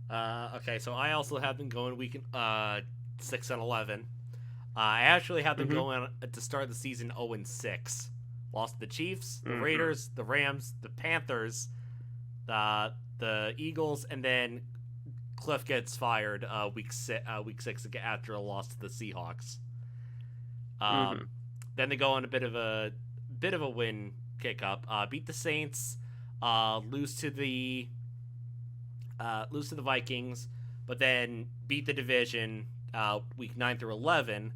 Okay, so I also have them going week 6 and 11. I actually have them going to start the season 0 and 6. Lost to the Chiefs, the Raiders, the Rams, the Panthers, the Eagles, and then Cliff gets fired week 6 after a loss to the Seahawks. Then they go on a bit of a win kick up. Beat the Saints, lose to the Vikings, but then beat the division week 9 through 11.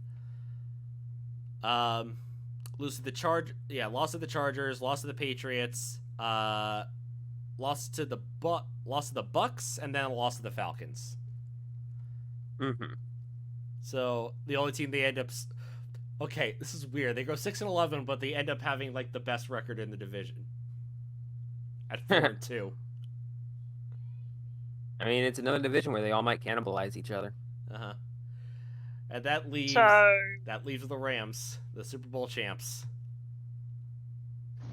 Lost to the Chargers, lost to the Patriots, lost to the Bucks, and then lost to the Falcons. So the only team they end up. Okay, this is weird. They go 6 and 11, but they end up having like the best record in the division at 4 and 2. I mean, it's another division where they all might cannibalize each other. And that leaves the Rams, the Super Bowl champs.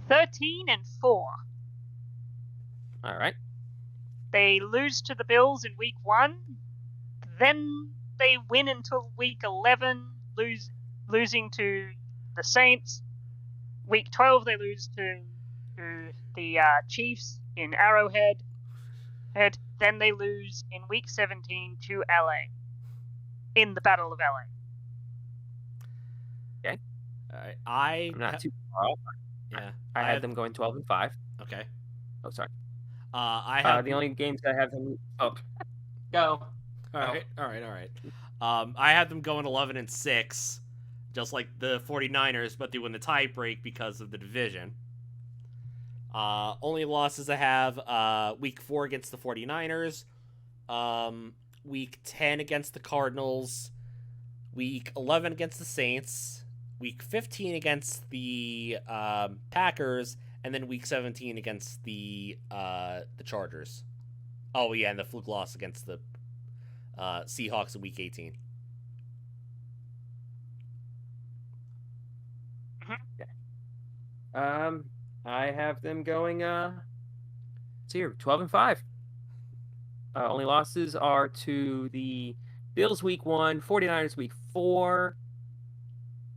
13 and 4. All right. They lose to the Bills in week 1. Then they win until week 11, losing to the Saints. Week 12 they lose to the Chiefs in Arrowhead. Then they lose in week 17 to LA in the Battle of LA. Okay. All right. I'm not too far off. Yeah. I had them going 12 and 5. Okay. Oh, sorry. I have the only games I have them. Oh, go. All right. I have them going 11 and 6, just like the 49ers, but they win the tie break because of the division. Only losses I have week 4 against the 49ers, week 10 against the Cardinals, week 11 against the Saints, week 15 against the Packers, and then week 17 against the Chargers. Oh yeah, and the fluke loss against the Seahawks in week 18. I have them going 12 and 5. Only losses are to the Bills week 1, 49ers week 4,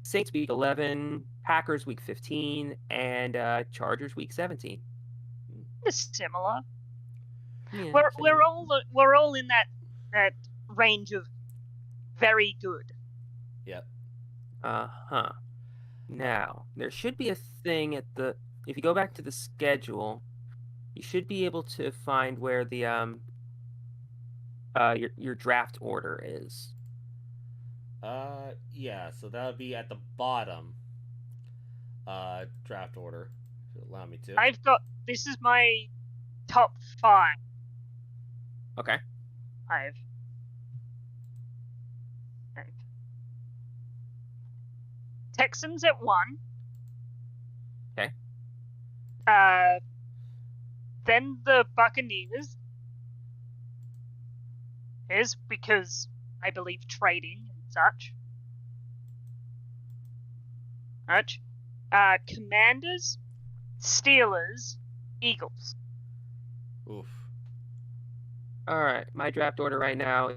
Saints week 11, Packers week 15, and Chargers week 17. It's similar. Yeah, We're all in that range of very good. Yep. Now, there should be a thing if you go back to the schedule, you should be able to find where the your draft order is. Yeah, so that would be at the bottom. Draft order. Should allow me to. This is my top 5. Okay. I've Texans at 1. Okay. Then the Buccaneers. Is because I believe trading and such. Commanders, Steelers, Eagles. Oof. All right. My draft order right now,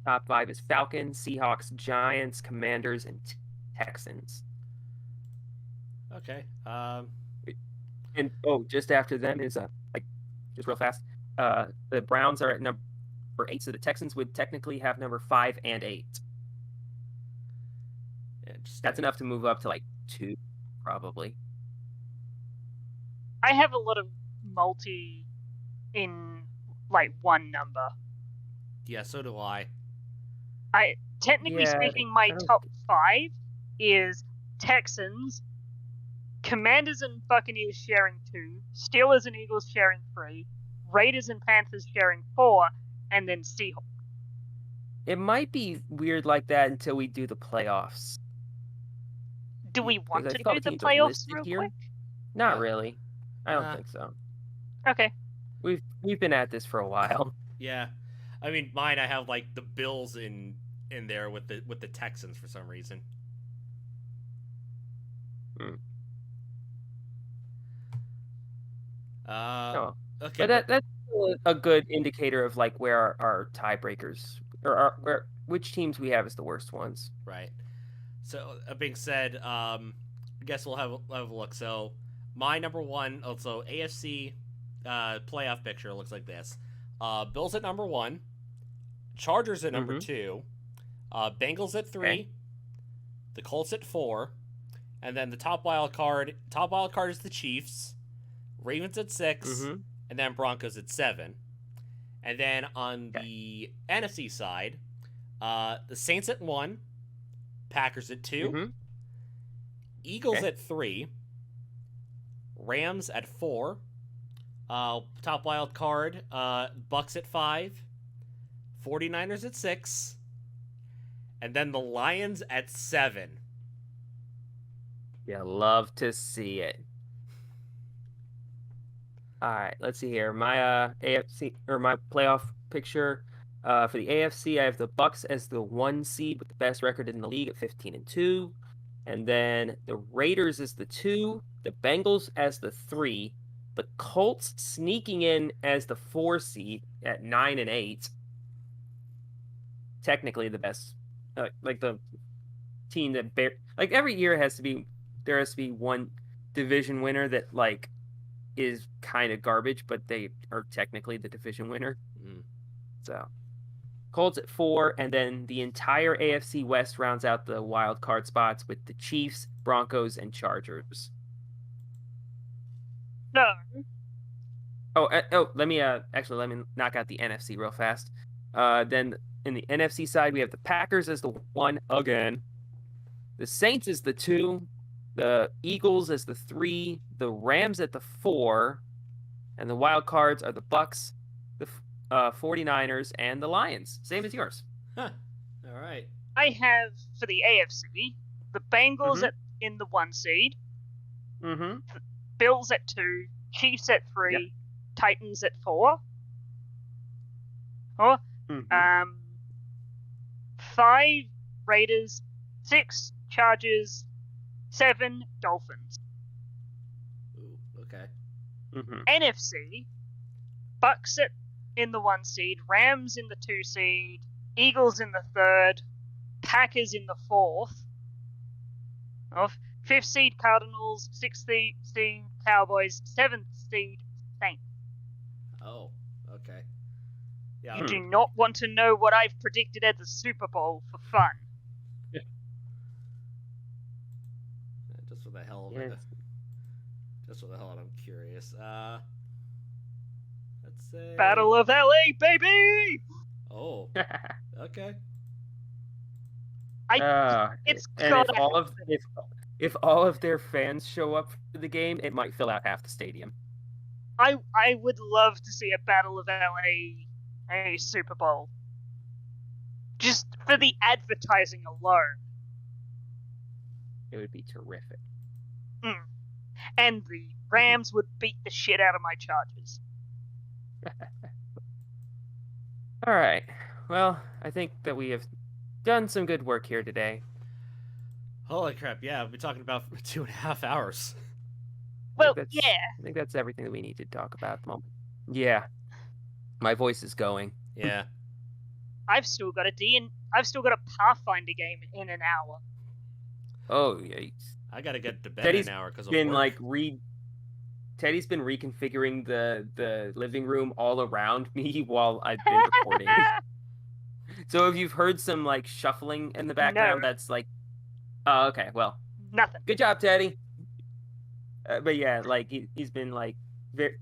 top 5 is Falcons, Seahawks, Giants, Commanders, and Texans. Okay. And just after them is just real fast. The Browns are at number 8, so the Texans would technically have number 5 and 8. That's enough to move up to 2, probably. I have a lot of multi in one number. Yeah, so do I. Technically speaking, my top 5 is Texans, Commanders and Buccaneers sharing 2, Steelers and Eagles sharing 3, Raiders and Panthers sharing 4, and then Seahawks. It might be weird like that until we do the playoffs. Do we want to do the playoffs real quick? Not really. I don't think so. Okay. We've been at this for a while. Yeah. I mean, mine I have like the Bills in there with the Texans for some reason. Hmm. Uh, Oh, okay, but that's still a good indicator of like where our tiebreakers or where which teams we have as the worst ones. right. So that being said, I guess we'll have a look. So my number one, also AFC playoff picture looks like this: Bills at number one, Chargers at number Mm-hmm. two, Bengals at Okay. three, the Colts at four, and then the top wild card. Top wild card is the Chiefs, Ravens at 6, Mm-hmm. and then Broncos at 7. And then on Okay. the NFC side, the Saints at 1, Packers at 2, Mm-hmm. Eagles Okay. at 3, Rams at 4, top wild card, Bucks at 5, 49ers at 6, and then the Lions at 7. Yeah, love to see it. All right, let's see here. My AFC or my playoff picture. For the AFC, I have the Bucks as the 1 seed with the best record in the league at 15-2. And then the Raiders as the 2, the Bengals as the 3, the Colts sneaking in as the 4 seed at 9-8. Technically the best, like the team that like every year there has to be one division winner that like is kind of garbage, but they are technically the division winner. Mm. So Colts at 4, and then the entire AFC West rounds out the wild card spots with the Chiefs, Broncos, and Chargers. No. Let me knock out the NFC real fast. Then in the NFC side, we have the Packers as the 1 again, the Saints as the 2, the Eagles as the 3, the Rams at the 4, and the wild cards are the Bucks, the 49ers, and the Lions. Same as yours. Huh. All right. I have for the AFC the Bengals Mhm. in the 1 seed, Mm-hmm. Bills at 2, Chiefs at 3, Yep. Titans at 4. Oh, Mm-hmm. 5 Raiders, 6 Chargers, 7 Dolphins. Ooh, okay. Mm-hmm. NFC, Bucks in the 1 seed, Rams in the 2 seed, Eagles in the 3rd, Packers in the 4th. 5th seed Cardinals, 6th seed Cowboys, 7th seed Saints. Oh, okay. Yeah. You do not want to know what I've predicted at the Super Bowl for fun. Just for the hell of it. Yes. Just for the hell of it, I'm curious. Let's say Battle of LA, baby! Oh, okay. It's and gotta if all of their fans show up for the game, it might fill out half the stadium. I would love to see a Battle of LA, a Super Bowl. Just for the advertising alone. It would be terrific. And the Rams would beat the shit out of my Chargers. All right. Well, I think that we have done some good work here today. Holy crap! Yeah, we've been talking about for 2.5 hours. Well, that's- yeah. I think that's everything that we need to talk about at the moment. Yeah. My voice is going. Yeah. I've still got a Pathfinder game in an hour. Oh, yeah. I gotta get to bed Teddy's in an hour because been work. like Teddy's been reconfiguring the living room all around me while I've been recording. So if you've heard some like shuffling in the background, No. that's like, oh, okay. Well, Nothing. good job, Teddy. But yeah, like he's been like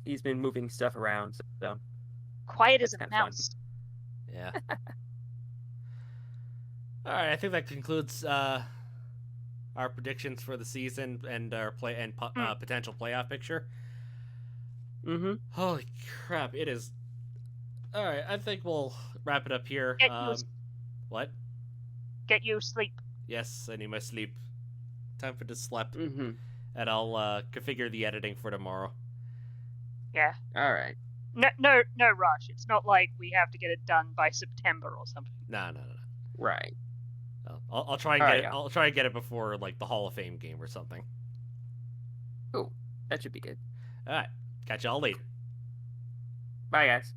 he's been moving stuff around. So Quiet as That's a kinda fun. mouse. Yeah. All right, I think that concludes our predictions for the season and our potential playoff picture. Mm-hmm. Holy crap! It is. All right, I think we'll wrap it up here. Get yours. What? Get you sleep. Yes, I need my sleep. Time for the sleep, Mm-hmm. and I'll configure the editing for tomorrow. Yeah. All right. No rush. It's not like we have to get it done by September or something. No. Right. I'll try and All get right, it. yeah. I'll try and get it before like the Hall of Fame game or something. Cool. That should be good. All right, catch y'all later. Bye, guys.